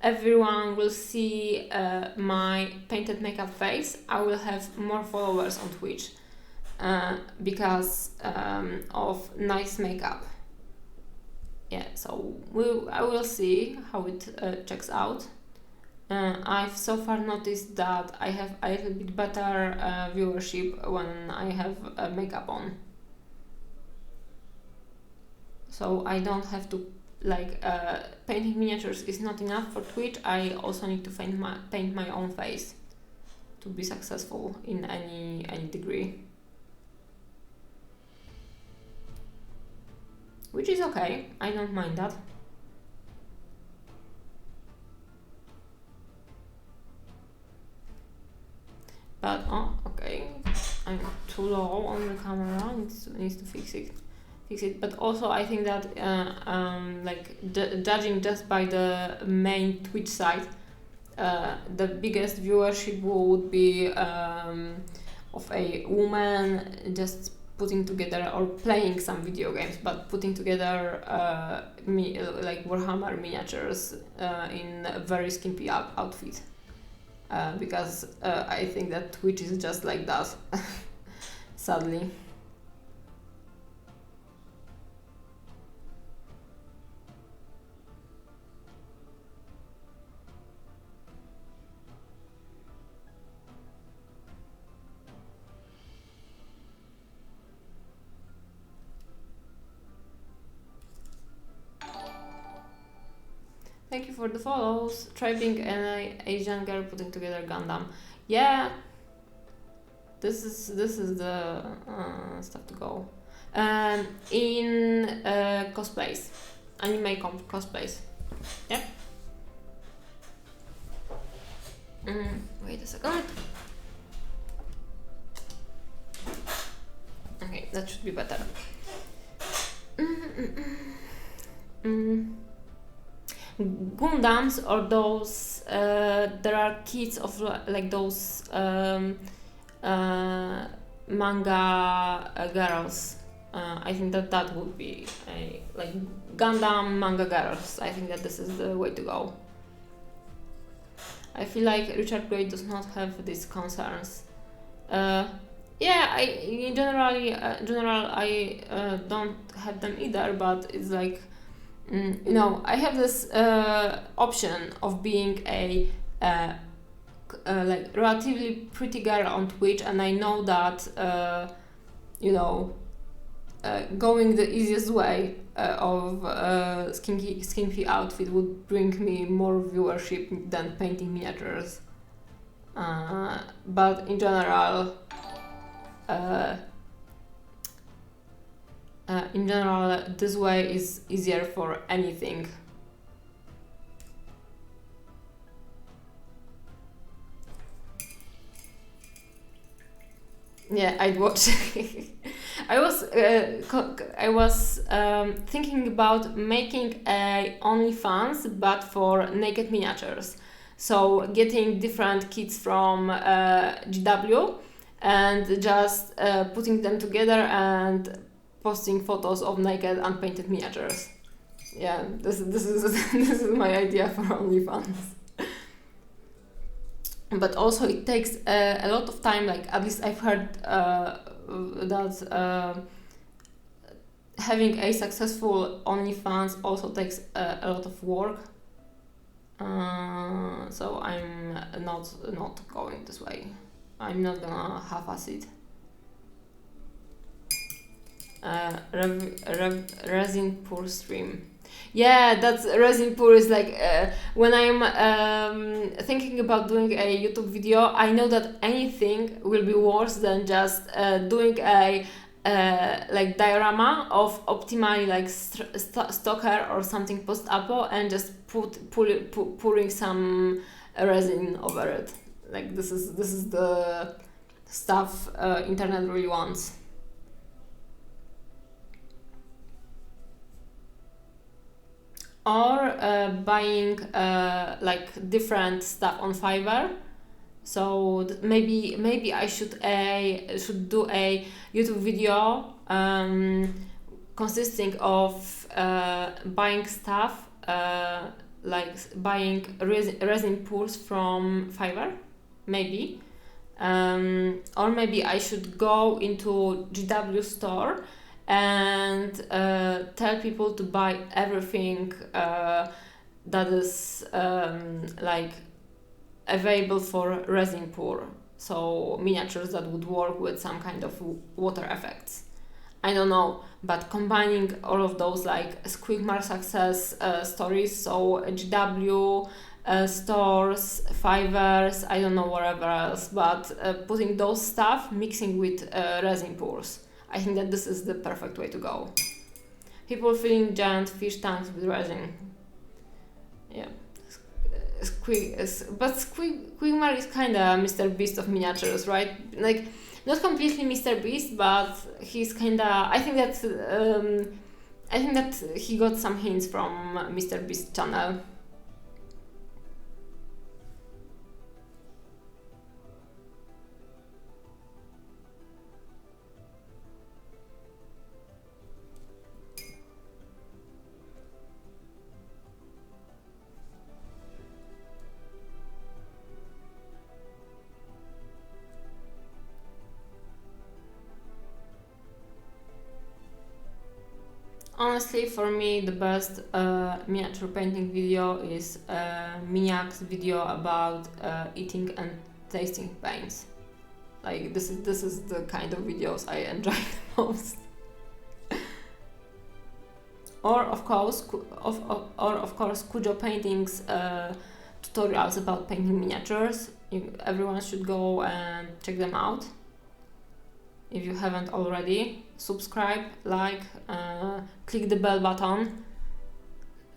everyone will see my painted makeup face, I will have more followers on Twitch. Because of nice makeup. Yeah, so I will see how it checks out. I've so far noticed that I have a little bit better viewership when I have makeup on. So I don't have to, like, painting miniatures is not enough for Twitch. I also need to paint my own face to be successful in any degree. Which is okay, I don't mind that. But, oh, okay, I'm too low on the camera, needs to fix it. But also I think that, judging just by the main Twitch side, the biggest viewership would be of a woman just putting together or playing some video games, but putting together like Warhammer miniatures in a very skimpy outfit, because I think that Twitch is just like that, sadly. Thank you for the follows. Try being an Asian girl putting together Gundam. Yeah, this is the stuff to go. In cosplays, anime cosplays. Yeah. Wait a second. Okay, that should be better. Gundams or those there are kits of like those manga girls. I think that would be like Gundam manga girls. I think that this is the way to go. I feel like Richard Gray does not have these concerns. Yeah, in general I don't have them either, but it's like you know, I have this option of being a like relatively pretty girl on Twitch, and I know that you know, going the easiest way of skimpy outfit would bring me more viewership than painting miniatures. But in general, this way is easier for anything. Yeah, I'd watch. I was thinking about making a OnlyFans, but for naked miniatures. So getting different kits from GW and just putting them together and posting photos of naked unpainted miniatures. Yeah, this is this is my idea for OnlyFans. But also it takes a lot of time. Like at least I've heard that having a successful OnlyFans also takes a lot of work. So I'm not going this way. I'm not gonna half-ass it. Resin Poor stream. Yeah, that's Resin Poor is like when I'm thinking about doing a YouTube video, I know that anything will be worse than just doing a like diorama of optimally like Stalker or something post-apo and just pouring some resin over it. Like this is the stuff internet really wants. Or buying like different stuff on Fiverr. So maybe I should do a YouTube video consisting of buying stuff like buying resin pools from Fiverr, maybe, or maybe I should go into GW store and tell people to buy everything that is like available for resin pour, so miniatures that would work with some kind of water effects. I don't know, but combining all of those like Squigmar success stories, so GW stores, Fivers, I don't know wherever else, but putting those stuff, mixing with resin pours. I think that this is the perfect way to go. People filling giant fish tanks with resin. Yeah. But Squigmar is kinda Mr. Beast of miniatures, right? Like, not completely Mr. Beast, but he's kinda. I think that he got some hints from Mr. Beast channel. Honestly, for me, the best miniature painting video is Miniac's video about eating and tasting paints. Like this is the kind of videos I enjoy the most. or of course Kujo paintings tutorials about painting miniatures. Everyone should go and check them out if you haven't already. Subscribe, like, click the bell button,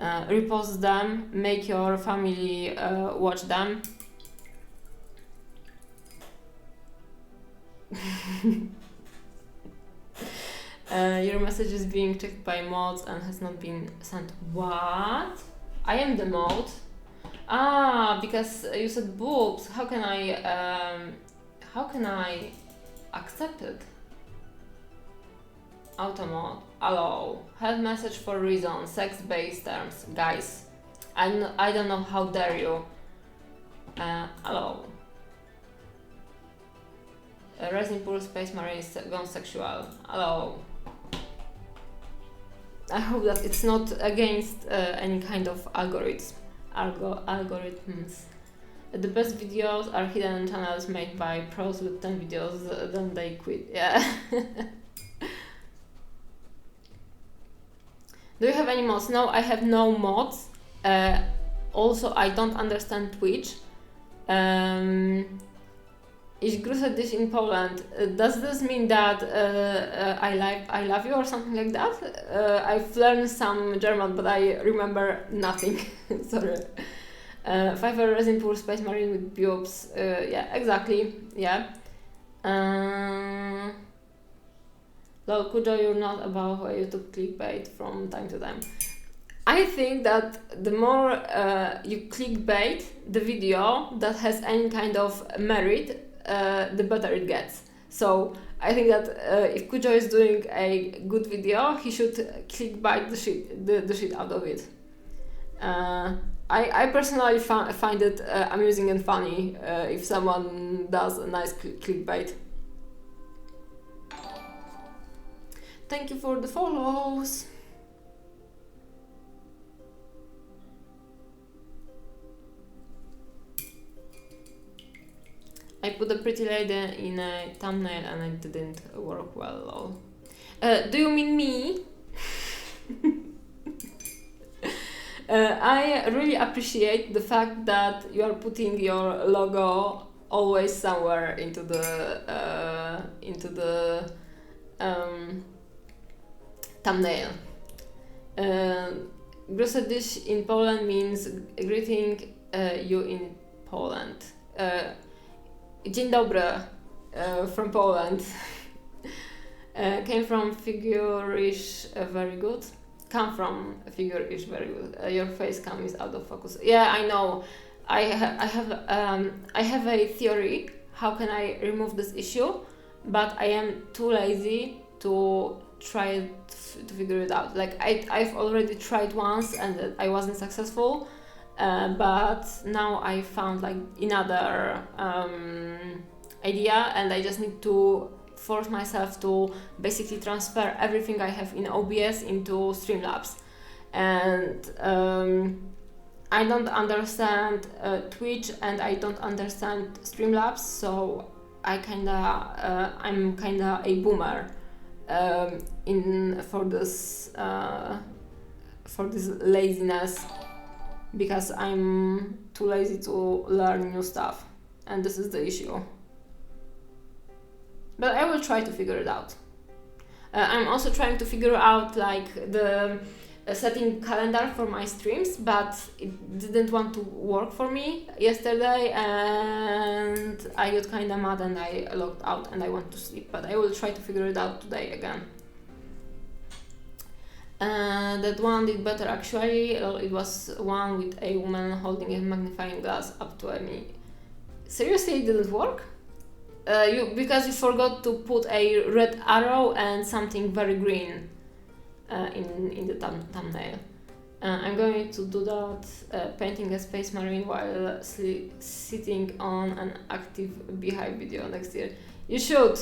repost them, make your family watch them. Your message is being checked by mods and has not been sent. What? I am the mod. Because you said boobs. How can I accept it? Automod. Allow. Help message for reason. Sex-based terms. Guys, I don't know, how dare you. Allow. Resin Pool Space Marine is gone sexual. Allow. I hope that it's not against any kind of algorithms. The best videos are hidden channels made by pros with 10 videos, then they quit. Yeah. Do you have any mods? No, I have no mods. Also, I don't understand Twitch. Is this in Poland? Does this mean that I love you or something like that? I've learned some German, but I remember nothing. Sorry. 5 resin pool space marine with boobs. Yeah, exactly. Yeah. Lol, Kujo, you're not about why you took clickbait from time to time. I think that the more you clickbait the video that has any kind of merit, the better it gets. So I think that if Kujo is doing a good video, he should clickbait the shit out of it. I personally find it amusing and funny if someone does a nice clickbait. Thank you for the follows. I put a pretty lady in a thumbnail and it didn't work well, lol. Do you mean me? I really appreciate the fact that you are putting your logo always somewhere into the thumbnail. Grosse in Poland means greeting you in Poland. Dzień dobry from Poland. Came from figure-ish, very good. Come from figure-ish, very good. Your face cam is out of focus. Yeah, I know. I have a theory. How can I remove this issue? But I am too lazy to try to figure it out. Like I've already tried once and I wasn't successful. But now I found like another idea, and I just need to force myself to basically transfer everything I have in OBS into Streamlabs. And I don't understand Twitch and I don't understand Streamlabs, so I'm kinda a boomer for this laziness, because I'm too lazy to learn new stuff, and this is the issue. But I will try to figure it out. I'm also trying to figure out like the setting calendar for my streams, but it didn't want to work for me yesterday, and I got kinda mad and I logged out and I want to sleep, but I will try to figure it out today again. That one did better actually. It was one with a woman holding a magnifying glass up to me. Seriously, it didn't work? Because you forgot to put a red arrow and something very green in the thumbnail. I'm going to do that, painting a space marine while sitting on an active beehive video next year. You should!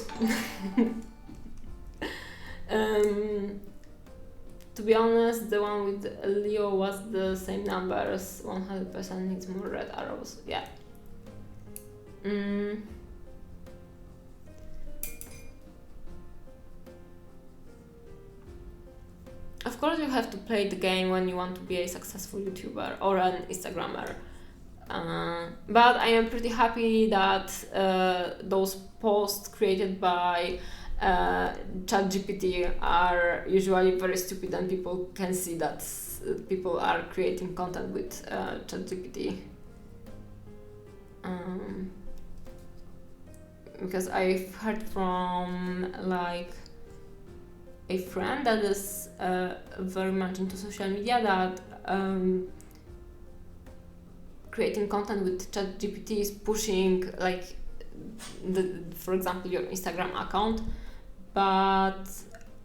To be honest, the one with Leo was the same numbers, 100% needs more red arrows, yeah. Of course you have to play the game when you want to be a successful YouTuber or an Instagrammer. But I am pretty happy that those posts created by ChatGPT are usually very stupid, and people can see that people are creating content with ChatGPT. Because I've heard from like a friend that is very much into social media that creating content with ChatGPT is pushing like for example your Instagram account, but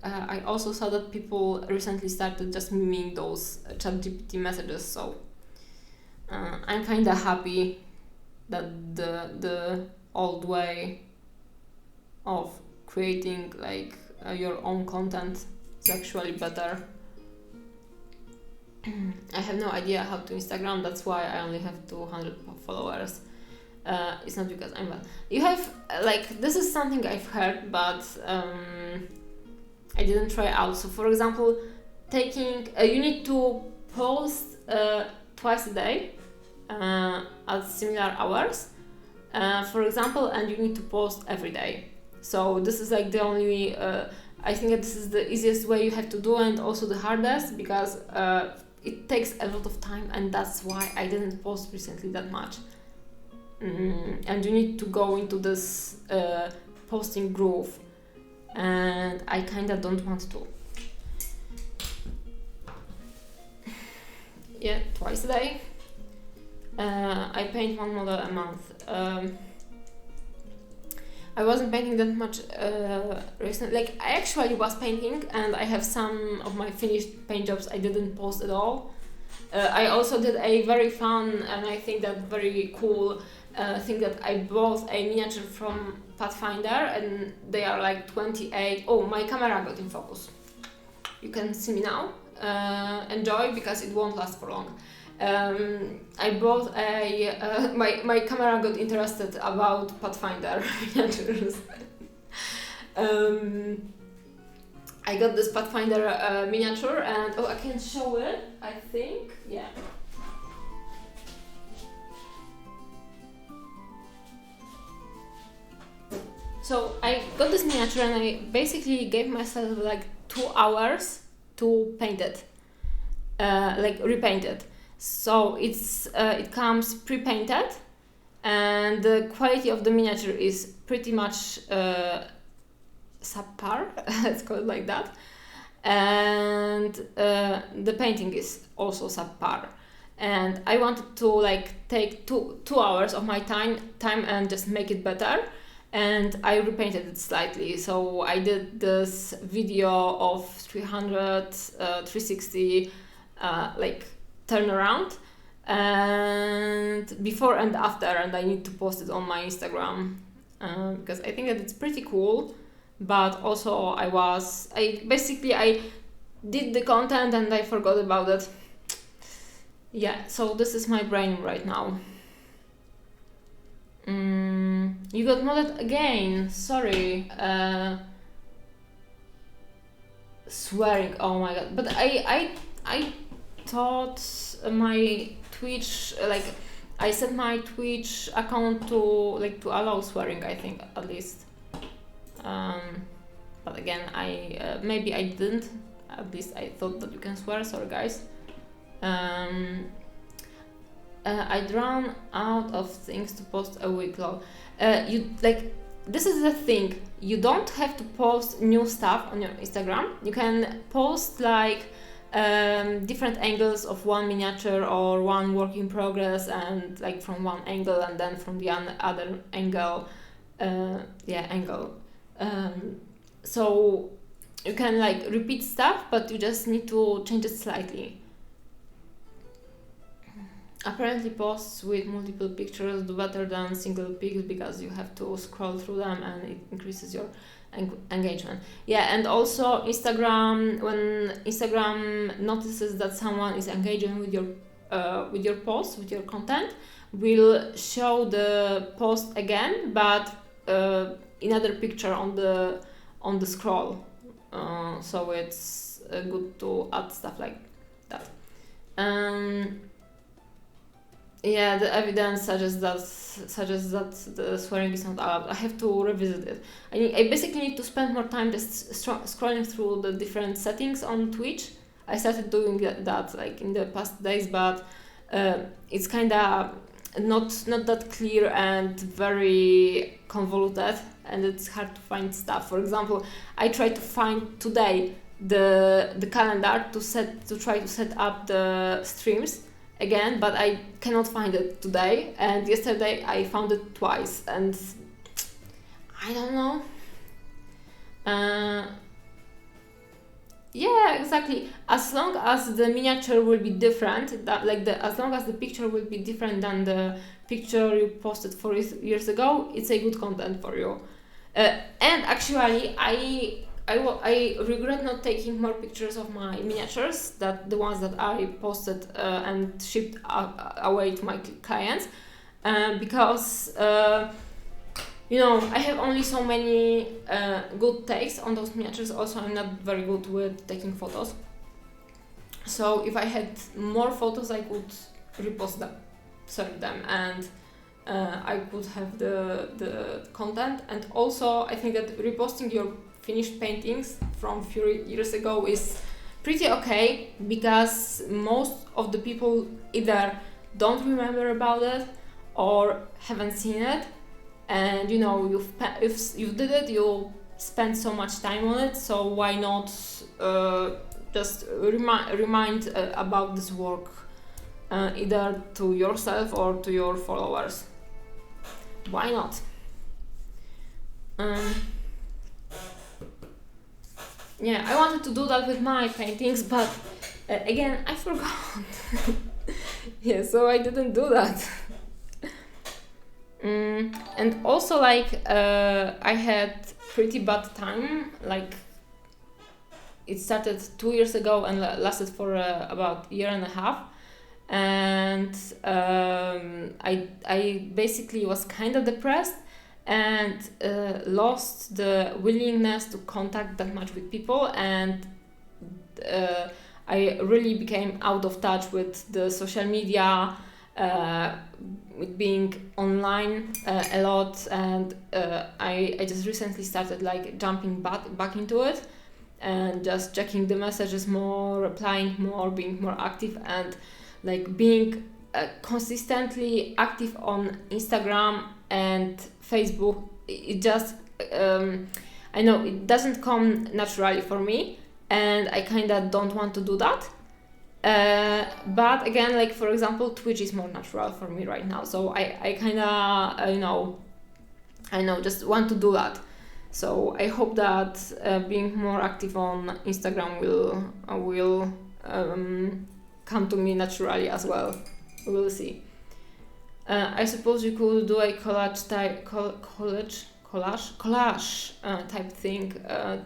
I also saw that people recently started just miming those ChatGPT messages, so I'm kinda happy that the old way of creating like your own content is actually better. I have no idea how to Instagram, that's why I only have 200 followers. It's not because I'm bad. You have like, this is something I've heard, but I didn't try out. So for example, you need to post twice a day at similar hours, for example, and you need to post every day. So this is like the only, I think that this is the easiest way you have to do, and also the hardest, because it takes a lot of time, and that's why I didn't post recently that much. And you need to go into this posting groove, and I kinda don't want to. Yeah, twice a day. I paint one model a month. I wasn't painting that much recently. Like, I actually was painting, and I have some of my finished paint jobs I didn't post at all. I also did a very fun, and I think that very cool thing, that I bought a miniature from Pathfinder, and they are like 28. Oh, my camera got in focus. You can see me now. Enjoy, because it won't last for long. I bought my camera got interested about Pathfinder miniatures. I got this Pathfinder miniature, and I can show it, I think. Yeah. So I got this miniature, and I basically gave myself like 2 hours to paint it, like repaint it. So it comes pre-painted, and the quality of the miniature is pretty much subpar, let's call it like that, and the painting is also subpar. And I wanted to like take two hours of my time and just make it better, and I repainted it slightly. So I did this video of 360 like turnaround, and before and after, and I need to post it on my Instagram, because I think that it's pretty cool. But also I did the content and I forgot about it. Yeah, so this is my brain right now. You got modded again, sorry. Swearing, oh my god. But I thought my Twitch, like I set my Twitch account to allow swearing, I think, at least. But again, maybe I didn't. At least I thought that you can swear. Sorry, guys. I'd run out of things to post a week long. This is the thing. You don't have to post new stuff on your Instagram. You can post like different angles of one miniature or one work in progress, and like from one angle and then from the other angle. So you can like repeat stuff, but you just need to change it slightly. Apparently posts with multiple pictures do better than single pics, because you have to scroll through them and it increases your engagement. Yeah, and also Instagram, when Instagram notices that someone is engaging with your post, with your content, will show the post again, but another picture on the scroll. So it's good to add stuff like that. Yeah, the evidence suggests that the swearing is not allowed. I have to revisit it. I basically need to spend more time just scrolling through the different settings on Twitch. I started doing that like in the past days, but it's kind of not that clear and very convoluted, and it's hard to find stuff. For example, I tried to find today the calendar to try to set up the streams again, but I cannot find it today, and yesterday I found it twice, and I don't know. Yeah, exactly. As long as the miniature will be different, as long as the picture will be different than the picture you posted 4 years ago, it's a good content for you. And actually, I regret not taking more pictures of my miniatures, the ones that I posted and shipped away to my clients, because I have only so many good takes on those miniatures. Also, I'm not very good with taking photos. So if I had more photos, I could repost them, save them, and I could have the content. And also, I think that reposting your finished paintings from a few years ago is pretty okay, because most of the people either don't remember about it or haven't seen it, and if you did it, you spent so much time on it, so why not just remind about this work either to yourself or to your followers. Why not? Yeah, I wanted to do that with my paintings, but again, I forgot. Yeah, so I didn't do that. And also, I had pretty bad time. Like, it started 2 years ago and lasted for about a year and a half. And I basically was kind of depressed and lost the willingness to contact that much with people, and I really became out of touch with the social media, with being online a lot, and I just recently started jumping back into it and just checking the messages more, replying more, being more active, and being consistently active on Instagram and Facebook. It just I know it doesn't come naturally for me, and I kind of don't want to do that. But again, for example, Twitch is more natural for me right now, so I kind of I know just want to do that. So I hope that being more active on Instagram will come to me naturally as well. We'll see. I suppose you could do a collage type thing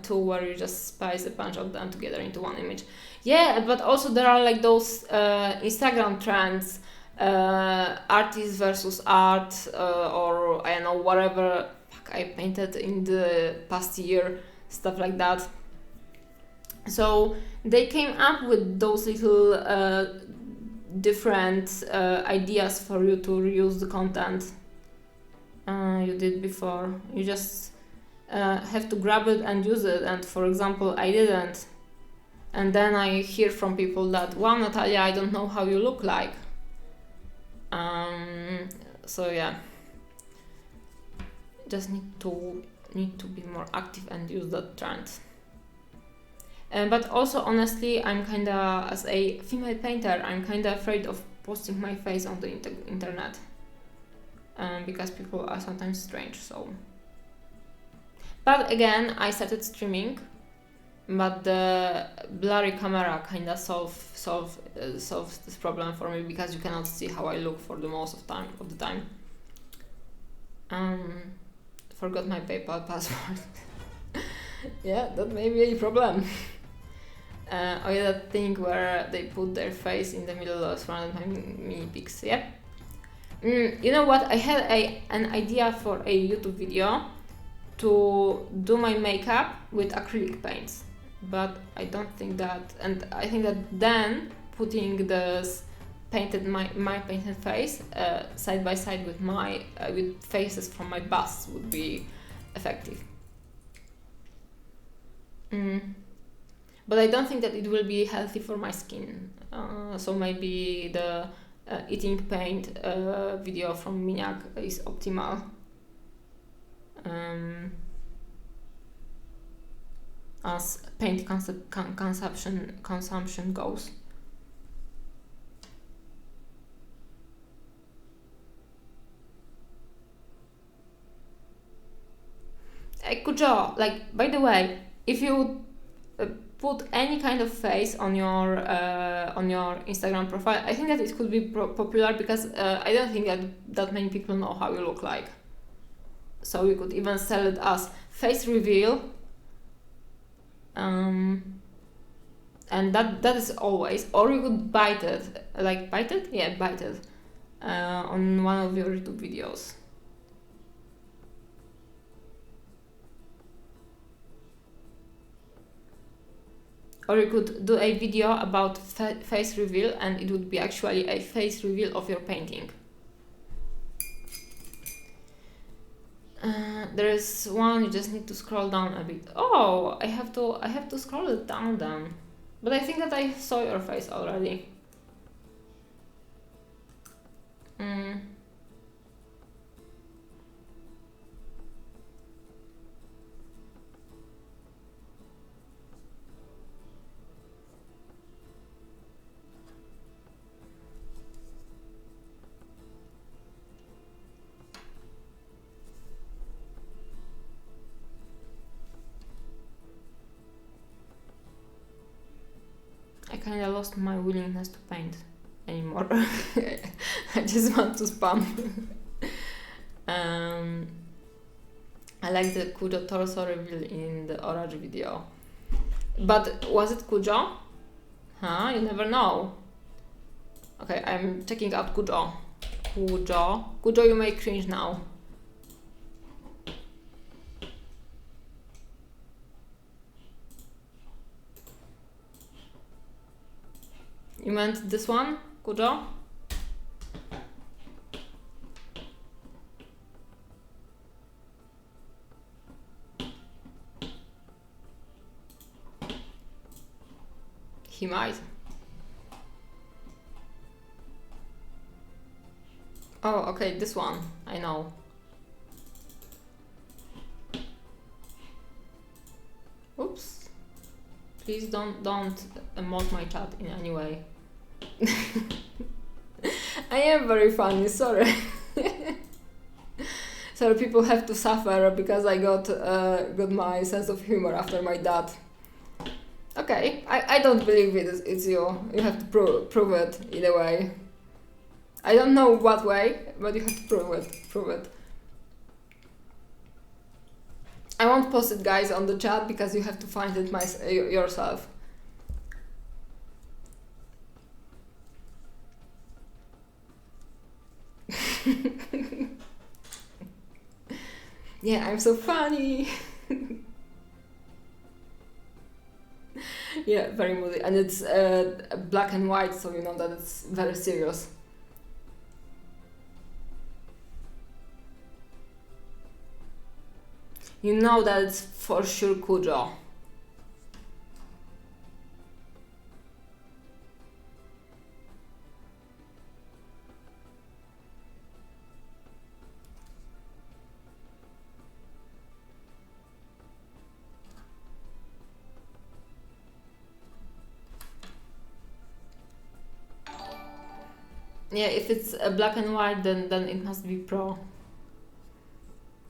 too, where you just splice a bunch of them together into one image. Yeah, but also there are those Instagram trends, artist versus art, or I don't know, whatever I painted in the past year, stuff like that. So they came up with those little different ideas for you to reuse the content you did before. You just have to grab it and use it, and for example, I didn't, and then I hear from people that, wow, Natalia, I don't know how you look like. So yeah, just need to be more active and use that trend. But also, honestly, I'm kinda, as a female painter, I'm kinda afraid of posting my face on the internet, because people are sometimes strange. So, but again, I started streaming, but the blurry camera kinda solves this problem for me, because you cannot see how I look for the most of the time. Forgot my PayPal password. Yeah, that may be a problem. Oh yeah, that thing where they put their face in the middle of one of my mini pics. Yeah. You know what? I had an idea for a YouTube video to do my makeup with acrylic paints. but I don't think that, and I think that then putting this painted my painted face side by side with my with faces from my busts would be effective. But I don't think that it will be healthy for my skin. So maybe the eating paint video from Miniac is optimal. As paint consumption goes. I could draw, like, by the way, if you put any kind of face on your Instagram profile, I think that it could be popular because I don't think that many people know how you look like. So you could even sell it as face reveal. And that is always, or you could bite it, like bite it on one of your YouTube videos. Or you could do a video about face reveal, and it would be actually a face reveal of your painting. There is one, you just need to scroll down a bit. Oh, I have to scroll it down then. But I think that I saw your face already. I kinda lost my willingness to paint anymore. I just want to spam. I like the Kujo torso reveal in the orange video. But was it Kujo? Huh? You never know. Okay, I'm checking out Kujo. Kujo, you may cringe now. You meant this one, Kujo? He might. Oh, okay, this one, I know. Oops. Please don't emote my chat in any way. I am very funny, sorry. Sorry, people have to suffer because I got my sense of humor after my dad. Okay, I don't believe it's you. You have to prove it in a way. I don't know what way, but you have to prove it. I won't post it, guys, on the chat because you have to find it yourself. Yeah, I'm so funny. Yeah, very moody, and it's black and white, so you know that it's very serious. You know that it's for sure Kujo. Yeah, if it's black and white, then it must be pro.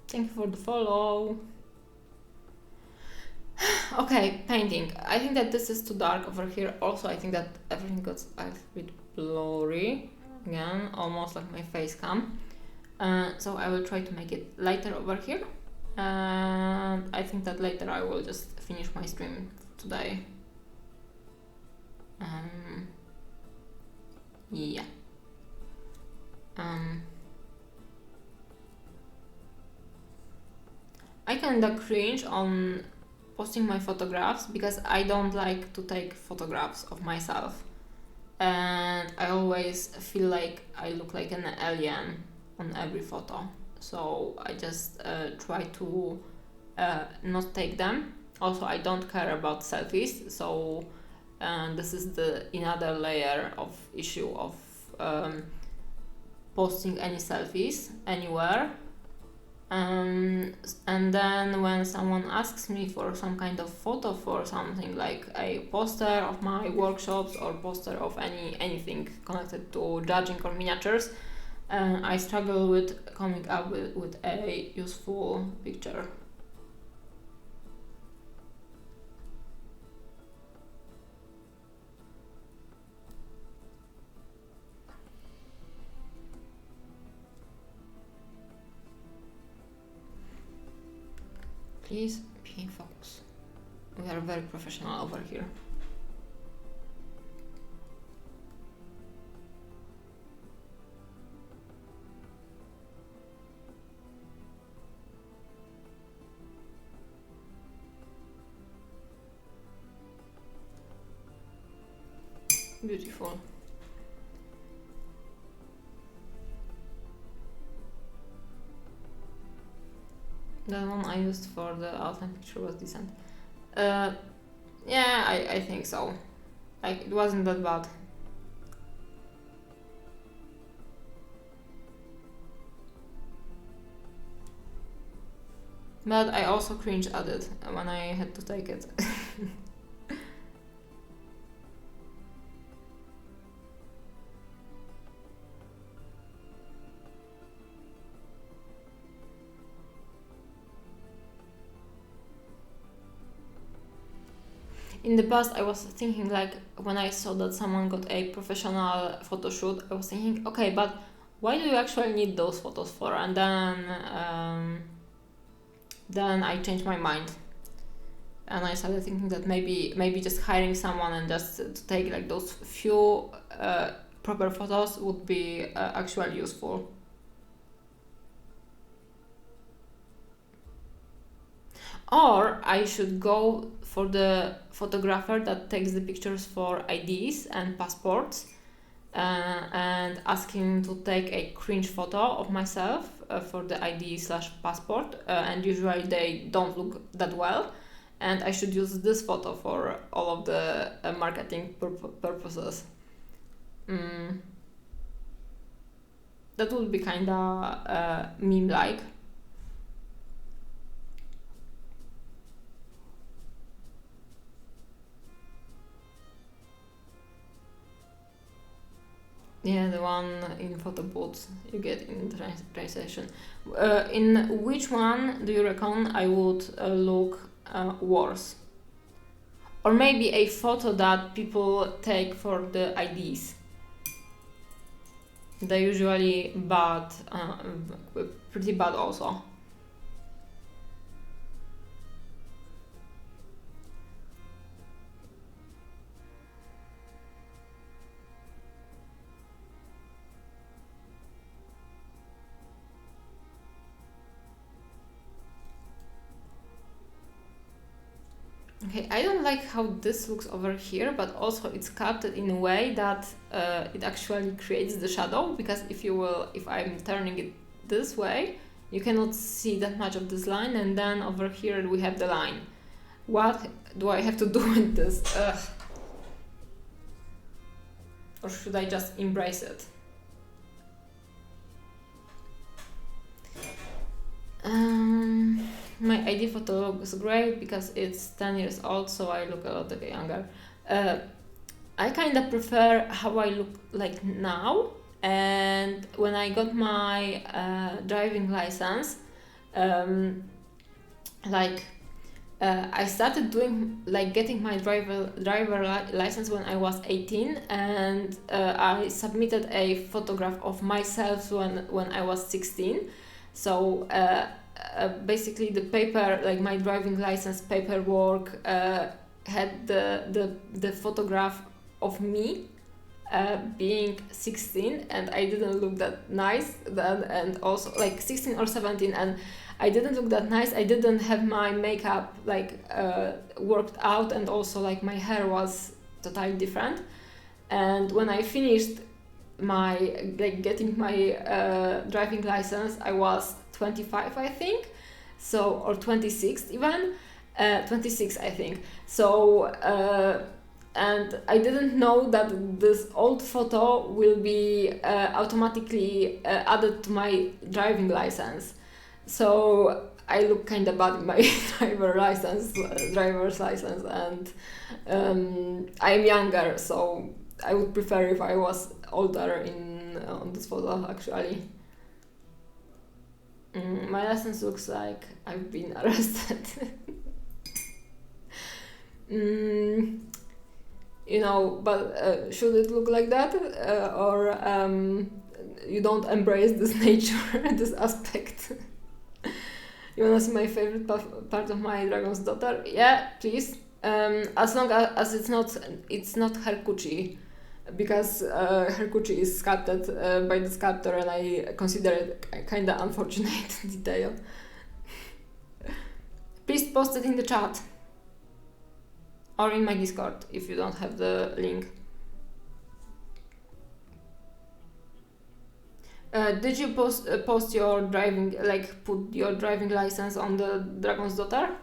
Thank you for the follow. Okay, painting. I think that this is too dark over here. Also, I think that everything got a bit blurry. Again, almost like my face cam. So I will try to make it lighter over here. And I think that later I will just finish my stream today. Yeah. I kinda cringe on posting my photographs because I don't like to take photographs of myself, and I always feel like I look like an alien on every photo, so I just try to not take them. Also, I don't care about selfies, so this is the another layer of issue of posting any selfies anywhere. And then when someone asks me for some kind of photo for something like a poster of my workshops or poster of anything connected to judging or miniatures, I struggle with coming up with a useful picture. Please be focus. We are very professional over here. Beautiful. The one I used for the outline picture was decent. Yeah, I think so. Like, it wasn't that bad. But I also cringed at it when I had to take it. In the past, I was thinking, like, when I saw that someone got a professional photo shoot, I was thinking, okay, but why do you actually need those photos for? And then I changed my mind, and I started thinking that maybe just hiring someone and just to take like those few proper photos would be actually useful. Or I should go for the photographer that takes the pictures for IDs and passports, and ask him to take a cringe photo of myself for the ID/passport, and usually they don't look that well, and I should use this photo for all of the marketing purposes. That would be kinda meme-like. Yeah, the one in photo booths you get in translation. In which one do you reckon I would look worse? Or maybe a photo that people take for the IDs. They're usually bad, pretty bad also. Okay, I don't like how this looks over here, but also it's sculpted in a way that it actually creates the shadow, because if I'm turning it this way, you cannot see that much of this line, and then over here we have the line. What do I have to do with this? Ugh. Or should I just embrace it? My ID photo looks great because it's 10 years old, so I look a lot younger. I kind of prefer how I look like now, and when I got my driving license, I started getting my driver license when I was 18, and I submitted a photograph of myself when I was 16. So basically the paper, like my driving license paperwork, had the photograph of me being 16 and I didn't look that nice then, and also like 16 or 17 and I didn't look that nice. I didn't have my makeup like worked out, and also like my hair was totally different. And when I finished my like getting my driving license, I was 25, I think, so, or 26 even, 26 I think. So and I didn't know that this old photo will be automatically added to my driving license. So I look kind of bad in my driver's license, and I'm younger, so I would prefer if I was older on this photo actually. My license looks like I've been arrested. You know, but should it look like that, or you don't embrace this nature, this aspect? You wanna see my favorite part of my dragon's daughter? Yeah, please. As long as it's not her coochie, because her coochie is sculpted by the sculptor, and I consider it a kind of unfortunate detail. Please post it in the chat or in my Discord if you don't have the link. Did you post your driving, like put your driving license on the dragon's daughter?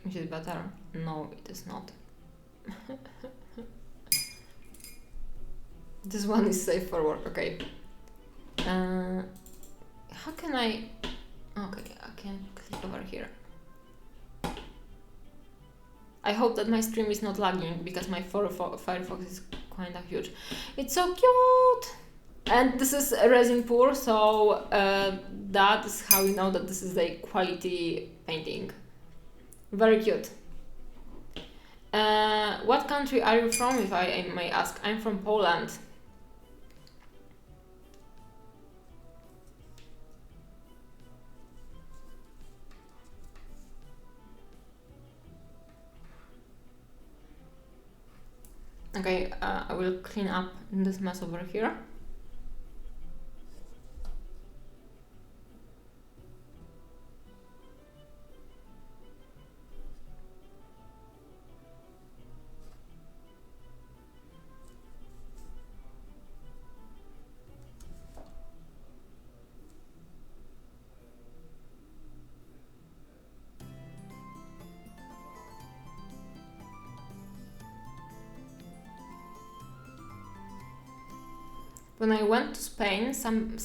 Is it better? No, it is not. This one is safe for work, okay. How can I... Okay, I can click over here. I hope that my stream is not lagging, because my Firefox is kinda huge. It's so cute! And this is resin pour, so that is how you know that this is a quality painting. Very cute. What country are you from, if I may ask? I'm from Poland. Okay, I will clean up this mess over here. When I went to Spain, and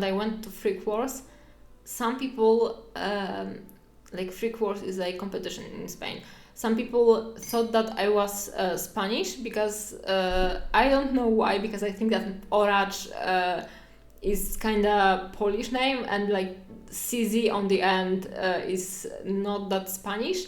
I went to Freak Wars, some people, like Freak Wars is a competition in Spain. Some people thought that I was Spanish, because I don't know why, because I think that Oracz is kind of Polish name, and like CZ on the end is not that Spanish.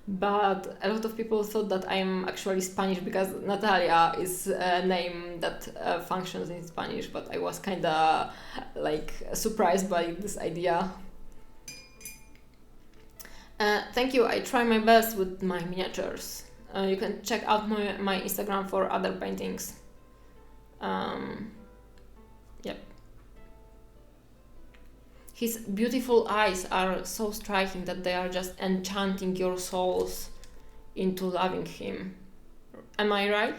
But a lot of people thought that I'm actually Spanish, because Natalia is a name that functions in Spanish, but I was kind of like surprised by this idea. Thank you, I try my best with my miniatures. You can check out my Instagram for other paintings. Yep. His beautiful eyes are so striking that they are just enchanting your souls into loving him. Am I right?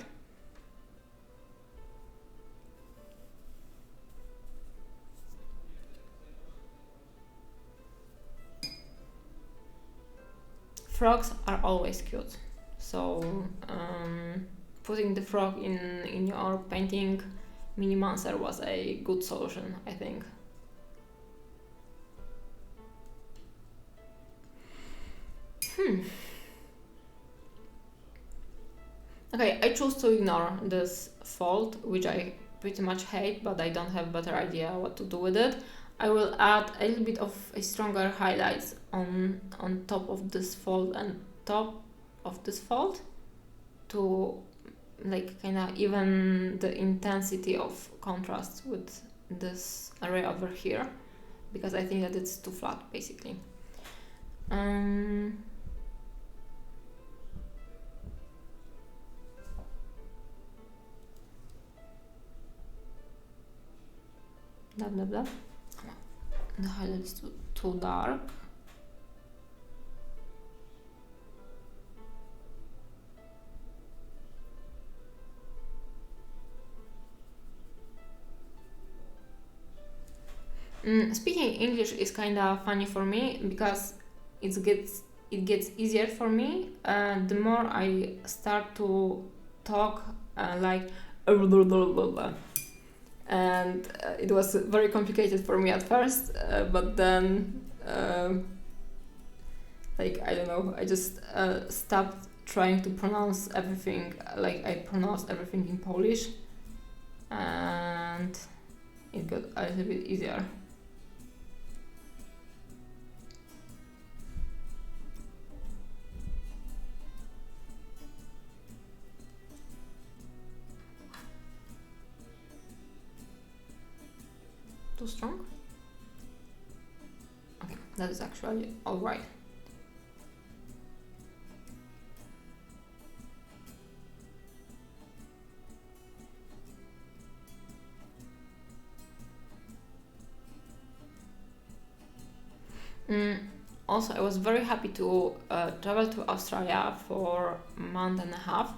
Frogs are always cute, so putting the frog in your painting Minimancer was a good solution, I think. Okay, I choose to ignore this fold, which I pretty much hate, but I don't have better idea what to do with it. I will add a little bit of a stronger highlights on top of this fold and top of this fold to like kind of even the intensity of contrast with this area over here, because I think that it's too flat basically. Blah blah blah. The highlight is too dark. Speaking English is kind of funny for me because it gets easier for me the more I start to talk like and it was very complicated for me at first, but then like I don't know, I just stopped trying to pronounce everything like I pronounced everything in Polish, and it got a little bit easier. Too strong? Okay, that is actually alright. Also, I was very happy to travel to Australia for a month and a half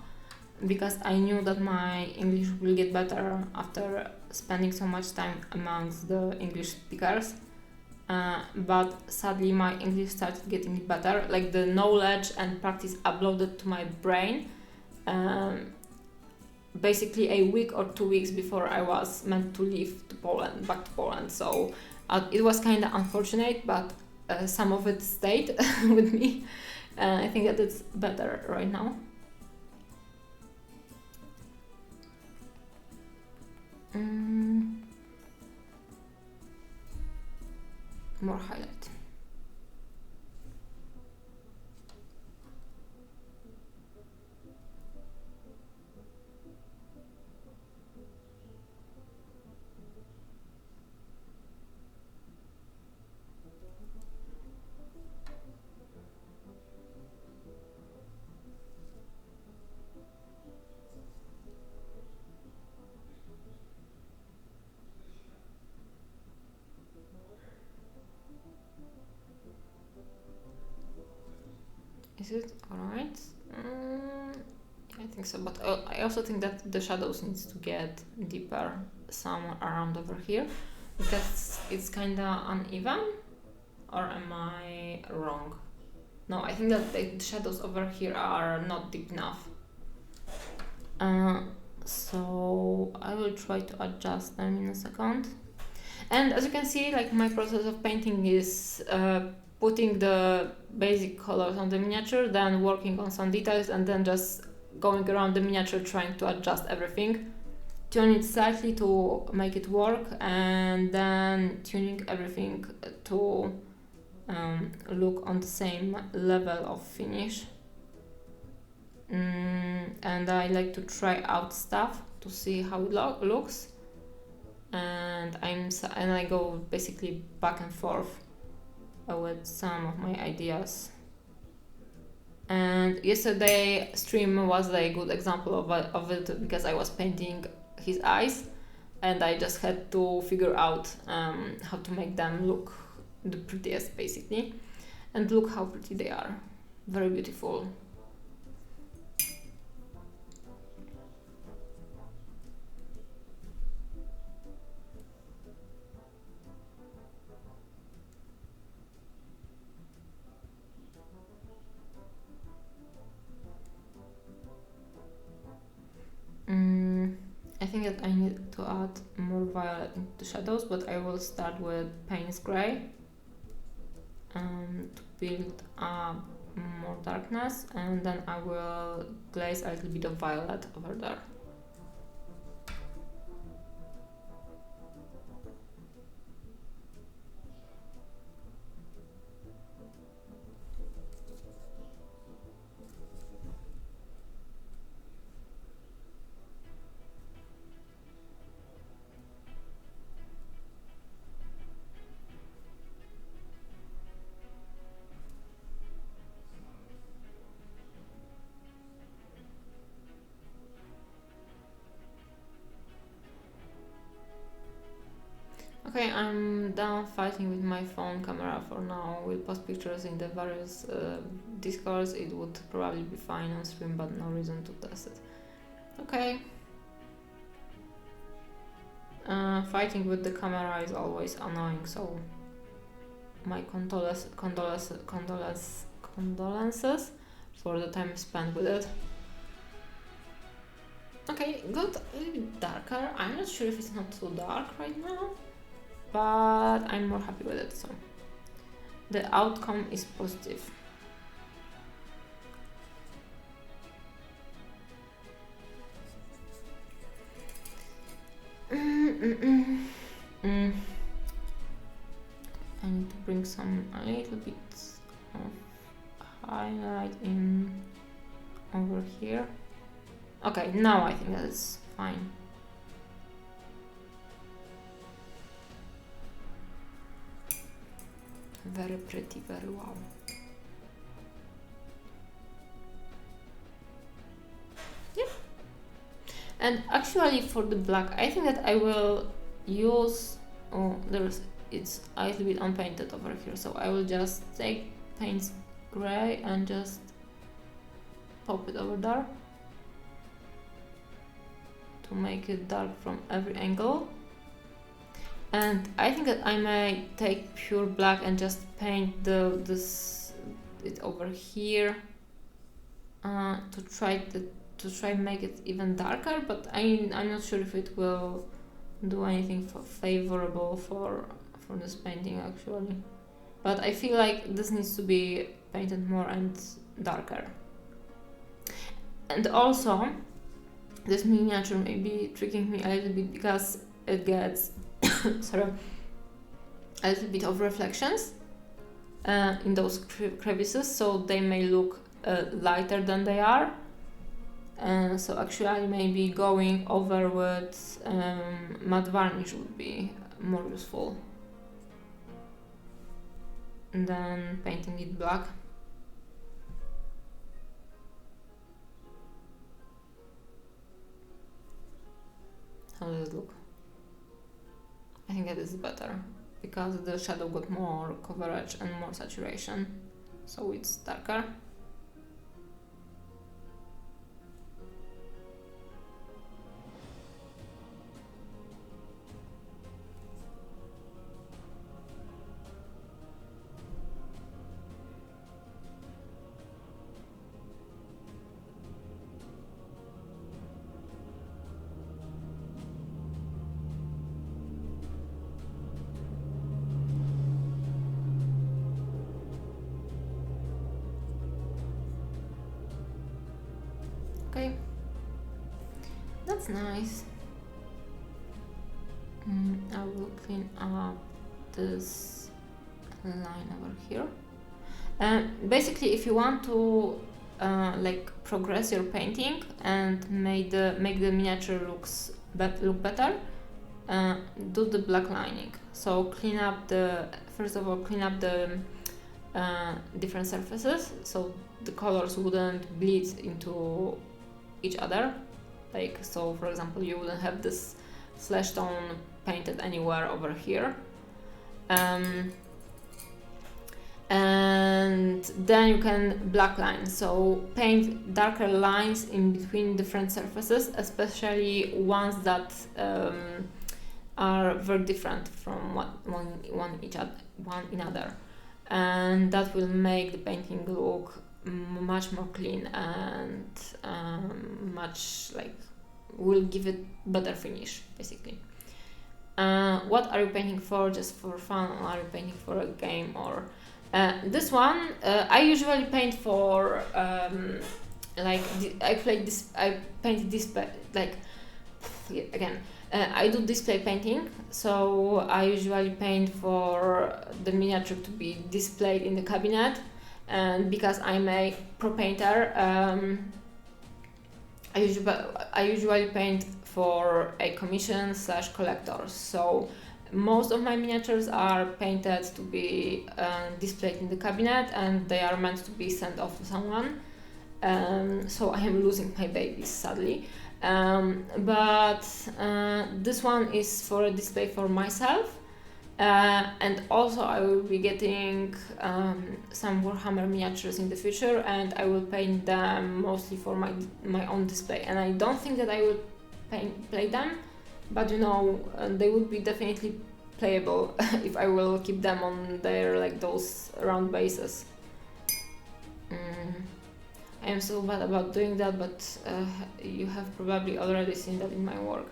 because I knew that my English will get better after spending so much time amongst the English speakers. But sadly, my English started getting better, like the knowledge and practice uploaded to my brain basically a week or 2 weeks before I was meant to leave to Poland, back to Poland. So it was kind of unfortunate, but some of it stayed with me. I think that it's better right now. More highlight. Is it alright? I think so, but I also think that the shadows needs to get deeper somewhere around over here because it's kinda uneven, or am I wrong? No, I think that the shadows over here are not deep enough. So I will try to adjust them in a second. And as you can see, like my process of painting is putting the basic colors on the miniature, then working on some details, and then just going around the miniature trying to adjust everything, tune it slightly to make it work, and then tuning everything to look on the same level of finish. And I like to try out stuff to see how it looks, and I go basically back and forth with some of my ideas. And yesterday stream was a good example of it because I was painting his eyes and I just had to figure out how to make them look the prettiest basically, and look how pretty they are, very beautiful. I think that I need to add more violet into the shadows, but I will start with Payne's Grey to build up more darkness, and then I will glaze a little bit of violet over there. Okay, I'm done fighting with my phone camera for now. We'll post pictures in the various Discords. It would probably be fine on stream, but no reason to test it. Okay. Fighting with the camera is always annoying, so my condolences for the time spent with it. Okay, got a little bit darker. I'm not sure if it's not too dark right now, but I'm more happy with it, so the outcome is positive. I need to bring a little bit of highlight in over here. Okay, now I think that is fine. Very pretty, very wow. Yeah. And actually for the black, I think that I will use, it's a little bit unpainted over here, so I will just take paint gray and just pop it over there to make it dark from every angle. And I think that I may take pure black and just paint it over here to try make it even darker, but I'm not sure if it will do anything favorable for this painting actually. But I feel like this needs to be painted more and darker. And also, this miniature may be tricking me a little bit because it gets sorry, a little bit of reflections in those crevices, so they may look lighter than they are. So actually I may be going over with matte varnish would be more useful than painting it black. How does it look? I think that is better because the shadow got more coverage and more saturation, so it's darker. Okay, that's nice. I will clean up this line over here. Basically, if you want to like progress your painting and make the miniature look better, do the black lining. So first of all clean up the different surfaces so the colors wouldn't bleed into each other. Like, so for example, you wouldn't have this flesh tone painted anywhere over here. And then you can black line, so paint darker lines in between different surfaces, especially ones that are very different from one another, and that will make the painting look much more clean and will give it better finish basically. What are you painting for? Just for fun, or are you painting for a game? Or this one I usually paint for I paint display, like again I do display painting, so I usually paint for the miniature to be displayed in the cabinet. And because I'm a pro painter, I usually paint for a commission / collectors. So most of my miniatures are painted to be displayed in the cabinet, and they are meant to be sent off to someone. So I am losing my babies, sadly. But this one is for a display for myself. And also I will be getting some Warhammer miniatures in the future, and I will paint them mostly for my own display. And I don't think that I will play them, but you know, they would be definitely playable if I will keep them on their like those round bases. I am so bad about doing that, but you have probably already seen that in my work.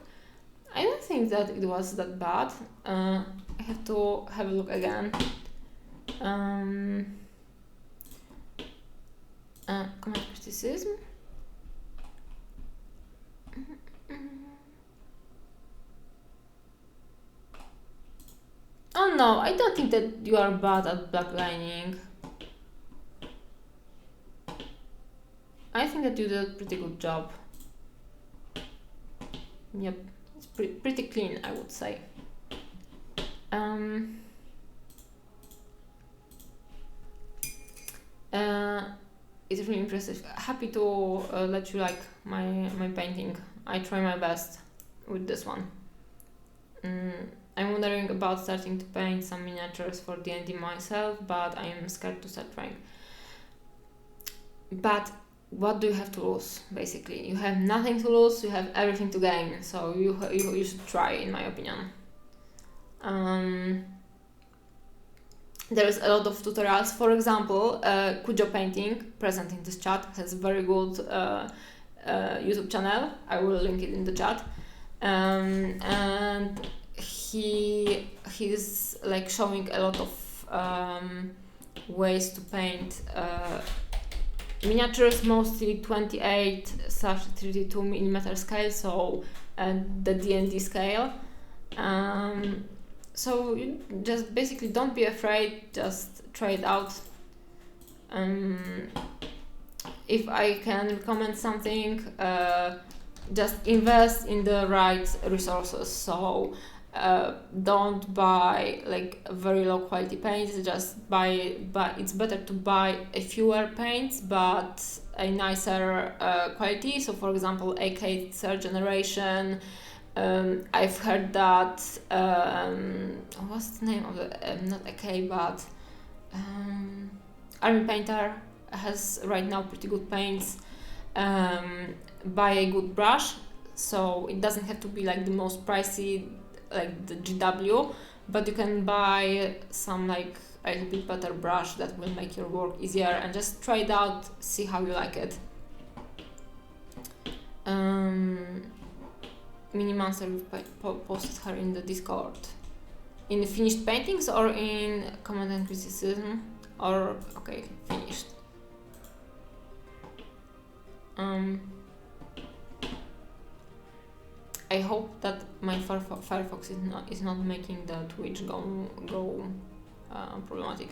I don't think that it was that bad. I have to have a look again. Command criticism. Oh no, I don't think that you are bad at blacklining. I think that you did a pretty good job. Yep, it's pretty clean, I would say. It's really impressive. Happy to let you like my painting. I try my best with this one. I'm wondering about starting to paint some miniatures for D&D myself, but I'm scared to start trying. But what do you have to lose? Basically, you have nothing to lose. You have everything to gain. So you should try, in my opinion. There is a lot of tutorials. For example, Kujo Painting, present in this chat, has a very good YouTube channel. I will link it in the chat. And he's like showing a lot of ways to paint miniatures, mostly 28/32 millimeter scale, so the D&D scale. So you just basically don't be afraid, just try it out. If I can recommend something, just invest in the right resources. So don't buy like very low quality paints, just buy, but it's better to buy a fewer paints but a nicer quality. So for example, AK 3rd generation, I've heard that what's the name of the not AK but Army Painter has right now pretty good paints. Buy a good brush, so it doesn't have to be like the most pricey like the GW, but you can buy some like a little bit better brush that will make your work easier, and just try it out, see how you like it. Minimonster, posted her in the Discord. In the finished paintings or in command and criticism? Or okay, finished. I hope that my Firefox is not making the Twitch go problematic.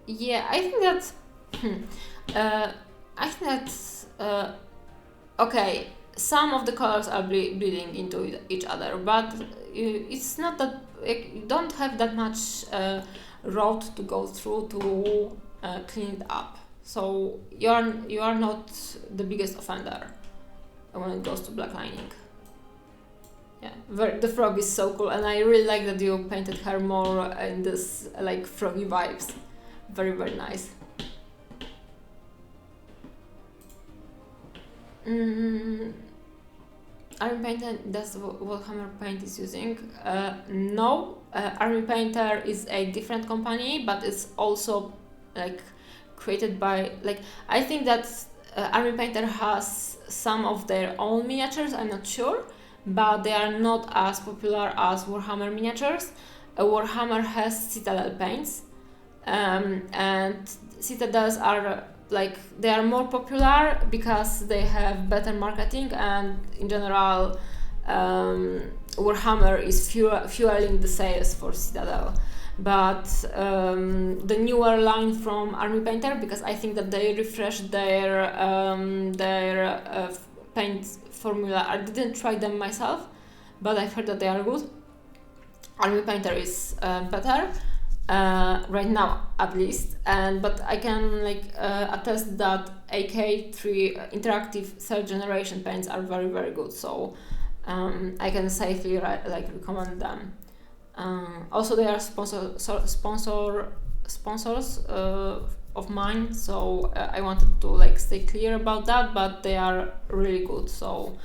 Yeah, I think that's okay. Some of the colors are bleeding into each other, but it's not that you don't have that much road to go through to clean it up. So you are not the biggest offender when it goes to blacklining. Yeah, the frog is so cool, and I really like that you painted her more in this like froggy vibes. Very, very nice. Army Painter, that's what Hammer Paint is using. No, Army Painter is a different company, but it's also like created by like I think that Army Painter has some of their own miniatures. I'm not sure, but they are not as popular as Warhammer miniatures. Warhammer has Citadel paints, and Citadels are like they are more popular because they have better marketing, and in general Warhammer is fueling the sales for Citadel. But the newer line from Army Painter, because I think that they refreshed their paint formula. I didn't try them myself, but I've heard that they are good. Army Painter is better right now, at least, but I can like attest that AK3 interactive 3rd generation paints are very, very good. So I can safely recommend them. Also, they are sponsors of mine, so I wanted to stay clear about that, but they are really good. So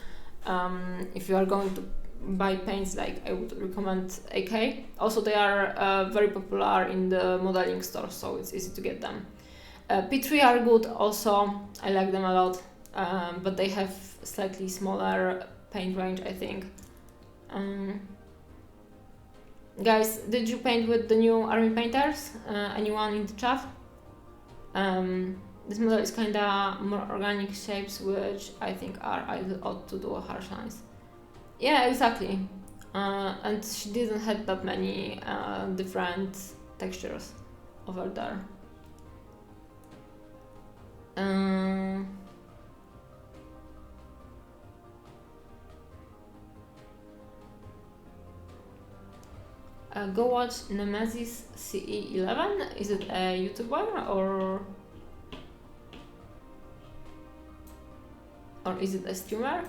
if you are going to buy paints, I would recommend AK. Also, they are very popular in the modeling store, so it's easy to get them. P3 are good also, I like them a lot, but they have slightly smaller paint range, I think. Guys, did you paint with the new army painters? Anyone in the chat? This model is kinda more organic shapes, which I think are ought to do a harsh lines. Yeah, exactly. And she didn't have that many different textures over there. Go watch Nemesis CE11. Is it a YouTuber or is it a streamer?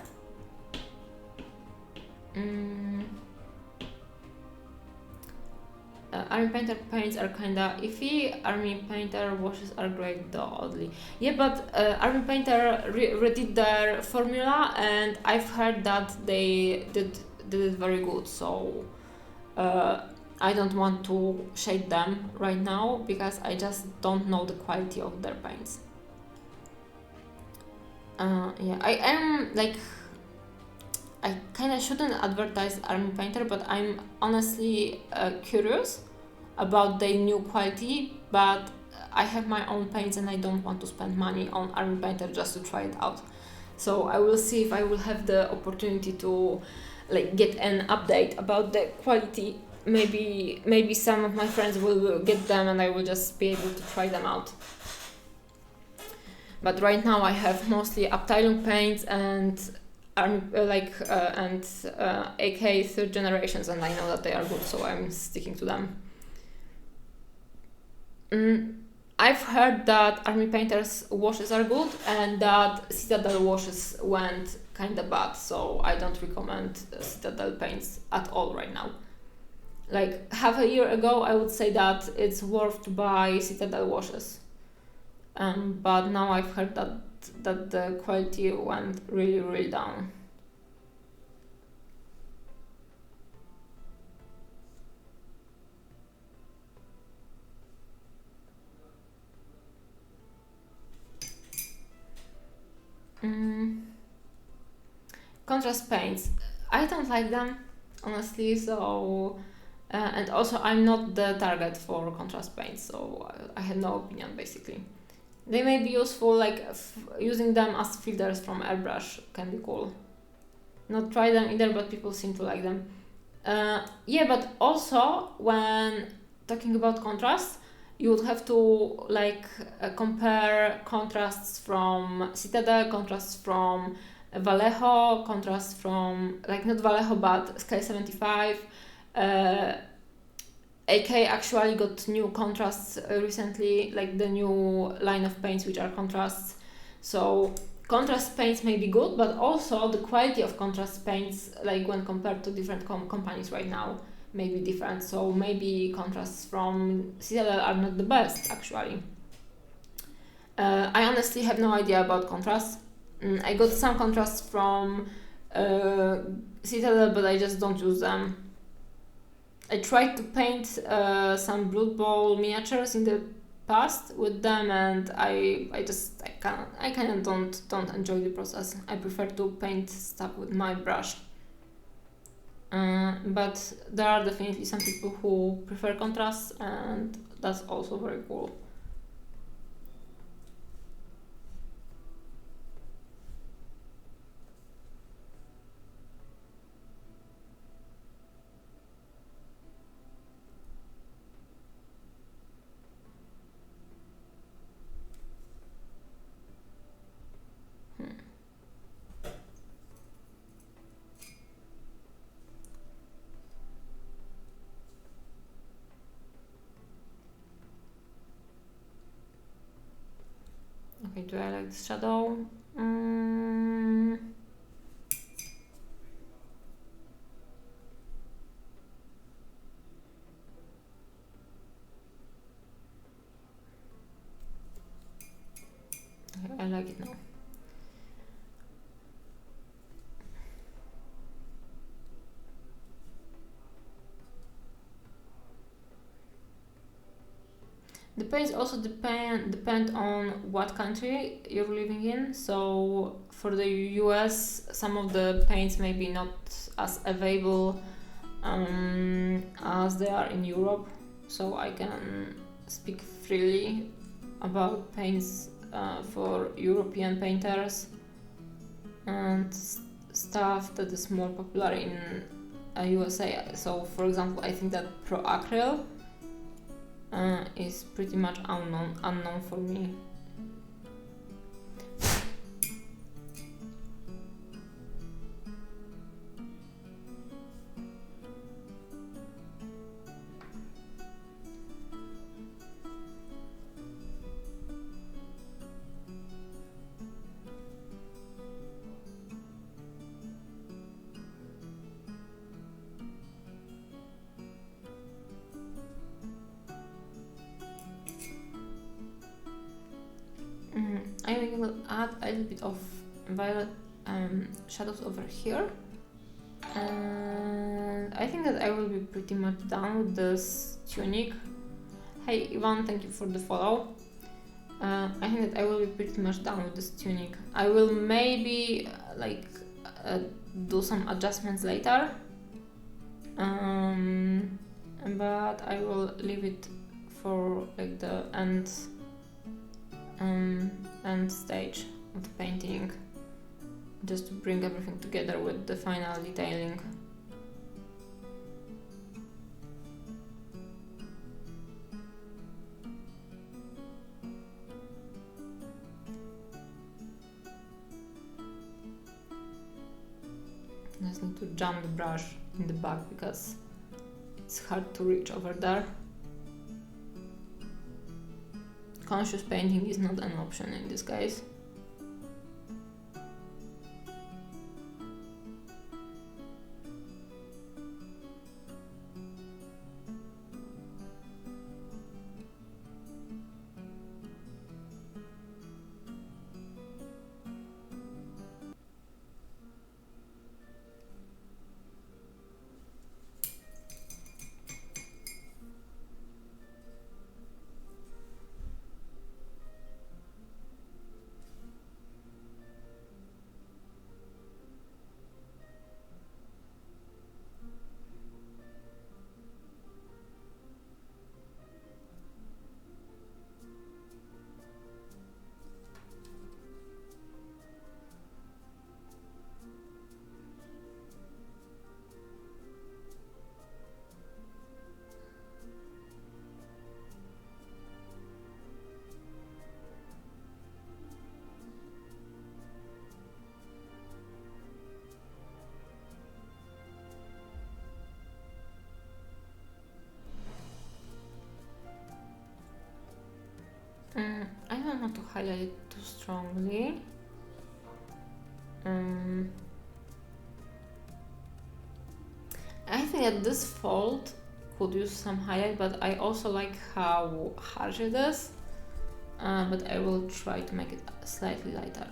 Army Painter paints are kinda iffy. Army Painter washes are great though, oddly. Yeah, but Army Painter redid their formula, and I've heard that they did it very good. So I don't want to shade them right now because I just don't know the quality of their paints. Yeah, I am I kind of shouldn't advertise Army Painter, but I'm honestly curious about their new quality, but I have my own paints and I don't want to spend money on Army Painter just to try it out. So I will see if I will have the opportunity to get an update about the quality. Maybe some of my friends will get them and I will just be able to try them out. But right now I have mostly Abteilung paints and AK third generations, and I know that they are good, so I'm sticking to them. I've heard that Army Painter's washes are good and that Citadel washes went kinda bad, so I don't recommend Citadel paints at all right now. Half a year ago I would say that it's worth to buy Citadel washes, but now I've heard that the quality went really, really down. Contrast paints, I don't like them, honestly, so and also I'm not the target for contrast paints, so I have no opinion basically. They may be useful, using them as filters from airbrush can be cool. Not try them either, but people seem to like them. Yeah, but also when talking about contrast, you would have to compare contrasts from Citadel, contrasts from Vallejo, contrasts from not Vallejo but Scale 75. AK actually got new contrasts recently, the new line of paints which are contrasts. So contrast paints may be good, but also the quality of contrast paints, when compared to different companies right now, may be different. So maybe contrasts from Citadel are not the best actually. I honestly have no idea about contrasts. I got some contrasts from Citadel, but I just don't use them. I tried to paint some Blood Bowl miniatures in the past with them, and I kind of don't enjoy the process. I prefer to paint stuff with my brush. But there are definitely some people who prefer contrasts, and that's also very cool. Okay, do I like this shadow? like it now. The paints also depend on what country you're living in. So for the US, some of the paints may be not as available as they are in Europe. So I can speak freely about paints for European painters and stuff that is more popular in USA. So for example, I think that Pro Acryl is pretty much unknown for me. I will add a little bit of violet shadows over here, and I think that I will be pretty much done with this tunic. Hey Ivan, thank you for the follow. I think that I will be pretty much done with this tunic. I will maybe do some adjustments later, but I will leave it for like the end stage of the painting, just to bring everything together with the final detailing. I just need to jam the brush in the back because it's hard to reach over there. Conscious painting is not an option in this case. I don't want to highlight it too strongly. I think that this fold could use some highlight, but I also like how harsh it is. But I will try to make it slightly lighter.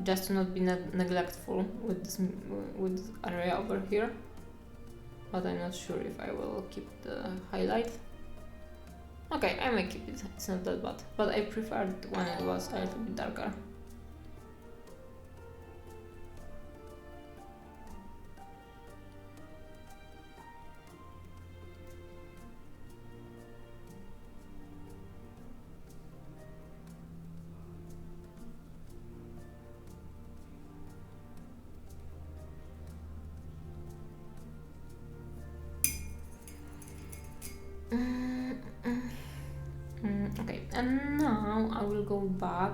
Just to not be neglectful with this area over here. But I'm not sure if I will keep the highlight. Okay, I may keep it, it's not that bad. But I preferred when it was a little bit darker. Okay, and now I will go back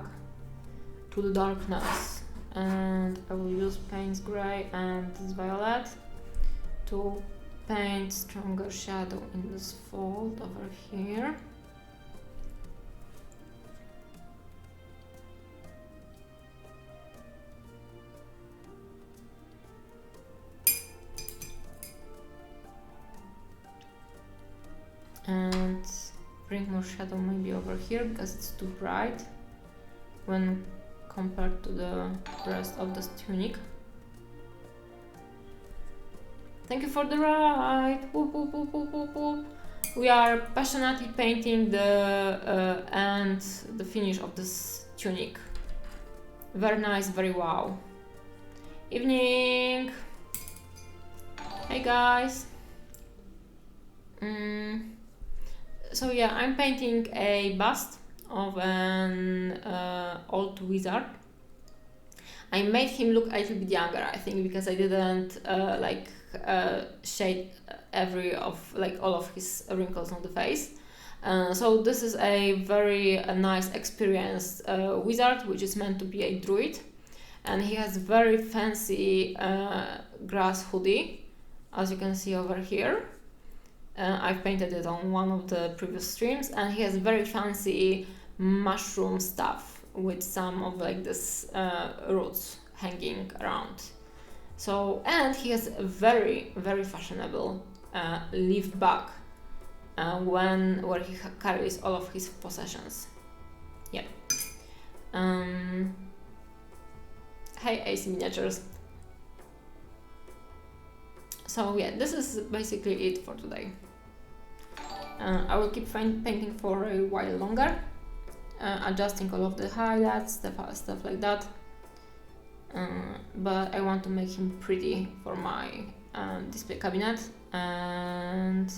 to the darkness and I will use Payne's Grey and this violet to paint stronger shadow in this fold over here. And bring more shadow maybe over here because it's too bright when compared to the rest of this tunic. Thank you for the ride! Whoop, whoop, whoop, whoop, whoop, whoop. We are passionately painting the and the finish of this tunic. Very nice, very wow. Evening! Hey guys! So yeah, I'm painting a bust of an old wizard. I made him look a little bit younger, I think, because I didn't shade all of his wrinkles on the face. So this is a very nice, experienced wizard, which is meant to be a druid, and he has very fancy grass hoodie, as you can see over here. I've painted it on one of the previous streams, and he has very fancy mushroom stuff with some of this roots hanging around. So, and he has a very, very fashionable leaf bag where he carries all of his possessions. Yeah. Hey AC Miniatures. So yeah, this is basically it for today. I will keep painting for a while longer, adjusting all of the highlights, stuff like that. But I want to make him pretty for my display cabinet, and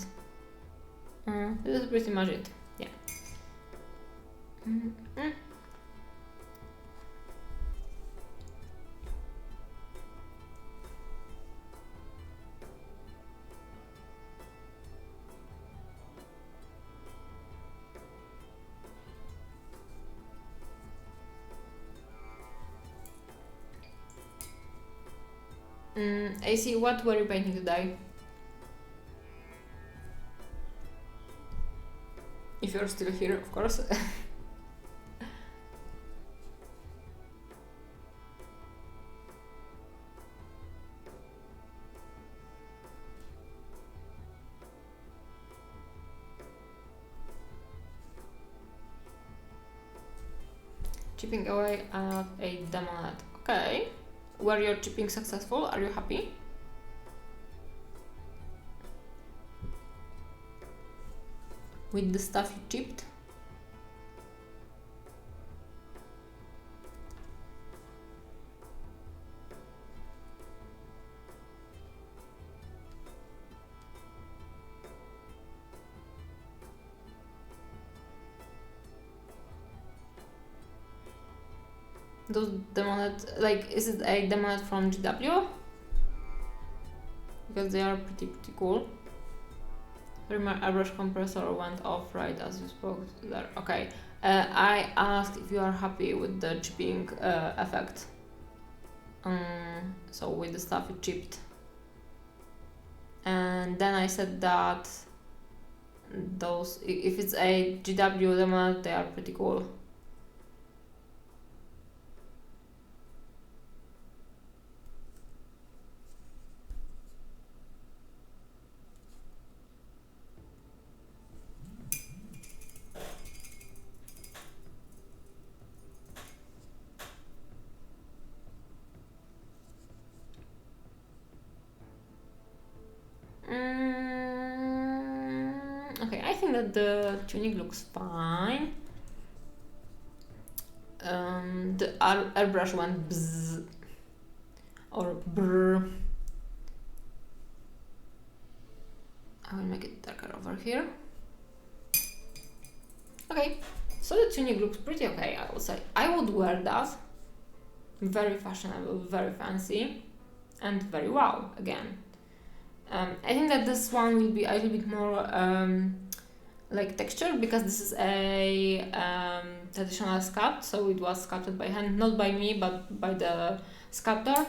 this is pretty much it. Yeah. AC, what were you painting today? If you're still here, of course. Chipping away at a demonet. Okay. Were your chipping successful? Are you happy? With the stuff you chipped? Those demonet, is it a demonet from GW? Because they are pretty cool. Sorry, my airbrush compressor went off right as you spoke there. Okay, I asked if you are happy with the chipping effect. So with the stuff you chipped. And then I said that those, if it's a GW demonet, they are pretty cool. Okay, I think that the tunic looks fine. The airbrush went bzz or brr. I will make it darker over here. Okay, so the tunic looks pretty okay, I would say. I would wear that. Very fashionable, very fancy, and very wow again. I think that this one will be a little bit more textured, because this is a traditional sculpt, so it was sculpted by hand, not by me, but by the sculptor,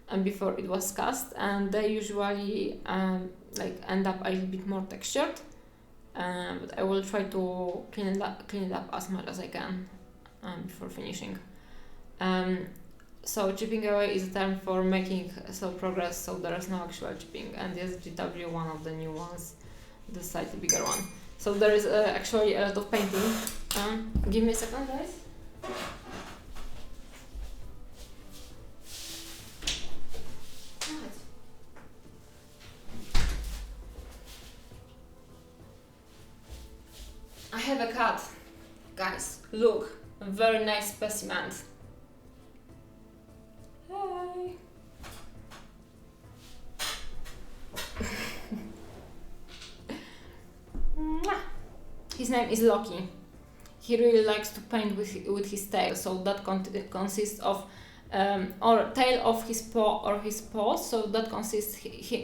and before it was cast, and they usually end up a little bit more textured, but I will try to clean it up as much as I can before finishing. So chipping away is a term for making slow progress, so there is no actual chipping, and yes, GW, one of the new ones, the slightly bigger one. So there is actually a lot of painting. Give me a second, guys. I have a cat, guys. Look, a very nice specimen. Hi. His name is Loki. He really likes to paint with his tail, so that consists of or tail of his paw or his paws. So that consists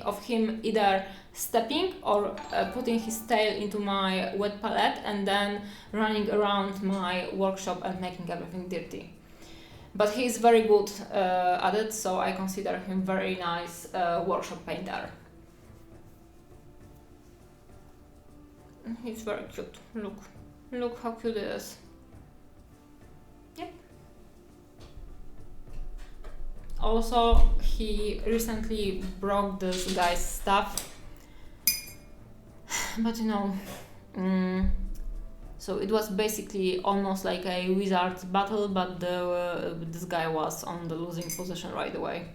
of him either stepping or putting his tail into my wet palette and then running around my workshop and making everything dirty. But he's very good at it, so I consider him very nice workshop painter. He's very cute. Look how cute it is. Yep. Also, he recently broke this guy's stuff, but you know, so it was basically almost like a wizard's battle, but this guy was on the losing position right away.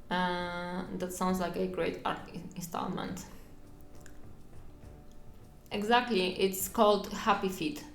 That sounds like a great art installment. Exactly, it's called Happy Feet.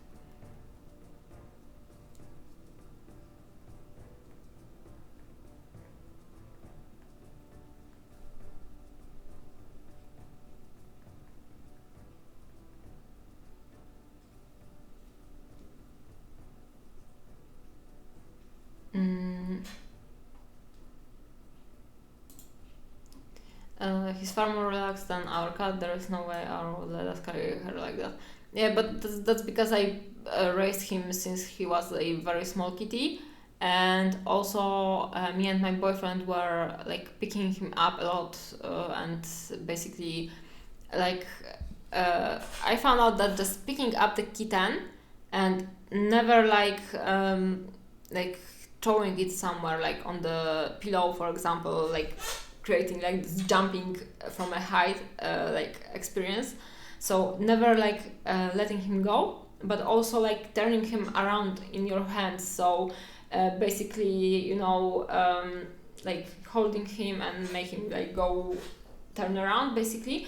He's far more relaxed than our cat. There is no way I would let us carry her like that. Yeah, but that's because I raised him since he was a very small kitty, and also me and my boyfriend were like picking him up a lot, and basically like I found out that just picking up the kitten and never like throwing it somewhere like on the pillow, for example, like creating like this jumping from a height like experience. So never like letting him go, but also like turning him around in your hands. So basically, you know, like holding him and making him like go turn around. Basically,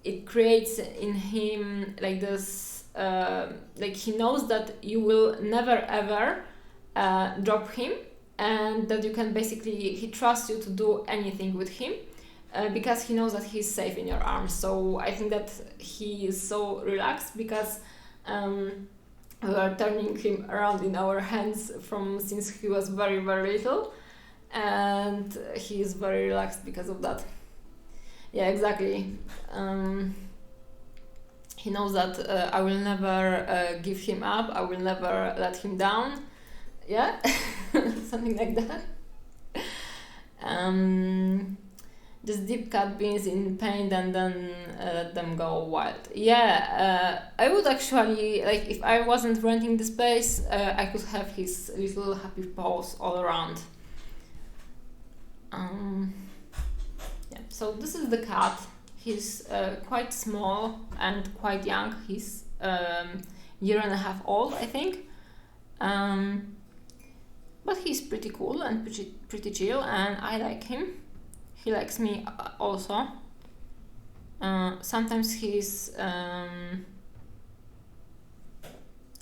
it creates in him like this, like he knows that you will never ever drop him, and that you can basically, he trusts you to do anything with him because he knows that he's safe in your arms. So I think that he is so relaxed because we are turning him around in our hands since he was very, very little, and he is very relaxed because of that. Yeah, exactly. He knows that I will never give him up, I will never let him down. Yeah, something like that. Just dip cat beans in paint and then let them go wild. Yeah, I would actually, like, if I wasn't renting the space, I could have his little happy paws all around. Yeah, so this is the cat. He's quite small and quite young. He's year and a half old, I think. But he's pretty cool and pretty chill, and I like him. He likes me also. Sometimes he's a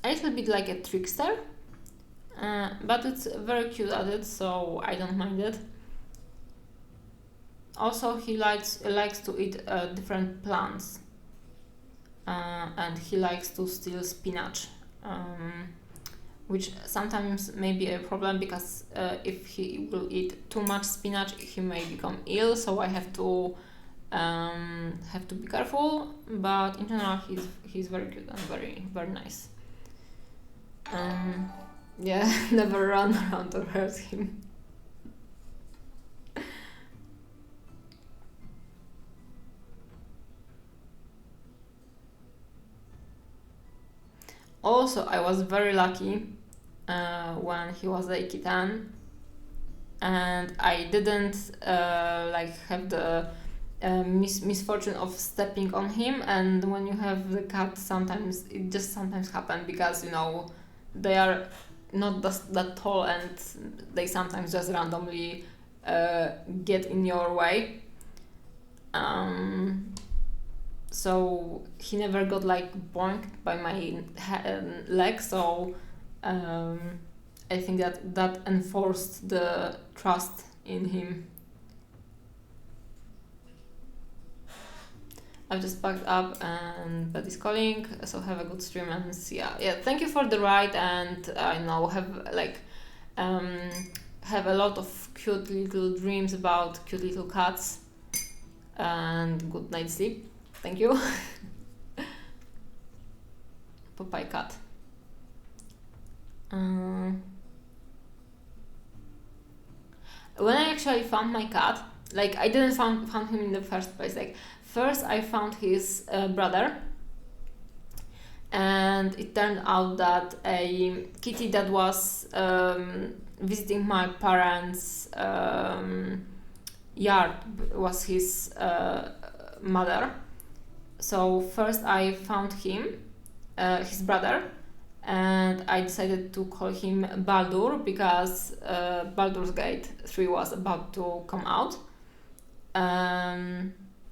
little bit like a trickster, but it's very cute at it, so I don't mind it. Also, he likes to eat different plants, and he likes to steal spinach. Which sometimes may be a problem because if he will eat too much spinach, he may become ill. So I have to be careful. But in general, he's very cute and very, very nice. Yeah, never run around or hurt him. Also, I was very lucky when he was a kitten, and I didn't like have the misfortune of stepping on him, and when you have the cat, sometimes it just sometimes happen because they are not that tall and they sometimes just randomly get in your way. So he never got like boinked by my leg, so I think that enforced the trust in him. I've just packed up and bed is calling, so have a good stream and see ya. Yeah, thank you for the ride, and I know have a lot of cute little dreams about cute little cats and good night sleep. Thank you. Popeye cat. When I actually found my cat, like I didn't found him in the first place. Like first I found his brother, and it turned out that a kitty that was visiting my parents' yard was his mother. So first I found him, his brother, and I decided to call him Baldur because Baldur's Gate 3 was about to come out.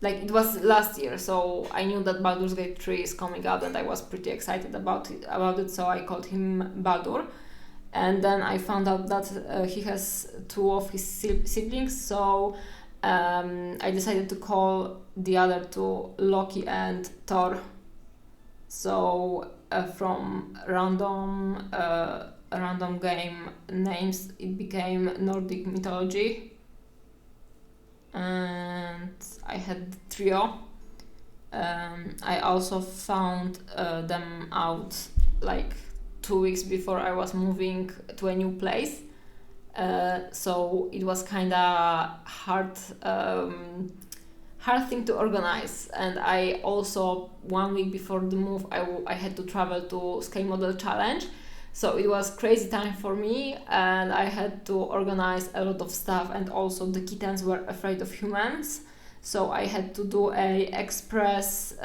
Like it was last year, so I knew that Baldur's Gate 3 is coming out, and I was pretty excited about it. So I called him Baldur, and then I found out that he has two of his siblings. So I decided to call the other two Loki and Thor. So from random game names, it became Nordic mythology, and I had the trio. I also found them out like 2 weeks before I was moving to a new place, so it was kind of hard thing to organize. And I also 1 week before the move I had to travel to Scale Model Challenge, so it was crazy time for me, and I had to organize a lot of stuff, and also the kittens were afraid of humans, so I had to do a express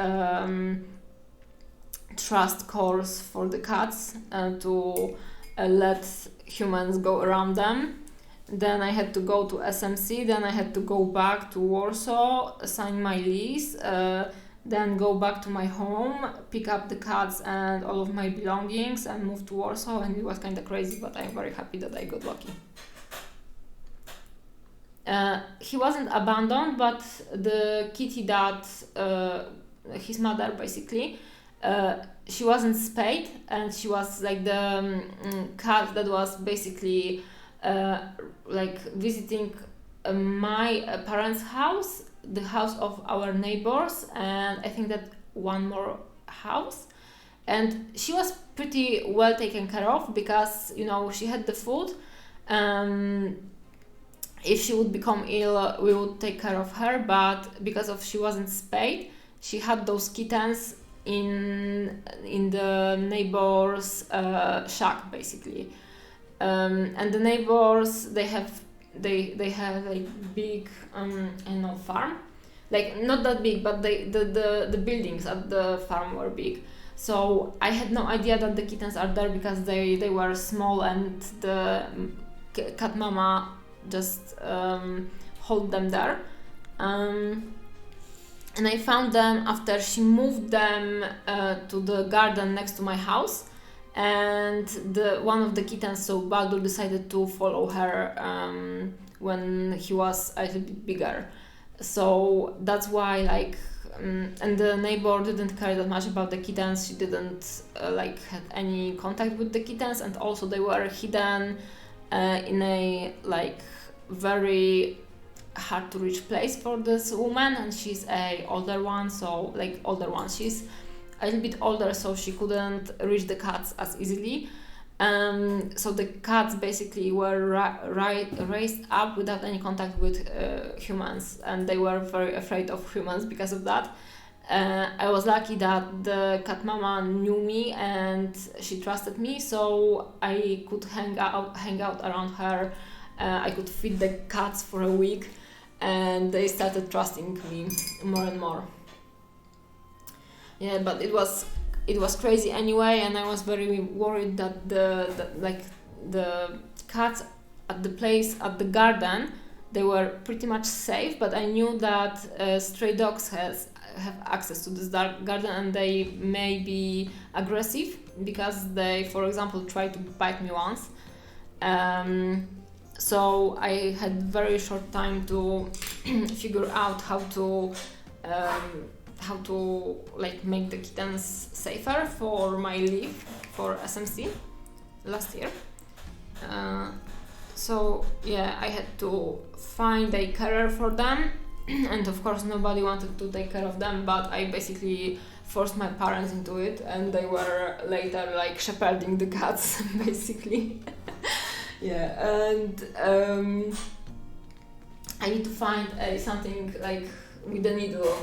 trust course for the cats to let humans go around them. Then I had to go to SMC, then I had to go back to Warsaw, sign my lease, then go back to my home, pick up the cats and all of my belongings and move to Warsaw, and it was kind of crazy, but I'm very happy that I got lucky. He wasn't abandoned, but the kitty that, his mother basically, she wasn't spayed, and she was like the cat that was basically like visiting my parents' house, the house of our neighbors, and I think that one more house. And she was pretty well taken care of because she had the food. If she would become ill, we would take care of her, but because of she wasn't spayed, she had those kittens in the neighbor's shack basically. And the neighbors, they have a big farm, like not that big, but the buildings at the farm were big. So I had no idea that the kittens are there because they were small, and the cat mama just hold them there. And I found them after she moved them to the garden next to my house. And one of the kittens, so Baldur, decided to follow her when he was a little bit bigger. So that's why and the neighbor didn't care that much about the kittens. She didn't had any contact with the kittens, and also they were hidden in a very hard to reach place for this woman, and she's a older one, she's a little bit older, so she couldn't reach the cats as easily. So the cats basically were raised up without any contact with humans, and they were very afraid of humans because of that. I was lucky that the cat mama knew me and she trusted me, so I could hang out around her. I could feed the cats for a week, and they started trusting me more and more. Yeah, but it was crazy anyway, and I was very worried that the cats at the garden, they were pretty much safe, but I knew that stray dogs have access to this garden, and they may be aggressive because they, for example, tried to bite me once. So I had very short time to figure out how to like make the kittens safer for my leave for SMC last year. So yeah, I had to find a carer for them, and of course nobody wanted to take care of them, but I basically forced my parents into it, and they were later like shepherding the cats basically. Yeah, and I need to find something like with a needle.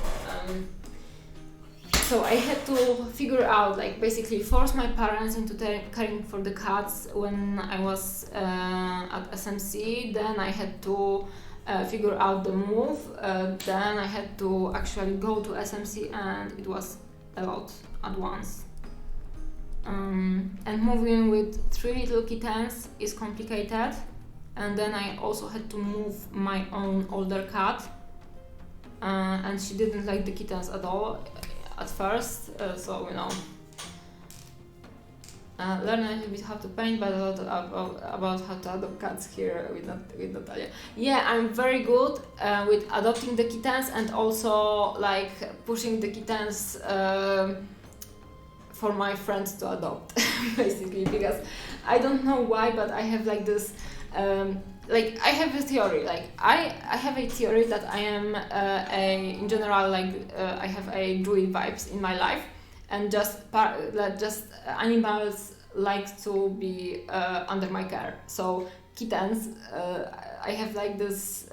So I had to figure out, like, basically force my parents into caring for the cats when I was at SMC. Then I had to figure out the move. Then I had to actually go to SMC, and it was a lot at once. And moving with 3 little kittens is complicated. And then I also had to move my own older cat. And she didn't like the kittens at all at first, so you know, learn a little bit how to paint, but a lot about how to adopt cats here with Natalia. Yeah, I'm very good with adopting the kittens, and also like pushing the kittens for my friends to adopt basically, because I don't know why, but I have like this like I have a theory, like I have a theory that I am in general, like I have a druid vibes in my life, and just animals like to be under my care. So kittens, I have like this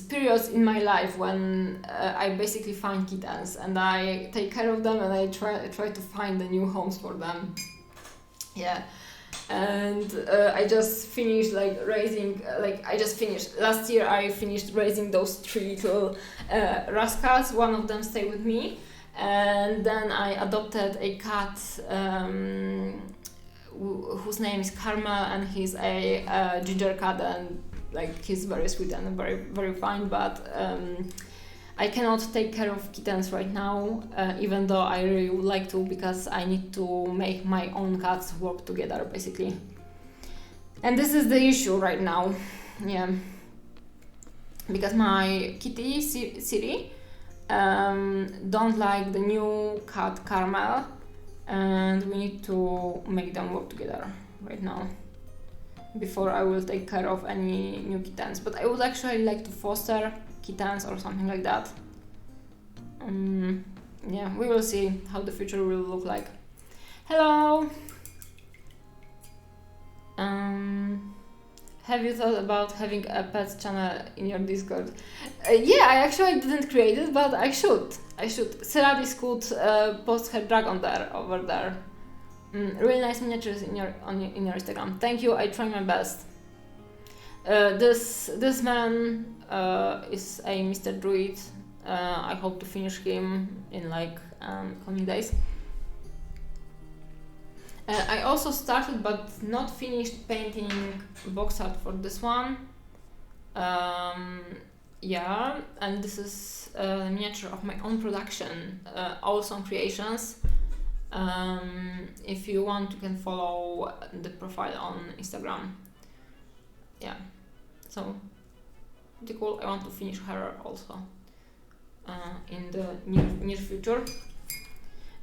periods in my life when I basically find kittens and I take care of them, and I try to find the new homes for them. Yeah. And I just finished last year I finished raising those 3 little rascals. One of them stayed with me, and then I adopted a cat whose name is Carmel, and he's a ginger cat, and like he's very sweet and very, very fine, but I cannot take care of kittens right now, even though I really would like to, because I need to make my own cats work together, basically. And this is the issue right now, yeah. Because my kitty, Siri, don't like the new cat, Carmel, and we need to make them work together right now before I will take care of any new kittens. But I would actually like to foster kittens or something like that. Yeah, we will see how the future will look like. Hello! Have you thought about having a pet channel in your Discord? Yeah, I actually didn't create it, but I should. Celadis could post her dragon over there. Really nice miniatures in your Instagram. Thank you, I try my best. This man is a Mr. Druid. I hope to finish him in like coming days. I also started but not finished painting box art for this one. Yeah, and this is a miniature of my own production, Awesome Creations. If you want, you can follow the profile on Instagram. Yeah, so pretty cool. I want to finish her also in the near future,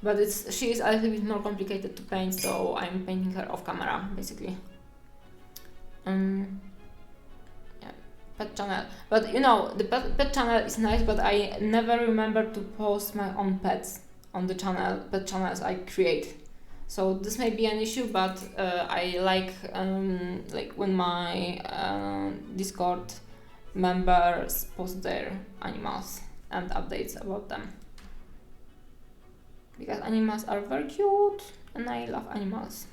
but she is a little bit more complicated to paint, so I'm painting her off camera basically. Yeah, pet channel, but you know, the pet channel is nice, but I never remember to post my own pets on the pet channels I create. So this may be an issue, but I like when my Discord members post their animals and updates about them, because animals are very cute and I love animals.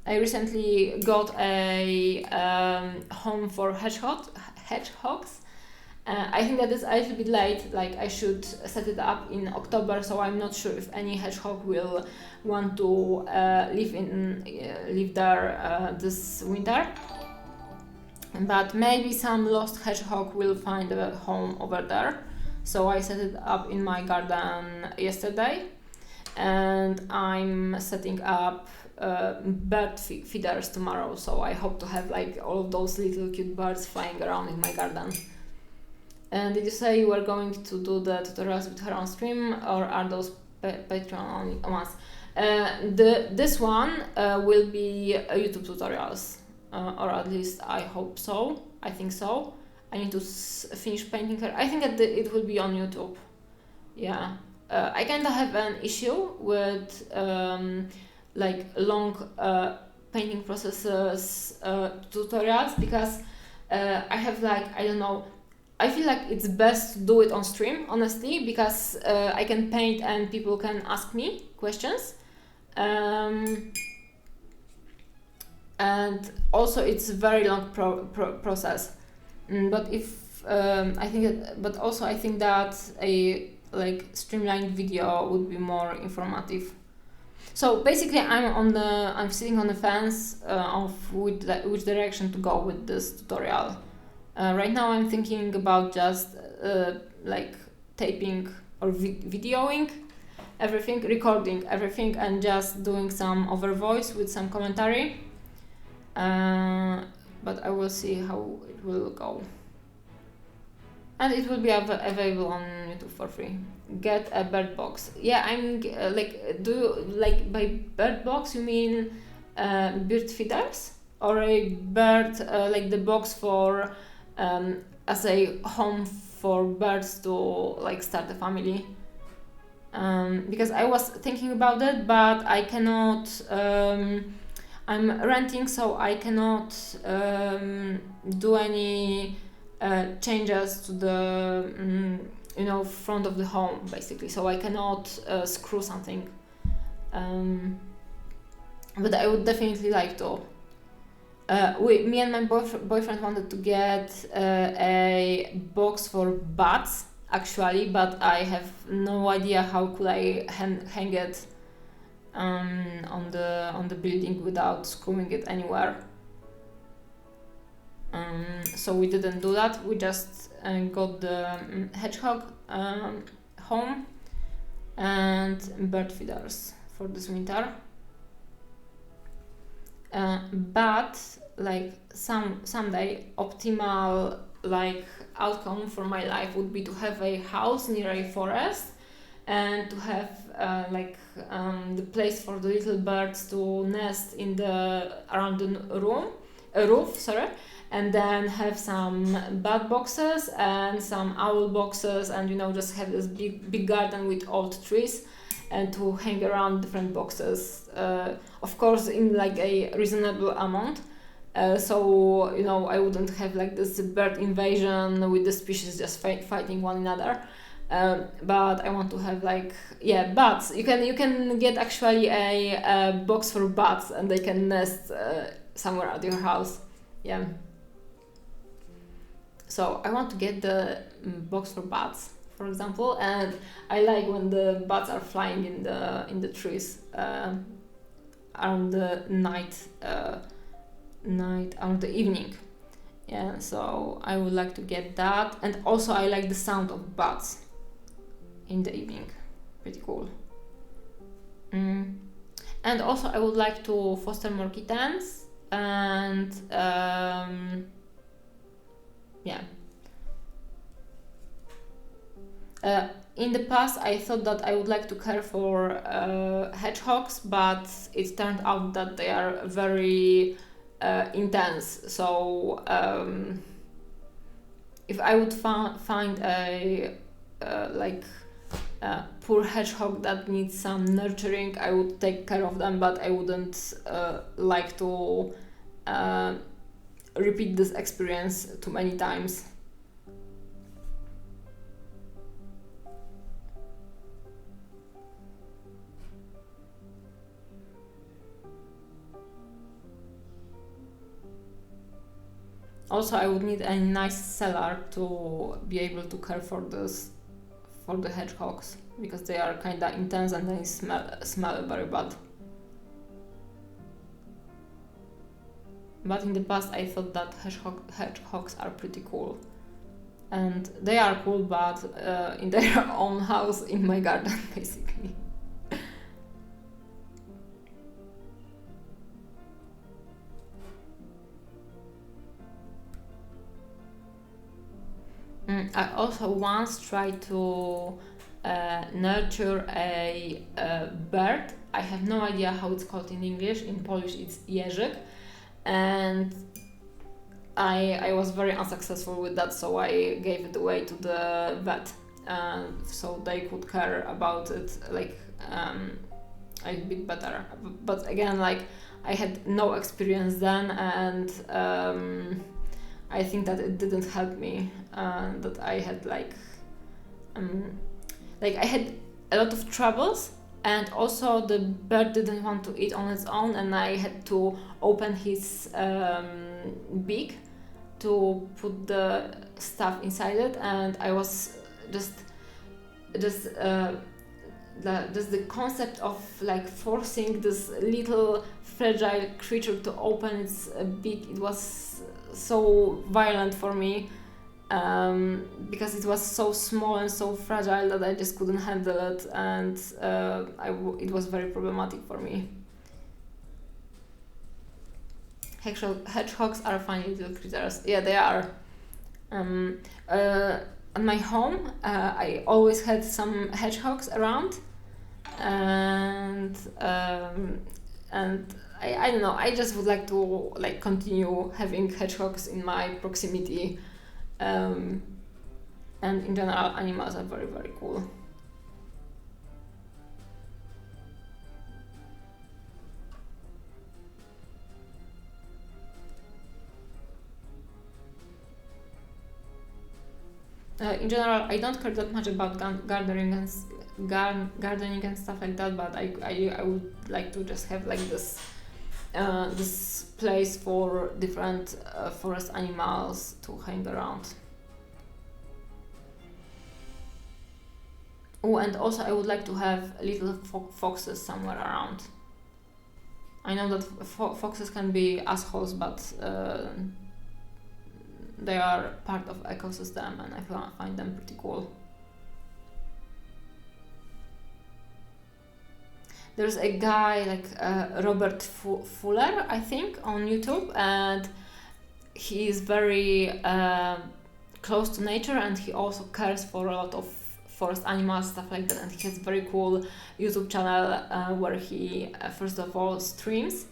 I recently got a home for hedgehogs hedgehogs. I think that is a little bit late, like I should set it up in October, so I'm not sure if any hedgehog will want to live there this winter. But maybe some lost hedgehog will find a home over there. So I set it up in my garden yesterday, and I'm setting up bird feeders tomorrow, so I hope to have like all of those little cute birds flying around in my garden. And did you say you were going to do the tutorials with her on stream, or are those Patreon only ones? This one will be YouTube tutorials, or at least I hope so. I think so. I need to finish painting her. I think that it will be on YouTube. Yeah. I kind of have an issue with like long painting processes tutorials, because I have like, I don't know, I feel like it's best to do it on stream, honestly, because I can paint and people can ask me questions. And also it's a very long process. But if I think that a like streamlined video would be more informative. So basically, I'm sitting on the fence of which direction to go with this tutorial. Right now, I'm thinking about just like taping or videoing everything, recording everything, and just doing some over voice with some commentary. But I will see how it will go. And it will be available on YouTube for free. Get a bird box. Yeah, I'm like, do you, like, by bird box you mean bird feeders, or a bird like the box for as a home for birds to like start a family? Because I was thinking about it, but I cannot. I'm renting, so I cannot do any changes to the front of the home, basically. So I cannot screw something. But I would definitely like to. Me and my boyfriend wanted to get a box for bats, actually, but I have no idea how could I hang it on the building without screwing it anywhere. So we didn't do that. We just got the hedgehog home and bird feeders for this winter. But like someday optimal like outcome for my life would be to have a house near a forest, and to have the place for the little birds to nest in around the roof, and then have some bat boxes and some owl boxes, and just have this big garden with old trees, and to hang around different boxes, of course in like a reasonable amount, so I wouldn't have like this bird invasion with the species just fighting one another. But I want to have bats. You can get actually a box for bats, and they can nest somewhere at your house. Yeah. So I want to get the box for bats, for example, and I like when the bats are flying in the trees around the around the evening. Yeah, so I would like to get that, and also I like the sound of bats in the evening. Pretty cool. And also I would like to foster more kittens, and in the past I thought that I would like to care for hedgehogs, but it turned out that they are very intense. So if I would find a poor hedgehog that needs some nurturing, I would take care of them, but I wouldn't like to repeat this experience too many times. Also, I would need a nice cellar to be able to care for the hedgehogs, because they are kind of intense and they smell very bad. But in the past, I thought that hedgehogs are pretty cool, and they are cool, but in their own house in my garden, basically. I also once tried to nurture a bird. I have no idea how it's called in English. In Polish, it's Erik, and I was very unsuccessful with that, so I gave it away to the vet, so they could care about it like a bit better. But again, like, I had no experience then, and I think that it didn't help me. That I had like I had a lot of troubles, and also the bird didn't want to eat on its own, and I had to open his beak to put the stuff inside it, and I was just the concept of like forcing this little fragile creature to open its beak, it was so violent for me, because it was so small and so fragile that I just couldn't handle it, and it was very problematic for me. Hedgehogs are funny little creatures. Yeah, they are. At my home, I always had some hedgehogs around, and I don't know. I just would like to like continue having hedgehogs in my proximity, and in general, animals are very, very cool. In general, I don't care that much about gardening and stuff like that, but I would like to just have like this place for different forest animals to hang around. Oh, and also I would like to have little foxes somewhere around. I know that foxes can be assholes, but they are part of ecosystem, and I find them pretty cool. There's a guy like Robert Fuller, I think, on YouTube, and he is very close to nature, and he also cares for a lot of forest animals, stuff like that, and he has a very cool YouTube channel where he first of all streams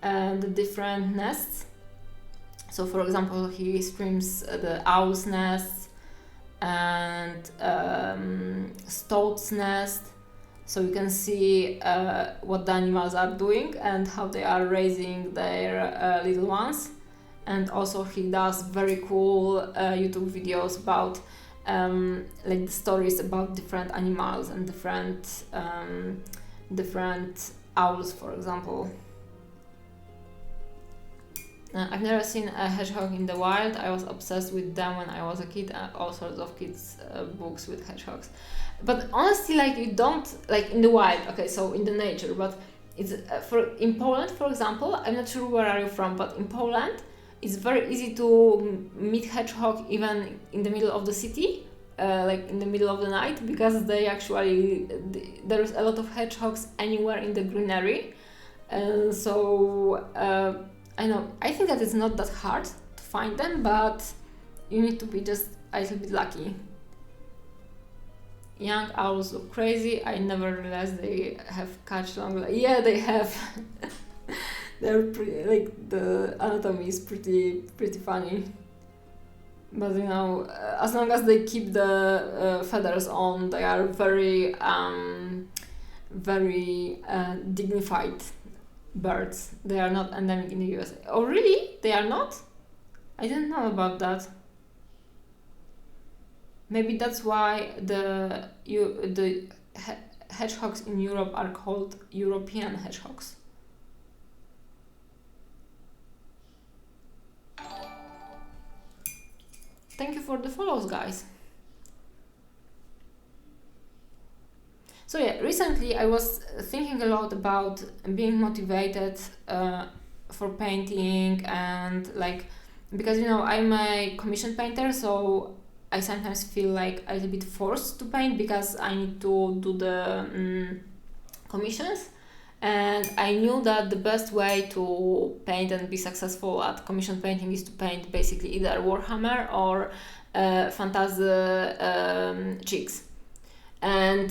the different nests. So for example, he streams the owl's nest and stoat's nest, so you can see what the animals are doing and how they are raising their little ones. And also he does very cool YouTube videos about like the stories about different animals and different owls, for example. I've never seen a hedgehog in the wild. I was obsessed with them when I was a kid, all sorts of kids' books with hedgehogs. But honestly, like, you don't, like, in the wild, okay, so in the nature, but it's, in Poland, for example, I'm not sure where are you from, but in Poland, it's very easy to meet hedgehog even in the middle of the city, like in the middle of the night, because they actually, there's a lot of hedgehogs anywhere in the greenery. So I know, I think that it's not that hard to find them, but you need to be just a little bit lucky. Young owls look crazy. I never realized they have catch long legs. Yeah, they have. They're pretty, like, the anatomy is pretty funny. But you know, as long as they keep the feathers on, they are very dignified birds. They are not endemic in the USA. Oh really? They are not? I didn't know about that. Maybe that's why the hedgehogs in Europe are called European hedgehogs. thank you for the follows, guys. So yeah, recently I was thinking a lot about being motivated for painting, and like, because you know I'm a commission painter, so I sometimes feel like a little bit forced to paint because I need to do the commissions, and I knew that the best way to paint and be successful at commission painting is to paint basically either Warhammer or fantasy chicks. And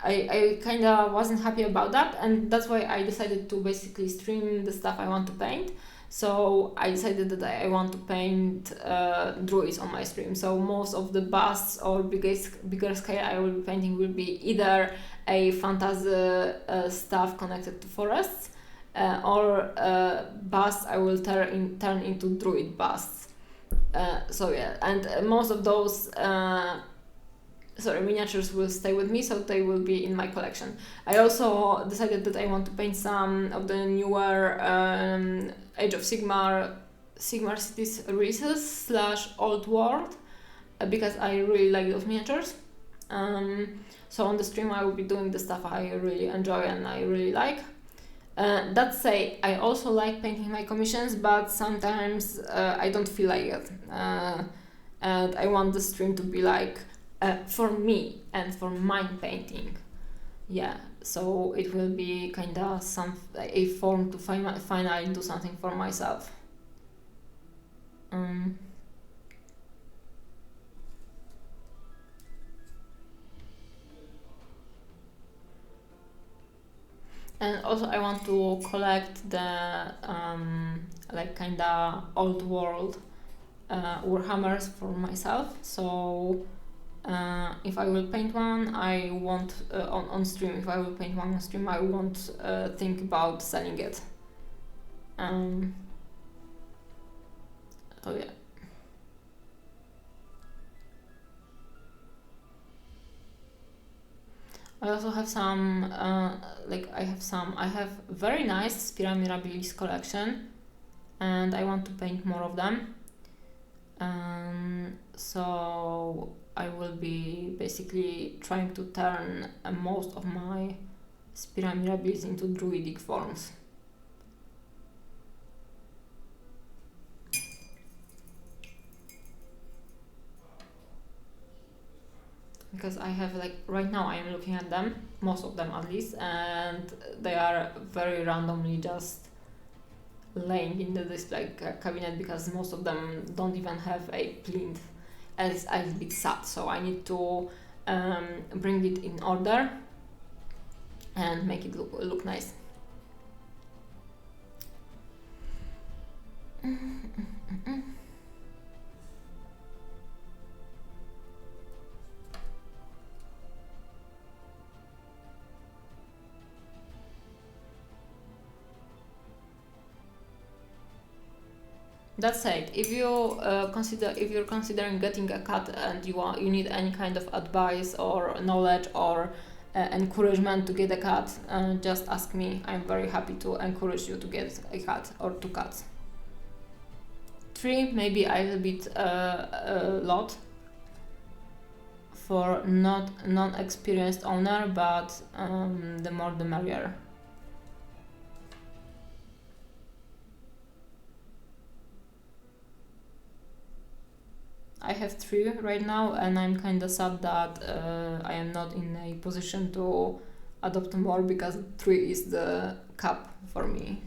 I kind of wasn't happy about that, and that's why I decided to basically stream the stuff I want to paint. So I decided that I want to paint druids on my stream. So most of the busts or bigger scale I will be painting will be either a fantasy stuff connected to forests, or busts I will turn into druid busts. So yeah, and most of those miniatures will stay with me, so they will be in my collection. I also decided that I want to paint some of the newer Age of Sigmar cities releases / Old World, because I really like those miniatures. So on the stream I will be doing the stuff I really enjoy and I really like. That said, I also like painting my commissions, but sometimes I don't feel like it. And I want the stream to be like for me and for mine painting. Yeah, so it will be kind of a form to finally do something for myself. And also I want to collect the like kind of old world Warhammers for myself. So if I will paint one, I won't on stream. If I will paint one on stream, I won't think about selling it. Oh yeah. I also have some I have very nice Spira Mirabilis collection, and I want to paint more of them. So I will be basically trying to turn most of my Spira Mirabilis into druidic forms. Because I have right now I am looking at them, most of them at least, and they are very randomly just laying in the display cabinet, because most of them don't even have a plinth, and it's a bit sad, so I need to bring it in order and make it look nice. That said, if you're considering getting a cat and you need any kind of advice or knowledge or encouragement to get a cat, just ask me. I'm very happy to encourage you to get a cat or 2 cats. 3, maybe a little bit a lot for non-experienced owner, but the more the merrier. I have 3 right now, and I'm kind of sad that I am not in a position to adopt more, because 3 is the cap for me.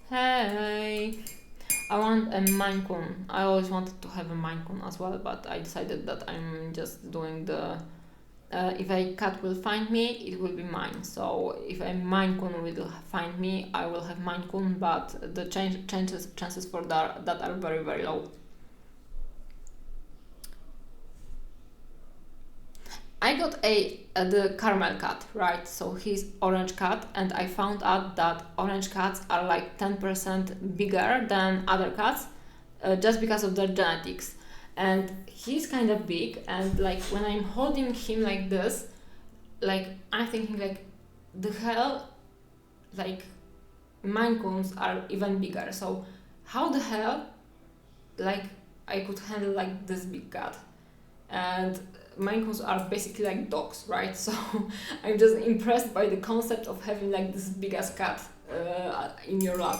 Hey! I want a Maine Coon. I always wanted to have a Maine Coon as well, but I decided that I'm just doing the... if a cat will find me, it will be mine. So if a Maine Coon will find me, I will have Maine Coon, but the chances for that are very, very low. I got the caramel cat, right? So he's orange cat, and I found out that orange cats are like 10% bigger than other cats, just because of their genetics. And he's kind of big, and like when I'm holding him like this, like I'm thinking like, the hell, like Maine Coons are even bigger. So how the hell, like I could handle like this big cat? And Maine Coons are basically like dogs, right? So I'm just impressed by the concept of having like this big ass cat in your lap.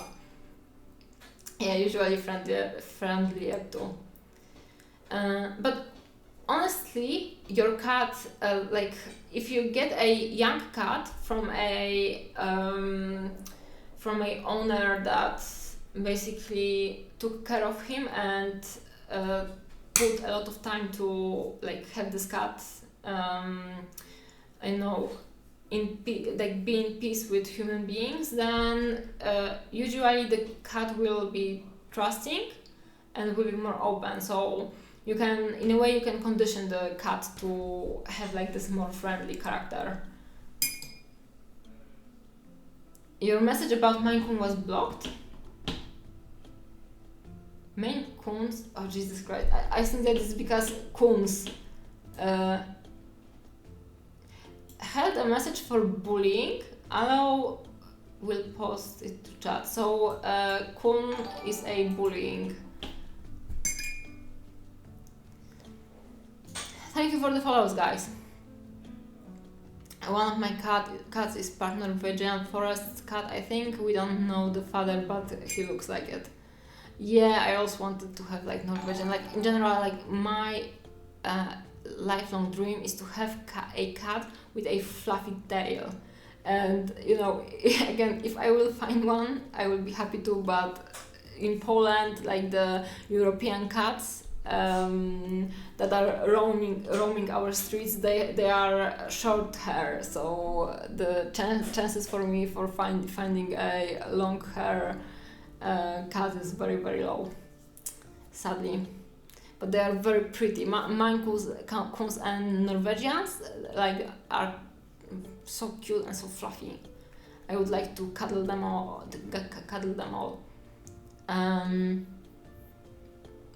Yeah, usually friendly too. But honestly, your cat, like if you get a young cat from a owner that basically took care of him and put a lot of time to like have this cat, I know, like be in peace with human beings, then usually the cat will be trusting and will be more open. So you can, in a way, you can condition the cat to have like this more friendly character. Your message about Maine Coon was blocked? Maine Coons? Oh Jesus Christ, I think that is because Coons held a message for bullying. Allow will post it to chat. So Coon is a bullying. Thank you for the follows, guys. One of my cats is part Norwegian forest cat, I think. We don't know the father, but he looks like it. Yeah, I also wanted to have like Norwegian. Like in general, like my lifelong dream is to have a cat with a fluffy tail. And you know, again, if I will find one, I will be happy to. But in Poland, like the European cats that are roaming our streets, they are short hair. So the chances for me for finding a long hair cat is very, very low, sadly. But they are very pretty. Maine Coons and Norwegians like are so cute and so fluffy. I would like to cuddle them all.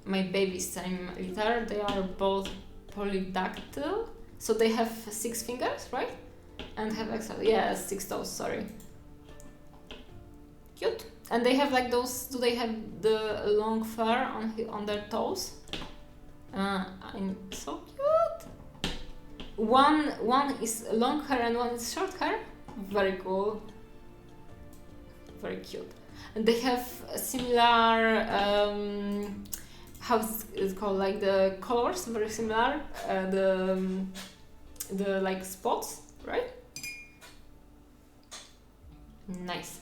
My baby's same litter. They are both polydactyl, so they have 6 fingers, right? And have extra, 6 toes. Sorry. Cute. And they have like those. Do they have the long fur on their toes? I'm so cute. One is long hair and one is short hair. Very cool. Very cute. And they have a similar. How it's called, like the colors very similar. The like spots, right? Nice.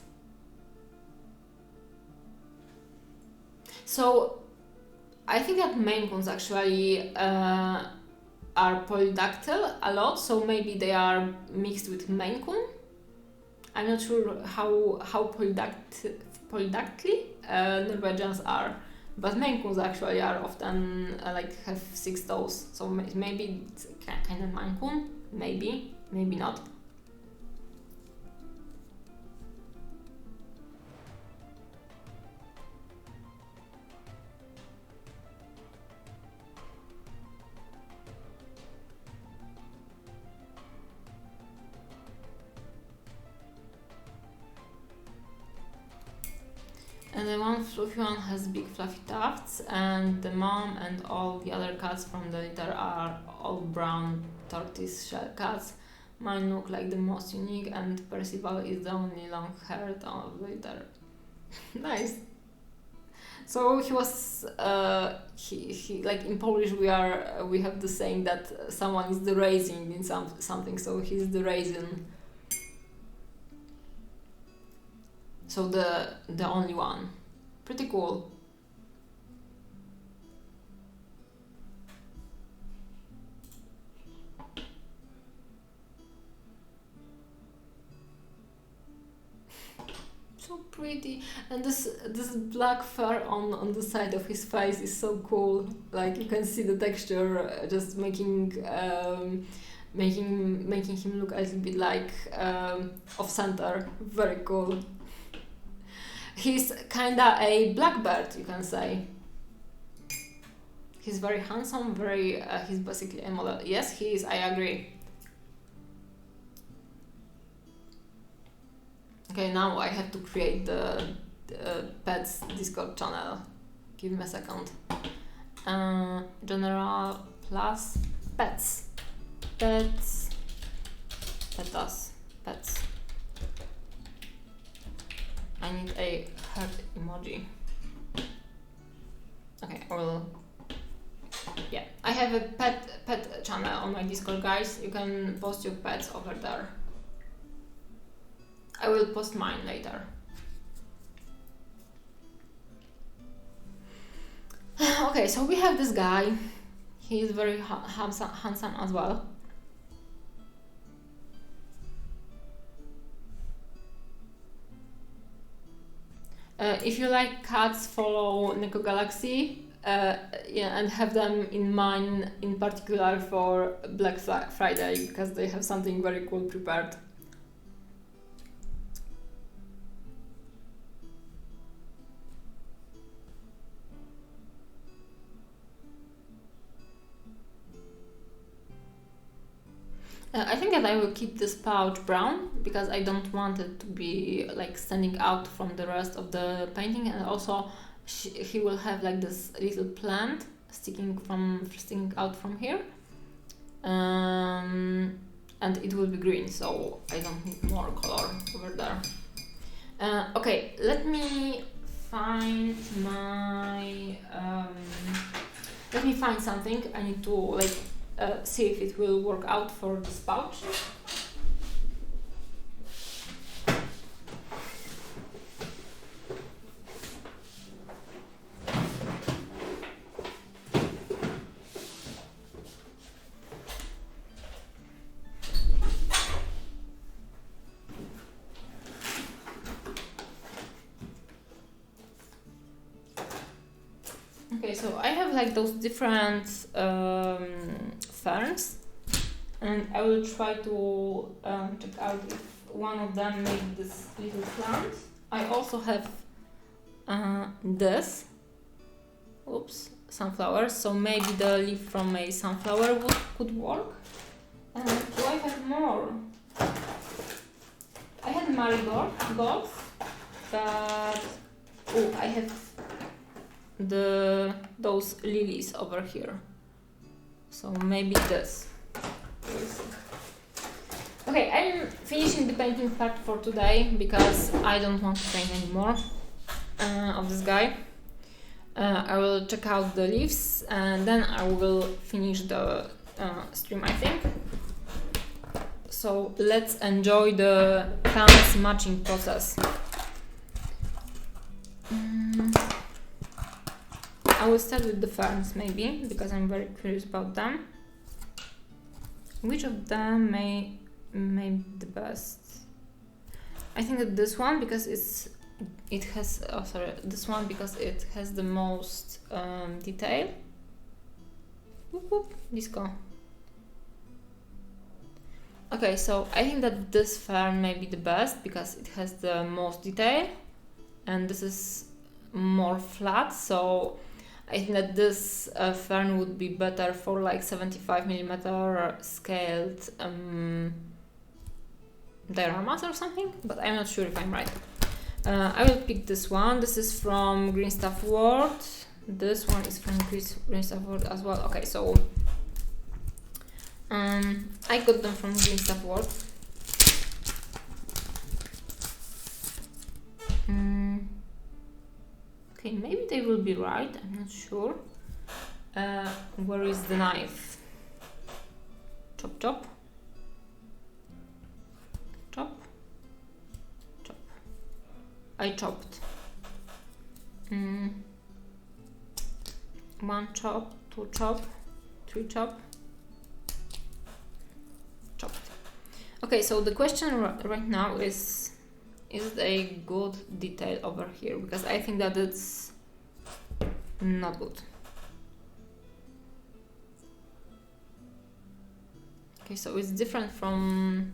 So I think that Maine Coons actually are polydactyl a lot, so maybe they are mixed with Maine Coon. I'm not sure how polydactyly Norwegians are, but Maine Coons actually are often like have 6 toes, so maybe it's kind of Maine Coon, maybe not. And the one fluffy one has big fluffy tufts, and the mom and all the other cats from the litter are all brown tortoise shell cats. Mine look like the most unique, and Percival is the only long-haired of the litter. Nice. So he was he like in Polish we have the saying that someone is the raisin in something, so he's the raisin. So the only one. Pretty cool. So pretty. And this black fur on the side of his face is so cool. Like you can see the texture just making making him look a little bit like off center. Very cool. He's kinda a blackbird, you can say. He's very handsome, he's basically a model. Yes, he is, I agree. Okay, now I have to create the pets Discord channel. Give me a second. General plus pets. Pets. Pets. I need a heart emoji. Okay, I will. Yeah, I have a pet channel on my Discord, guys. You can post your pets over there. I will post mine later. Okay, so we have this guy. He is very handsome as well. If you like cats, follow Neko Galaxy. Yeah, and have them in mind in particular for Black Friday, because they have something very cool prepared. I think that I will keep this pouch brown because I don't want it to be like standing out from the rest of the painting, and also he will have like this little plant sticking out from here, and it will be green, so I don't need more color over there. Okay, let me find my let me find something. I need to like see if it will work out for this pouch. Okay, so I have like those different ferns, and I will try to check out if one of them made this little plant. I also have this, sunflower, so maybe the leaf from a sunflower could work. Do I have more? I had marigolds, but I have those lilies over here, so maybe this. Okay, I'm finishing the painting part for today because I don't want to paint anymore of this guy. I will check out the leaves and then I will finish the stream, I think. So let's enjoy the plants matching process. I will start with the ferns maybe, because I'm very curious about them. Which of them may be the best? I think that this one, because it has this one because it has the most detail. Whoop, whoop, disco. Okay, so I think that this fern may be the best because it has the most detail, and this is more flat, so I think that this fern would be better for like 75mm scaled dioramas or something, but I'm not sure if I'm right. I will pick this one. This is from Green Stuff World. This one is from Green Stuff World as well. Okay, so I got them from Green Stuff World. Okay, maybe they will be right, I'm not sure. Where is the knife? Chop, chop. Chop. Chop. I chopped. 1 chop, 2 chop, 3 chop. Chopped. Okay, so the question right now is it a good detail over here? Because I think that it's not good. Okay, so it's different from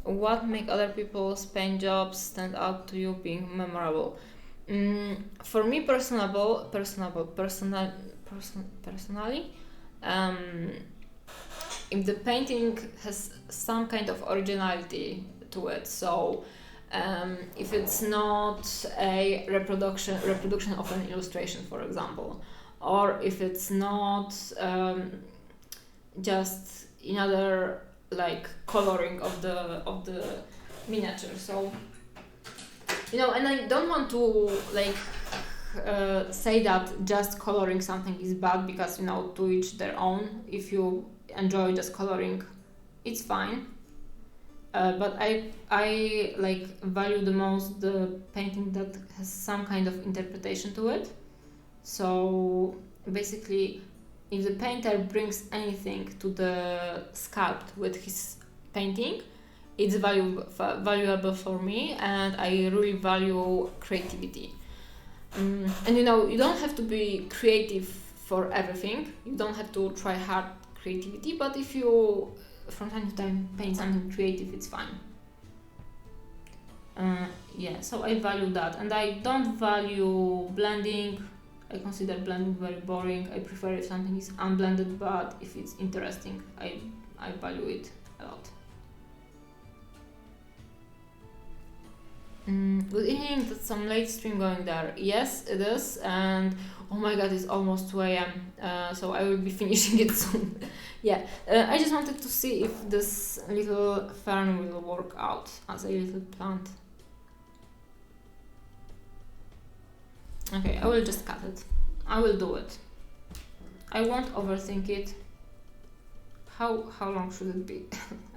what make other people's paint jobs stand out to you being memorable. For me, personally, if the painting has some kind of originality to it, so if it's not a reproduction of an illustration, for example, or if it's not just another like coloring of the miniature. So and I don't want to like say that just coloring something is bad, because to each their own. If you enjoy just coloring, it's fine. But I like value the most the painting that has some kind of interpretation to it. So basically, if the painter brings anything to the sculpt with his painting, it's valuable for me, and I really value creativity. And you don't have to be creative for everything. You don't have to try hard creativity, but if you from time to time paint something creative, it's fine. So I value that, and I don't value blending. I consider blending very boring. I prefer if something is unblended, but if it's interesting, I value it a lot. Good evening, that's some late stream going there. Yes, it is, and oh my god, it's almost 2 a.m. So I will be finishing it soon. Yeah, I just wanted to see if this little fern will work out as a little plant. Okay, I will just cut it. I will do it. I won't overthink it. How long should it be?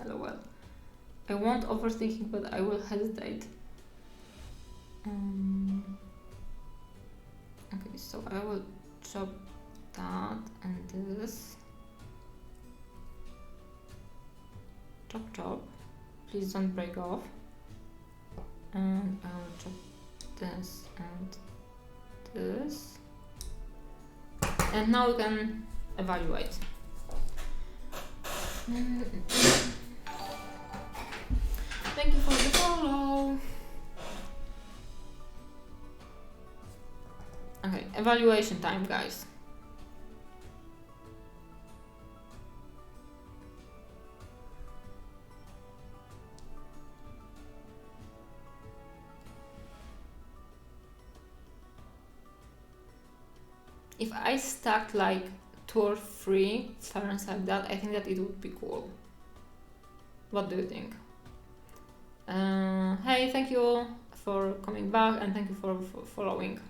LOL. I won't overthink it, but I will hesitate. Okay, so I will chop that and this. Chop. Please don't break off. And I will chop this and this. And now we can evaluate. Thank you for the follow. Okay, evaluation time, guys. If I stacked like 2 or 3 ferns like that, I think that it would be cool. What do you think? Hey, thank you for coming back, and thank you for following.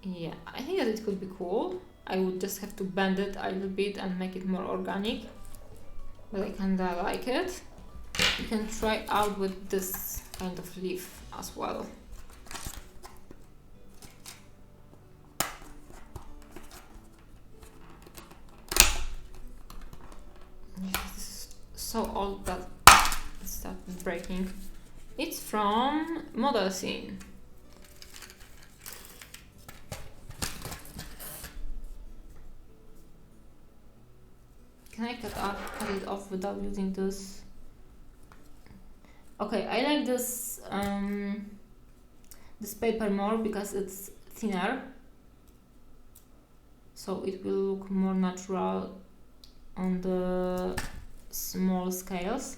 Yeah, I think that it could be cool. I would just have to bend it a little bit and make it more organic, but I kinda like it. You can try out with this kind of leaf as well. This is so old that it started breaking. It's from Model Scene. Can I cut it off without using this? Okay, I like this this paper more because it's thinner, so it will look more natural on the small scales.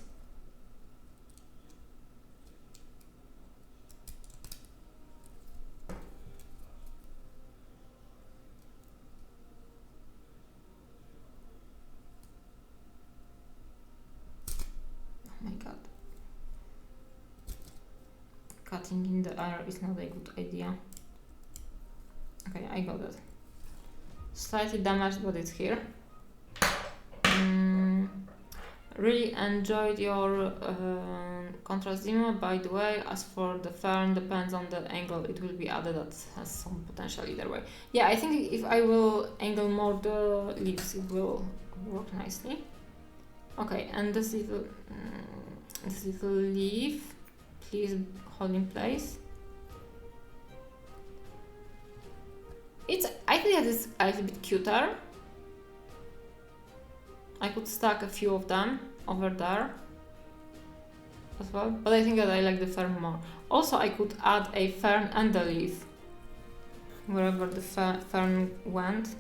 Cutting in the air is not a good idea. Okay, I got it. Slightly damaged, but it's here. Really enjoyed your contrast demo, by the way. As for the fern, depends on the angle it will be added. That has some potential either way. Yeah, I think if I will angle more the leaves, it will work nicely. Okay, and this little leaf, please hold in place. I think that is a little bit cuter. I could stack a few of them over there as well, but I think that I like the fern more. Also, I could add a fern and a leaf wherever the fern went.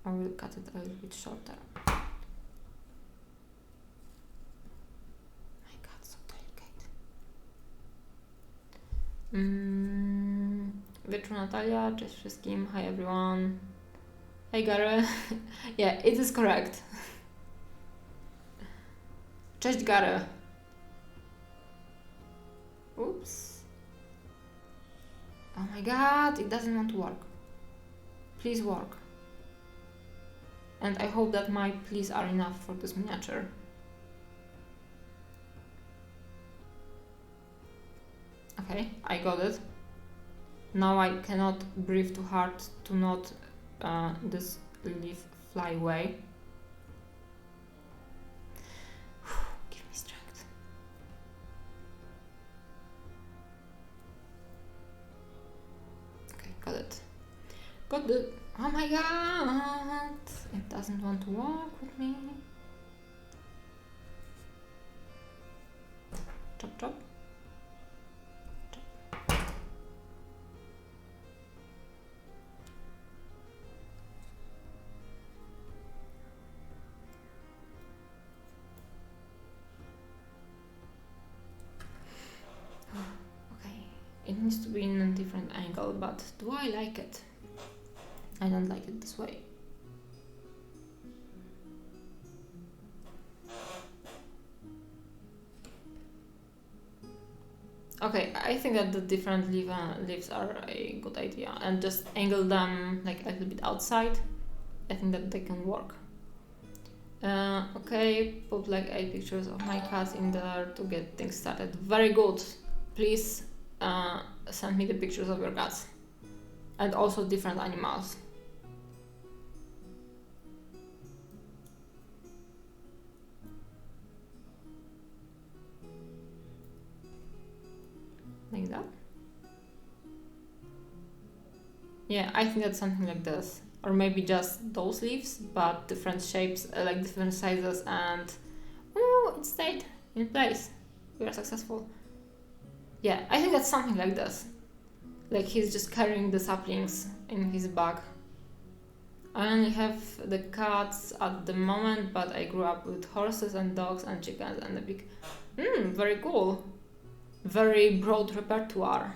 I will cut it a little bit shorter. My God, so delicate. Wieczór Natalia, cześć wszystkim, hi everyone. Hey Gary. Yeah, it is correct. Cześć Gary. Oops. Oh my God, it doesn't want to work. Please work. And I hope that my please are enough for this miniature. Okay, I got it. Now I cannot breathe too hard to not this leaf fly away. Give me strength. Okay, got it. Got it. Oh my God! It doesn't want to walk with me. Chop, chop. Okay, it needs to be in a different angle, but do I like it? I don't like it this way. Okay, I think that the different leaves are a good idea, and just angle them like a little bit outside. I think that they can work. Okay, put like 8 pictures of my cats in there to get things started. Very good. Please send me the pictures of your cats, and also different animals. Like that? Yeah, I think that's something like this. Or maybe just those leaves, but different shapes, like different sizes, and oh, it stayed in place. We are successful. Yeah, I think that's something like this. Like he's just carrying the saplings in his bag. I only have the cats at the moment, but I grew up with horses and dogs and chickens and a big... very cool. Very broad repertoire.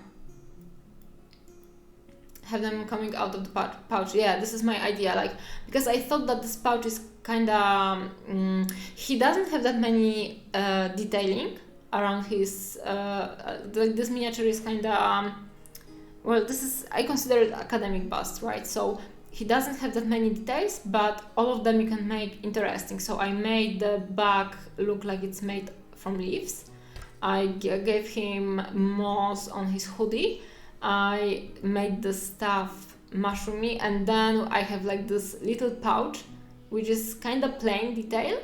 Have them coming out of the pouch. Yeah, this is my idea. Like, because I thought that this pouch is kinda... he doesn't have that many detailing around his... this miniature is kinda... well, this is... I consider it academic bust, right? So he doesn't have that many details, but all of them you can make interesting. So I made the back look like it's made from leaves. I gave him moss on his hoodie. I made the stuff mushroomy, and then I have like this little pouch, which is kind of plain detail,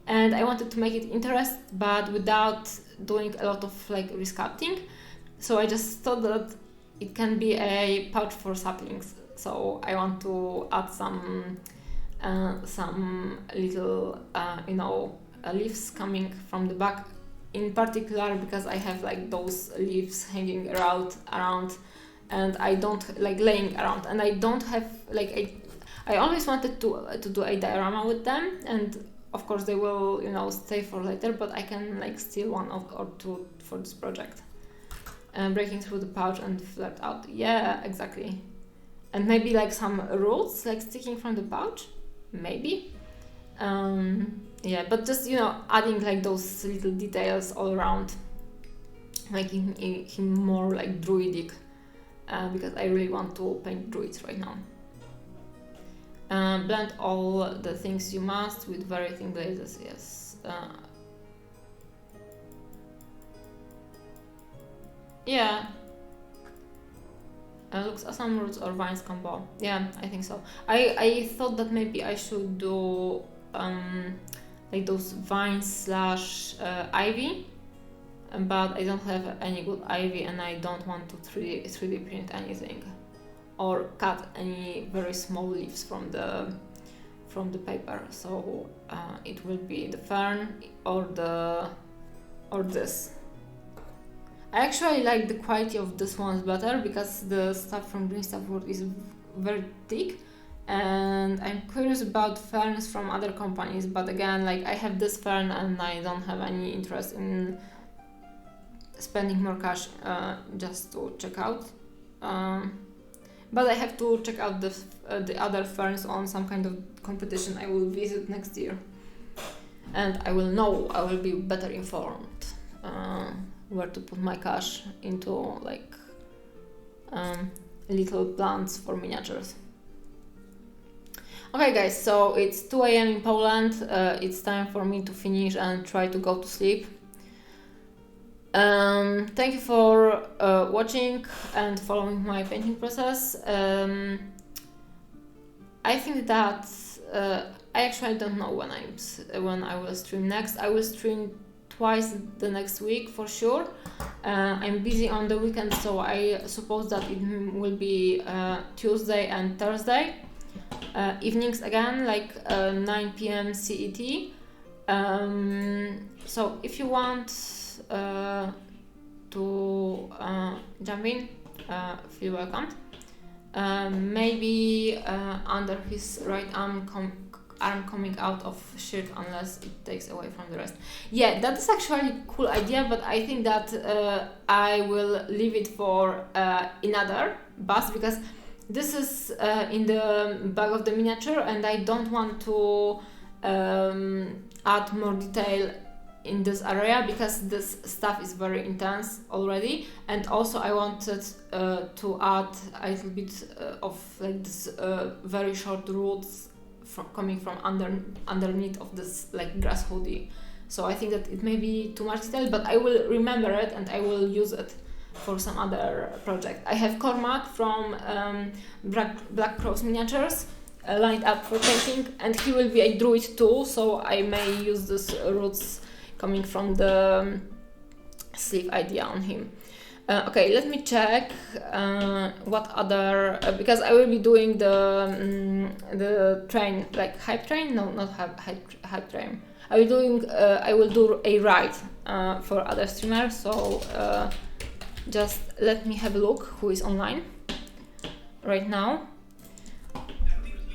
and I wanted to make it interesting, but without doing a lot of like resculpting. So I just thought that it can be a pouch for saplings. So I want to add some little, leaves coming from the back. In particular, because I have like those leaves hanging around, and I don't like laying around, and I don't have like I always wanted to do a diorama with them, and of course they will stay for later, but I can like steal one or two for this project. Breaking through the pouch and flirt out. Yeah, exactly. And maybe like some roots like sticking from the pouch, maybe. Yeah, but just adding like those little details all around, making him more like druidic, because I really want to paint druids right now. Blend all the things you must with very thin glazes. Yes. Yeah. Looks awesome. Roots or vines combo. Yeah, I think so. I thought that maybe I should do like those vines / ivy, but I don't have any good ivy and I don't want to 3D print anything or cut any very small leaves from the paper. So it will be the fern or this. I actually like the quality of this ones better because the stuff from Green Stuff World is very thick, and I'm curious about ferns from other companies, but again, like I have this fern and I don't have any interest in spending more cash just to check out. But I have to check out the other ferns on some kind of competition I will visit next year, and I will be better informed where to put my cash into, like little plants for miniatures. Okay guys, so it's 2 AM in Poland, it's time for me to finish and try to go to sleep. Thank you for watching and following my painting process. I think that I actually don't know when I will stream next. I will stream twice the next week for sure. I'm busy on the weekend, so I suppose that it will be Tuesday and Thursday evenings again, like 9 PM CET. So if you want to jump in, feel welcomed. Maybe under his right arm coming out of shirt, unless it takes away from the rest. Yeah, that is actually a cool idea, but I think that I will leave it for another bust, because this is in the back of the miniature and I don't want to add more detail in this area because this stuff is very intense already, and also I wanted to add a little bit of like this very short roots coming from underneath of this like grass hoodie. So I think that it may be too much detail, but I will remember it and I will use it for some other project. I have Cormac from Black Crows Miniatures lined up for painting, and he will be a druid too, so I may use this roots coming from the sleeve idea on him. Okay, let me check what other, because I will be doing the train, like hype train. No, not hype train. I will do a ride for other streamers. So just let me have a look who is online right now.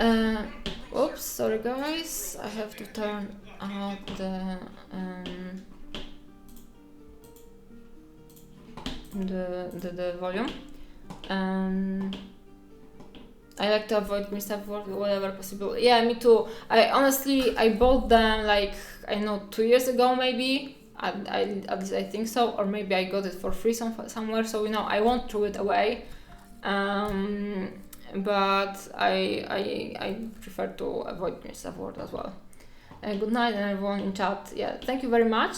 Oops, sorry guys, I have to turn out the volume. I like to avoid Green Stuff World whenever possible. Yeah, me too. I bought them like, I know, 2 years ago maybe. At least I think so, or maybe I got it for free somewhere. So you know, I won't throw it away. But I prefer to avoid Green Stuff World as well. Good night and everyone in chat. Yeah, thank you very much.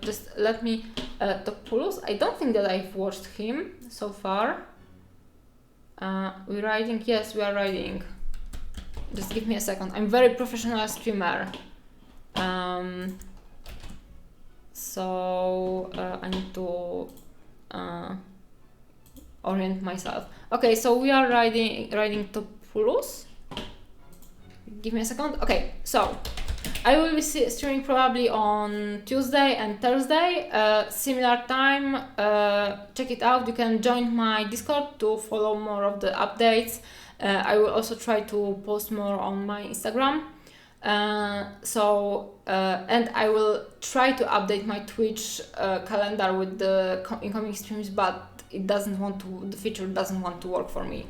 Just let me Topoulos. I don't think that I've watched him so far. We're riding. Yes, we are riding. Just give me a second. I'm very professional streamer. So I need to orient myself. Okay, so we are riding Topoulos. Give me a second. Okay, so I will be streaming probably on Tuesday and Thursday, similar time. Check it out. You can join my Discord to follow more of the updates. I will also try to post more on my Instagram. And I will try to update my Twitch calendar with the incoming streams, but the feature doesn't want to work for me.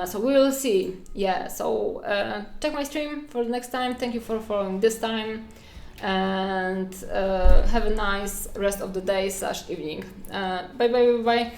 So we will see. Yeah, so check my stream for the next time. Thank you for following this time, and have a nice rest of the day / evening. Bye bye bye bye.